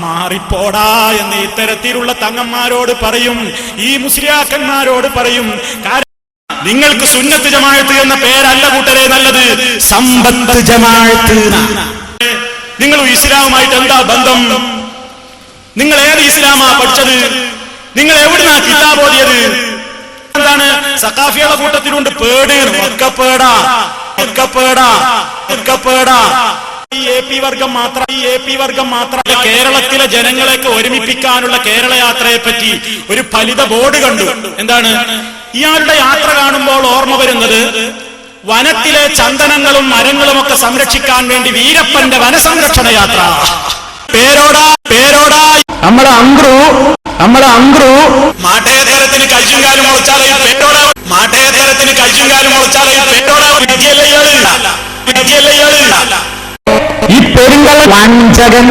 മാറിപ്പോടാ എന്ന് ഇത്തരത്തിലുള്ള തങ്ങന്മാരോട് പറയും. ഈ മുസ്ലിയാക്കന്മാരോട് പറയും. നിങ്ങൾക്ക് സുന്നത്ത് ജമാഅത്ത് എന്ന പേരല്ല കൂട്ടരെ നല്ലത്, സമ്പത്ത് ജമാഅത്ത്. നിങ്ങൾ ഇസ്ലാമുമായിട്ട് എന്താ ബന്ധം? നിങ്ങൾ ഏത് ഇസ്ലാമാ പഠിച്ചത്? നിങ്ങൾ എവിടുന്നാ കിതാബ് ഓതിയത്? എന്താണ് സഖാഫിയുടെ കൂട്ടത്തിലുണ്ട് പേട്, ഒക്കപ്പേടാ ഒക്കപ്പേടാ ഒക്കപ്പേടാ. ഈ AP വർഗം മാത്രം കേരളത്തിലെ ജനങ്ങളെയൊക്കെ ഒരുമിപ്പിക്കാനുള്ള കേരള യാത്രയെ പറ്റി ഒരു ഫലിത ബോർഡ് കണ്ടു. എന്താണ് ഇയാളുടെ യാത്ര കാണുമ്പോൾ ഓർമ്മ വരുന്നത്? വനത്തിലെ ചന്ദനങ്ങളും മരങ്ങളും ഒക്കെ സംരക്ഷിക്കാൻ വേണ്ടി വീരപ്പന്റെ വനസംരക്ഷണ യാത്ര. പേരോടാ നമ്മളെ അങ്ക്രു മാട്ടേതരത്തിന് കൈചുങ്കാലും മുളച്ചാലേ പേരോടാ, മാട്ടേതരത്തിന് കൈചുങ്കാലും മുളച്ചാലേ പേരോടാ. ഈ പെരുങ്കൽ വഞ്ചകൻ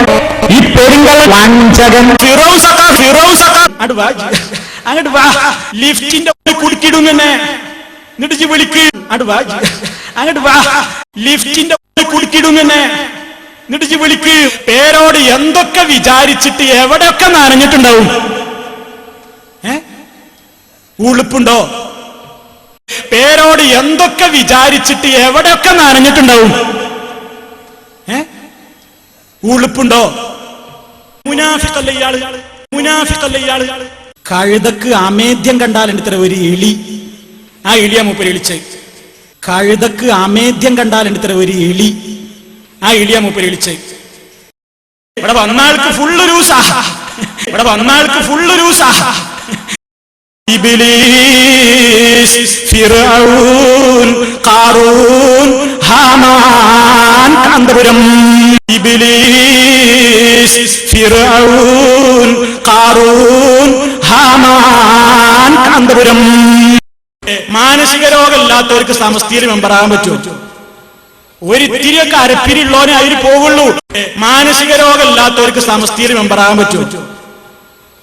അങ്ങോട്ട് വാ, ലിഫ്റ്റിന്റെ കുടുക്കിടും തന്നെ. എന്നിട്ട് വിളിക്ക്, അങ്ങോട്ട് വാ, ലിഫ്റ്റിന്റെ കുടുക്കിടും തന്നെ. എന്നിട്ട് വിളിക്ക്. പേരോട് എന്തൊക്കെ വിചാരിച്ചിട്ട് എവിടെയൊക്കെ നനഞ്ഞിട്ടുണ്ടാവും? ഉളുപ്പുണ്ടോ? പേരോട് എന്തൊക്കെ വിചാരിച്ചിട്ട് എവിടെയൊക്കെ നനഞ്ഞിട്ടുണ്ടാവും? ഉളുപ്പുണ്ടോ? മുനാഫിഖല്ലേ ഇയാള്. കഴുതക്ക് അമേദ്യം കണ്ടാലുണ്ട് ഇത്ര ഒരു എലി. ആ എലിയാ മൂപ്പര് എളിച്ച്. കഴുതക്ക് അമേദ്യം കണ്ടാലുണ്ട് ഇത്ര ഒരു എലി. ആ എലിയാ മൂപ്പര് എളിച്ച്. ഇവിടെ വന്നാൾക്ക് ഫുള്ള് രൂസാ. ഇബ്ലീസ്, ഫിർഔൻ, ഖാറൂൻ, ഹാമാൻ, കാന്തപുരം. ഇബ്ലീസ്, ഫിർഔൻ, ഖാറൂൻ, ഹാമാൻ, കാന്തപുരം. മാനസിക രോഗമില്ലാത്തവർക്ക് സമസ്തയിൽ മെമ്പറാകാൻ പറ്റുമോ? ഒരിത്തിരിയൊക്കെ അരപ്പിരിയുള്ളവനെ അതിൽ പോകുള്ളൂ. മാനസിക രോഗമില്ലാത്തവർക്ക് സമസ്തയിൽ മെമ്പറാകാൻ പറ്റുമോ?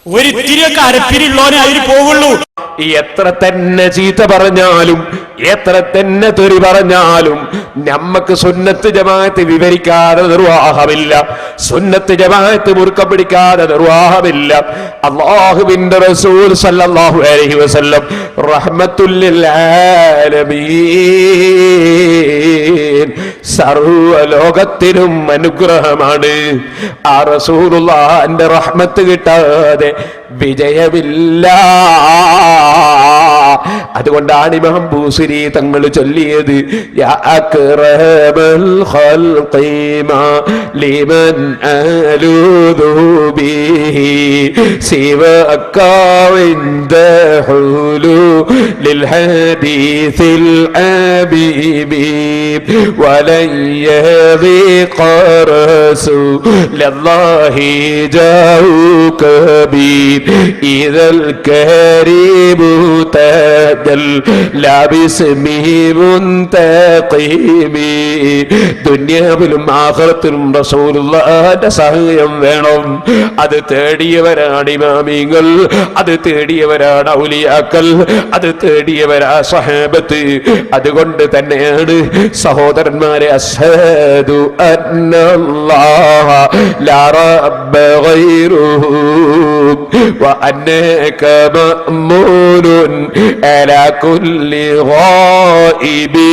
ഒരിത്തിരിയൊക്കെ അരപ്പിരിയുള്ളവനെ അതിൽ പോകുള്ളൂ. എത്ര തന്നെ ചീത്ത പറഞ്ഞാലും, എത്ര തന്നെ തെറി പറഞ്ഞാലും നമ്മക്ക് സുന്നത്ത് ജമാഅത്ത് വിവരിക്കാതെ നിർവാഹമില്ല. സുന്നത്ത് ജമാഅത്ത് മുറുക്കം പിടിക്കാതെ നിർവാഹമില്ല. അല്ലാഹുവിന്റെ റസൂൽ സല്ലല്ലാഹു അലൈഹി വസല്ലം റഹ്മത്തുൽ ലിൽ ആലമീൻ, സർവ്വലോകത്തിനും അനുഗ്രഹമാണ്. ആ റസൂലുള്ളാഹിന്റെ റഹ്മത്ത് കിട്ടാതെ വിജയമില്ല. അതുകൊണ്ടാണ് ഇമാം ബൂസിരി തങ്ങൾ ചൊല്ലിയത് യാ അക്റമൽ ഖൽഖി മാ ലിമൻ അലൂദു ബിഹി സിവക ഇൻദ ഹുലൂലിൽ ഹദീസിൽ ഹബീബി വലൻ യദിഖ റസൂലല്ലാഹി ജാഉക ബി ഇദൽ കരീബു ദുനിയാവിലും ആഖിറത്തിലും റസൂലുള്ളാഹിന്റെ സഹായം വേണം. അത് തേടിയവരാണ് ഇമാമിങ്ങൾ, അത് തേടിയവരാണ് ഔലിയാക്കൾ, അത് തേടിയവരാ സ്വഹാബത്ത്. അതുകൊണ്ട് തന്നെയാണ് സഹോദരന്മാരെ അശ്ഹദു അന്നല്ലാഹ ലാ റബ്ബ ഗൈറുഹു വ അന്നക മഅ്മൂനുൻ അലാ കുല്ലി ഗായിബി.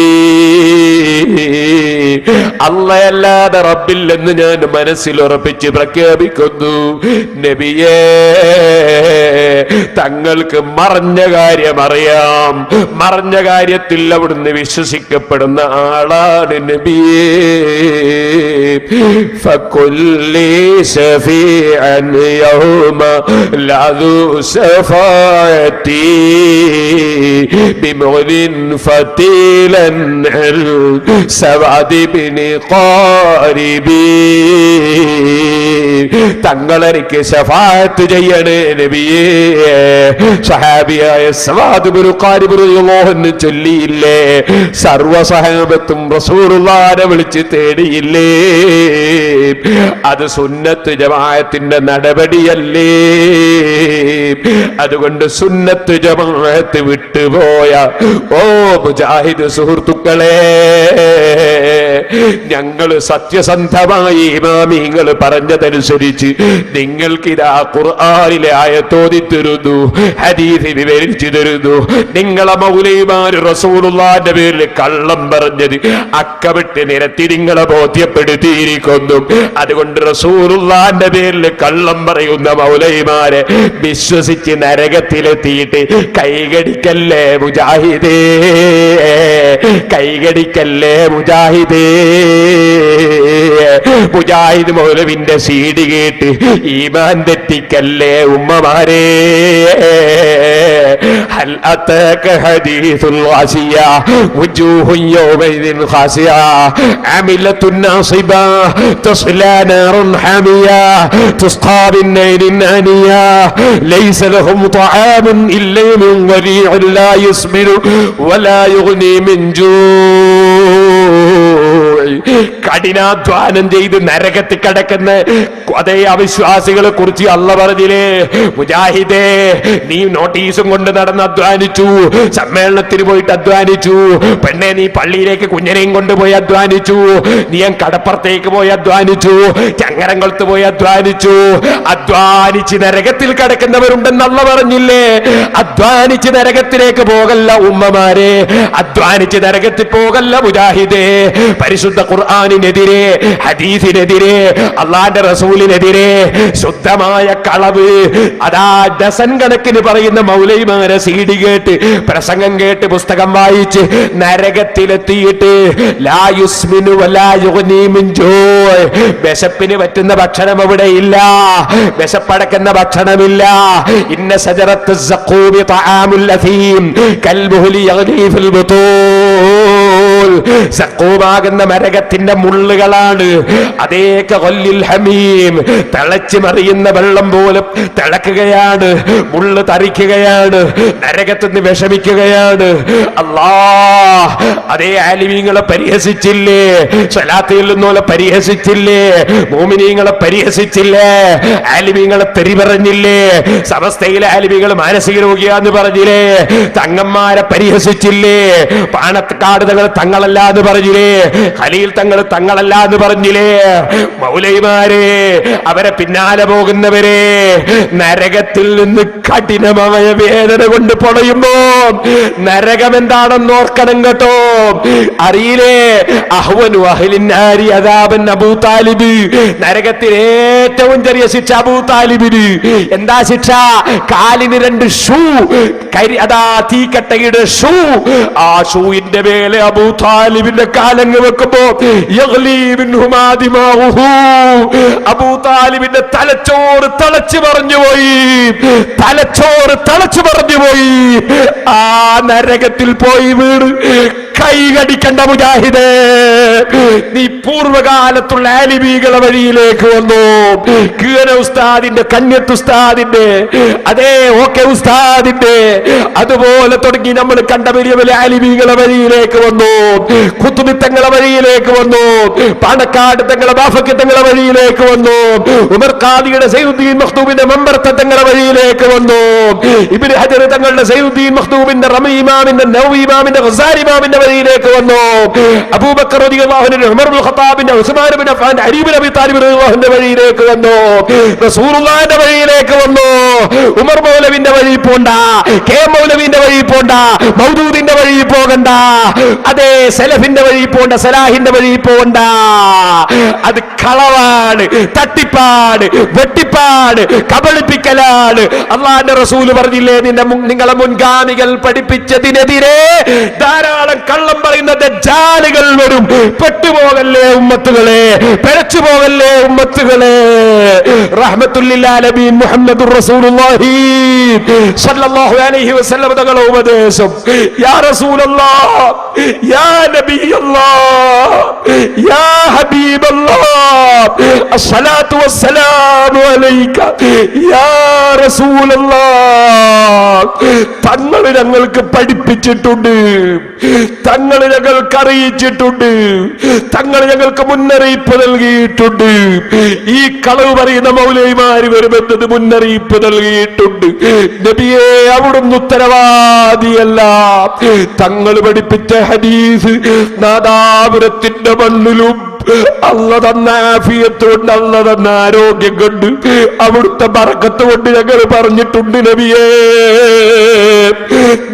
അല്ലാഹുവല്ലാതെ റബ്ബില്ലെന്ന് ഞാൻ മനസ്സിൽ ഉറപ്പിച്ച് പ്രഖ്യാപിക്കുന്നു. നബിയേ, തങ്ങൾക്ക് മറഞ്ഞ കാര്യം അറിയാം, മറഞ്ഞ കാര്യത്തിൽ അവിടുന്ന് വിശ്വസിക്കപ്പെടുന്ന ആളാണ് നബിയേ. ഫകുല്ലി ശഫീഅൻ യൗമ ലദു ശഫാഅതി ബിമുലിൻ ഫതീലൻ അൽ സവദി ബിനി ഖാരിബി. തങ്ങളെനിക്ക് ശഫാഅത്ത് ചെയ്യണേ നബിയേ. സഹാബിയായ സവാദ് ബിനു ഖാരിബ് റളിയല്ലാഹു അൻഹു ചൊല്ലിയില്ലേ, സർവ്വ സഹാബത്തും റസൂലുള്ളാഹിനെ വിളിച്ച് തേടിയില്ലേ? അത് സുന്നത്ത് ജമാഅത്തിന്റെ നടപടിയല്ലേ? അതുകൊണ്ട് സുന്നത്ത് ജമാഅത്ത് വിട്ടുപോയ ഓ മുജാഹിദ് സുഹൃത്തുക്കളെ, ഞങ്ങൾ സത്യസന്ധമായി ഇമാമിങ്ങൾ പറഞ്ഞതനുസരിച്ച് നിങ്ങൾക്കിതാ ഖുർആനിലെ ആയത്തോതി തരുന്നു, ഹദീസ് വിവരിച്ചു തരുന്നു. നിങ്ങളെ മൗലവിമാര് റസൂലുള്ളാഹിന്റെ പേരിൽ കള്ളം പറഞ്ഞത് അക്കമിട്ട് നിരത്തി നിങ്ങളെ ബോധ്യപ്പെടുത്തിയിരിക്കുന്നു. അതുകൊണ്ട് റസൂലുള്ളാഹിന്റെ പേരിൽ കള്ളം പറയുന്ന മൗലവിമാരെ വിശ്വസിച്ച് നരകത്തിലെത്തിയിട്ട് കൈകടിക്കല്ലേ മുജാഹിദേ, കൈകടിക്കല്ലേ മുജാഹിദേ. മുജാഹിദ് മൗലവിന്റെ സീഡി കേട്ട് ഈമാൻ തെറ്റിക്കല്ലേ ഉമ്മമാരെ. ഹൽ അതാക ഹദീസുൽ ഖാസിയ വജൂഹുൻ യൗമൈദിൻ ഖാസിയ അമിലത്തുൻ നാസിബ തസ്ലാ നാറുൻ ഹാമിയ തുസ്ഖാ ബിൻ നൈരിൻ ആനിയ ലൈസ ലഹും തആമുൻ ഇല്ലാ മിൻ ളരീഇൻ ലാ യുസ്മിനു വലാ യുഗ്നി മിൻ ജൂ. കഠിനാധ്വാനം ചെയ്ത് നരകത്തിൽ കിടക്കുന്ന അതേ അവിശ്വാസികളെ കുറിച്ച് അല്ലാഹു പറഞ്ഞില്ലേ, മുജാഹിദേ നീ നോട്ടീസും കൊണ്ട് നടന്ന് അധ്വാനിച്ചു, സമ്മേളനത്തിന് പോയിട്ട് അധ്വാനിച്ചു, പെണ്ണെ നീ പള്ളിയിലേക്ക് കുഞ്ഞിനെയും കൊണ്ടുപോയി അധ്വാനിച്ചു, നീ കടപ്പുറത്തേക്ക് പോയി അധ്വാനിച്ചു, ചങ്ങരംകുളത്ത് പോയി അധ്വാനിച്ചു. അധ്വാനിച്ച് നരകത്തിൽ കിടക്കുന്നവരുണ്ടെന്ന് അല്ലാഹു പറഞ്ഞില്ലേ? അധ്വാനിച്ച് നരകത്തിലേക്ക് പോകല്ല ഉമ്മമാരെ, അധ്വാനിച്ച് നരകത്തിൽ പോകല്ല മുജാഹിദേ. പരിശുദ്ധ ഖുർആനിനെതിരെ, ഹദീസിനെതിരെ, അള്ളാന്റെ റസൂലിനെതിരെ ശുദ്ധമായ കളവ് അതാ ഡസൻ കണക്കിന് പറയുന്ന മൗലവിമാരെ സീഡി കേട്ട്, പ്രസംഗം കേട്ട്, പുസ്തകം വായിച്ച് നരകത്തിലെത്തിയിട്ട് ലാ യുസ്മിനു വലാ യുഗ്നി മിൻ ജൂ. വിശപ്പിന് പറ്റുന്ന ഭക്ഷണം അവിടെ ഇല്ല, വിശപ്പടക്കുന്ന ഭക്ഷണമില്ല. ഇന്ന സജറത്ത് സഖൂബി തആമുൽ അസീം കൽമുഹ്ലി യഗ്ലി ഫിൽ ബുതൂൽ. സഖൂബാകുന്ന നരകത്തിന്റെ മുള്ളുകളാണ്. അതേ കഗല്ലിൽ ഹമീം, തിളച്ചു മറിയുന്ന വെള്ളം പോലെ തിളക്കുകയാണ്, മുള്ള് തറിക്കുകയാണ്, നരകത്തുനിന്ന് വിഷമിക്കുകയാണ്. അല്ലാഹ് അതേ ആലിമീങ്ങളെ പരിഹസിച്ചില്ലേ, സ്വലാത്ത് ചൊല്ലുന്നോലെ പരിഹസിച്ചില്ലേ, മോമിനീങ്ങളെ പരിഹസിച്ചില്ലേ, ആലിമീങ്ങളെ തെറി പറഞ്ഞില്ലേ, സമസ്തയിലെ ആലിമീങ്ങൾ മാനസിക രോഗിയാന്ന് പറഞ്ഞില്ലേ, തങ്ങന്മാരെ പരിഹസിച്ചില്ലേ, പാണക്കാട് തങ്ങൾ തങ്ങളല്ല എന്ന് പറഞ്ഞില്ലേ? ഖലീൽ തങ്ങൾ തങ്ങളല്ല എന്ന് പറഞ്ഞില്ലേ? മൗലൈമാരെ, അവരെ പിന്നാലെ പോകുന്നവരെ നരകത്തിൽ നിന്ന് കഠിനമായ വേദന കൊണ്ട് പൊളയുമ്പോ നരകം എന്താണെന്ന് ഓർക്കണം കേട്ടോ. അറിയില്ലേ? അഹ്വനു അഹ്ലിൻ നാരി അദാബൻ അബൂ താലിബ്. നരകത്തിൽ ഏറ്റവും ചെറിയ ശിക്ഷ അബൂ താലിബിന്. എന്താ ശിക്ഷ? കാലിന് 2 ഷൂ, അതാ തീക്കട്ടയുടെ ഷൂ. ആ ഷൂവിന്റെ മേലെ അബൂ താലിബിന്റെ കാലങ്ങ് വെക്കുമ്പോ അബൂ താലിബിന്റെ തലച്ചോറ് തളച്ചു പറഞ്ഞുപോയി, തലച്ചോറ് തളച്ചു പറഞ്ഞുപോയി. ആ നരകത്തിൽ പോയി വീട് കൈ കടിക്കണ്ട മുജാഹിദേ. നീ പൂർവകാലത്തുള്ള ആലിമീകളെ വഴിയിലേക്ക് വന്നു. കീഴ ഉസ്താദിന്റെ, കന്യത്ത് ഉസ്താദിന്റെ, അതേ ഓക്കെ ഉസ്താദിന്റെ, അതുപോലെ തുടങ്ങി നമ്മൾ കണ്ട വലിയ വലിയ ആലിമീകളെ വഴിയിലേക്ക് വന്നു. ഖുത്ബി തങ്ങളെ വഴിയിലേക്ക് വന്നു. പാണക്കാട് തങ്ങളെ ബാഫക്കി തങ്ങളെ വഴിയിലേക്ക് വന്നു. ഉമർ ഖാദിയുടെ സൈനുദ്ദീൻ മഖ്ദൂമിന്റെ മമ്പർത്ത തങ്ങളെ വഴിയിലേക്ക് വന്നു. ഇബ്നു ഹജർ തങ്ങളുടെ സൈനുദ്ദീൻ മഖ്ദൂമിന്റെ റമി ഇമാമിന്റെ നവവി ഇമാമിന്റെ ഗസാലി ഇമാമിന്റെ വഴിയിലേക്ക് വന്നു. അബൂബക്കർ റളിയല്ലാഹു അൻഹു, ഉമർ ഇബ്നു ഖത്താബിന്റെ, ഉസ്മാൻ ഇബ്നു അഫ്ഫാൻ, അലി ഇബ്നു അബീ താലിബ് റളിയല്ലാഹുവിന്റെ വഴിയിലേക്ക് വന്നു. റസൂലുള്ളാഹിന്റെ വഴിയിലേക്ക് വന്നു. ഉമർ മൗലവിന്റെ വഴി പോണ്ട, കെ മൗലവിന്റെ വഴി പോണ്ട, മൗദൂദിന്റെ വഴി പോകണ്ട, അതേ സലഫിന്റെ വഴി പോണ്ട, സലാഹിന്റെ വഴി പോകണ്ട. അത് കളവാണ്, തട്ടിപ്പാട്, വെട്ടിപ്പാട്, കബളിപ്പിക്കലാണ്. അല്ലാഹുവിന്റെ റസൂല് പറഞ്ഞില്ലേ, നിങ്ങളെ മുൻഗാമികൾ പഠിപ്പിച്ചതിനെതിരെ ധാരാളം കള്ളം പറയുന്ന ദജ്ജാലുകൾ വരും. പെട്ടുപോകല്ലേ ഉമ്മത്തുകളെ, പിഴച്ചു പോകല്ലേ ഉമ്മത്തുകളെ. റഹ്മത്തുല്ലിൽ ആലമീൻ മുഹമ്മദുർ റസൂലുള്ളാഹി സ്വല്ലല്ലാഹു അലൈഹി വസല്ലം തങ്ങളുടെ ഉപദേശം, യാ റസൂലല്ലാഹ്, യാ നബിയല്ലാഹ്, യാ ഹബീബല്ലാഹ്, അസ്സലാത്തു വസ്സലാമു അലൈക യാ റസൂലല്ലാഹ്. തങ്ങൾ ഞങ്ങൾക്ക് പഠിപ്പിച്ചിട്ടുണ്ട്, തങ്ങൾ ഞങ്ങൾക്ക് അറിയിച്ചിട്ടുണ്ട്, തങ്ങൾ ഞങ്ങൾക്ക് മുന്നറിയിപ്പ് നൽകിയിട്ടുണ്ട്. ഈ കളവ് പറയുന്ന മൗലവിമാര് വരുമെന്നത് മുന്നറിയിപ്പ് നൽകിയിട്ടുണ്ട്. നബിയെ, അവിടുന്ന് ഉത്തരവാദിയല്ല. തങ്ങൾ പഠിപ്പിച്ച ഹദീസ് നാദാപുരത്തിന്റെ മണ്ണിലും അള്ള തന്ന ആഫിയത്ത് കൊണ്ട്, അള്ള തന്ന ആരോഗ്യം കൊണ്ട്, അവിടുത്തെ ബറക്കത്ത് കൊണ്ട് ഞങ്ങൾ പറഞ്ഞിട്ടുണ്ട്. നബിയേ,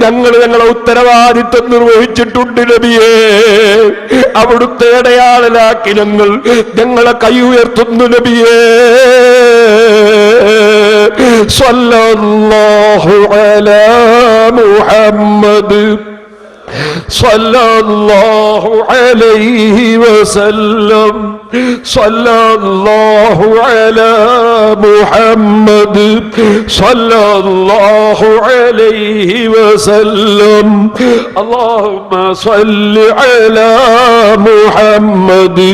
ഞങ്ങളെ ഉത്തരവാദിത്വം നിർവഹിച്ചിട്ടുണ്ട്. നബിയേ, അവിടുത്തെ ഇടയാളലാക്കി ഞങ്ങളെ കൈ ഉയർത്തുന്നു. നബിയേ, സ്വല്ലല്ലാഹു അലാ മുഹമ്മദ് സല്ലല്ലാഹു അലൈഹി വസല്ലം, സല്ലല്ലാഹു അലാ മുഹമ്മദ് സല്ലല്ലാഹു അലൈഹി വസല്ലം. അല്ലാഹുമ്മ സ്വല്ലി അലാ മുഹമ്മദ്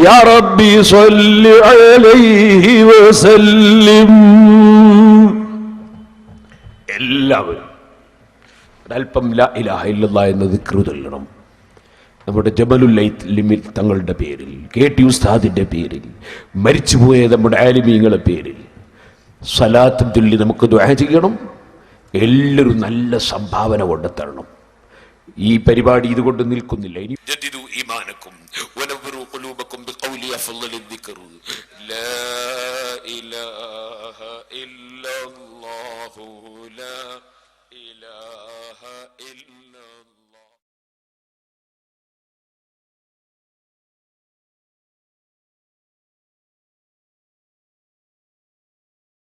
യാ റബ്ബി സ്വല്ലി അലൈഹി വസല്ലിം. എല്ലാവരും അല്പം ലാ ഇലാഹ ഇല്ലല്ലാഹ് എന്ന ദിക്ർ ചൊല്ലണം. നമ്മുടെ ജബലുൽ ലിമിൽ തങ്ങളുടെ പേരിൽ, കെ.ടി. ഉസ്താദിന്റെ പേരിൽ, മരിച്ചുപോയ നമ്മുടെ ആലിമീങ്ങളുടെ പേരിൽ സലാത്തും ചൊല്ലി നമുക്ക് ദുആ ചെയ്യണം. എല്ലാവരും നല്ല സംഭാവന കൊണ്ടെത്തരണം. ഈ പരിപാടി ഇതുകൊണ്ട് നിൽക്കുന്നില്ല. ഇനി ജദ്ദിദു ഈമാനക്കും വനവ്വിറു ഖുലൂബക്കും ബിഖൗലി അഫ്ളലിൽ ദിക്ർ ലാ ഇലാഹ ഇല്ലല്ലാഹു ലാ إله إلا الله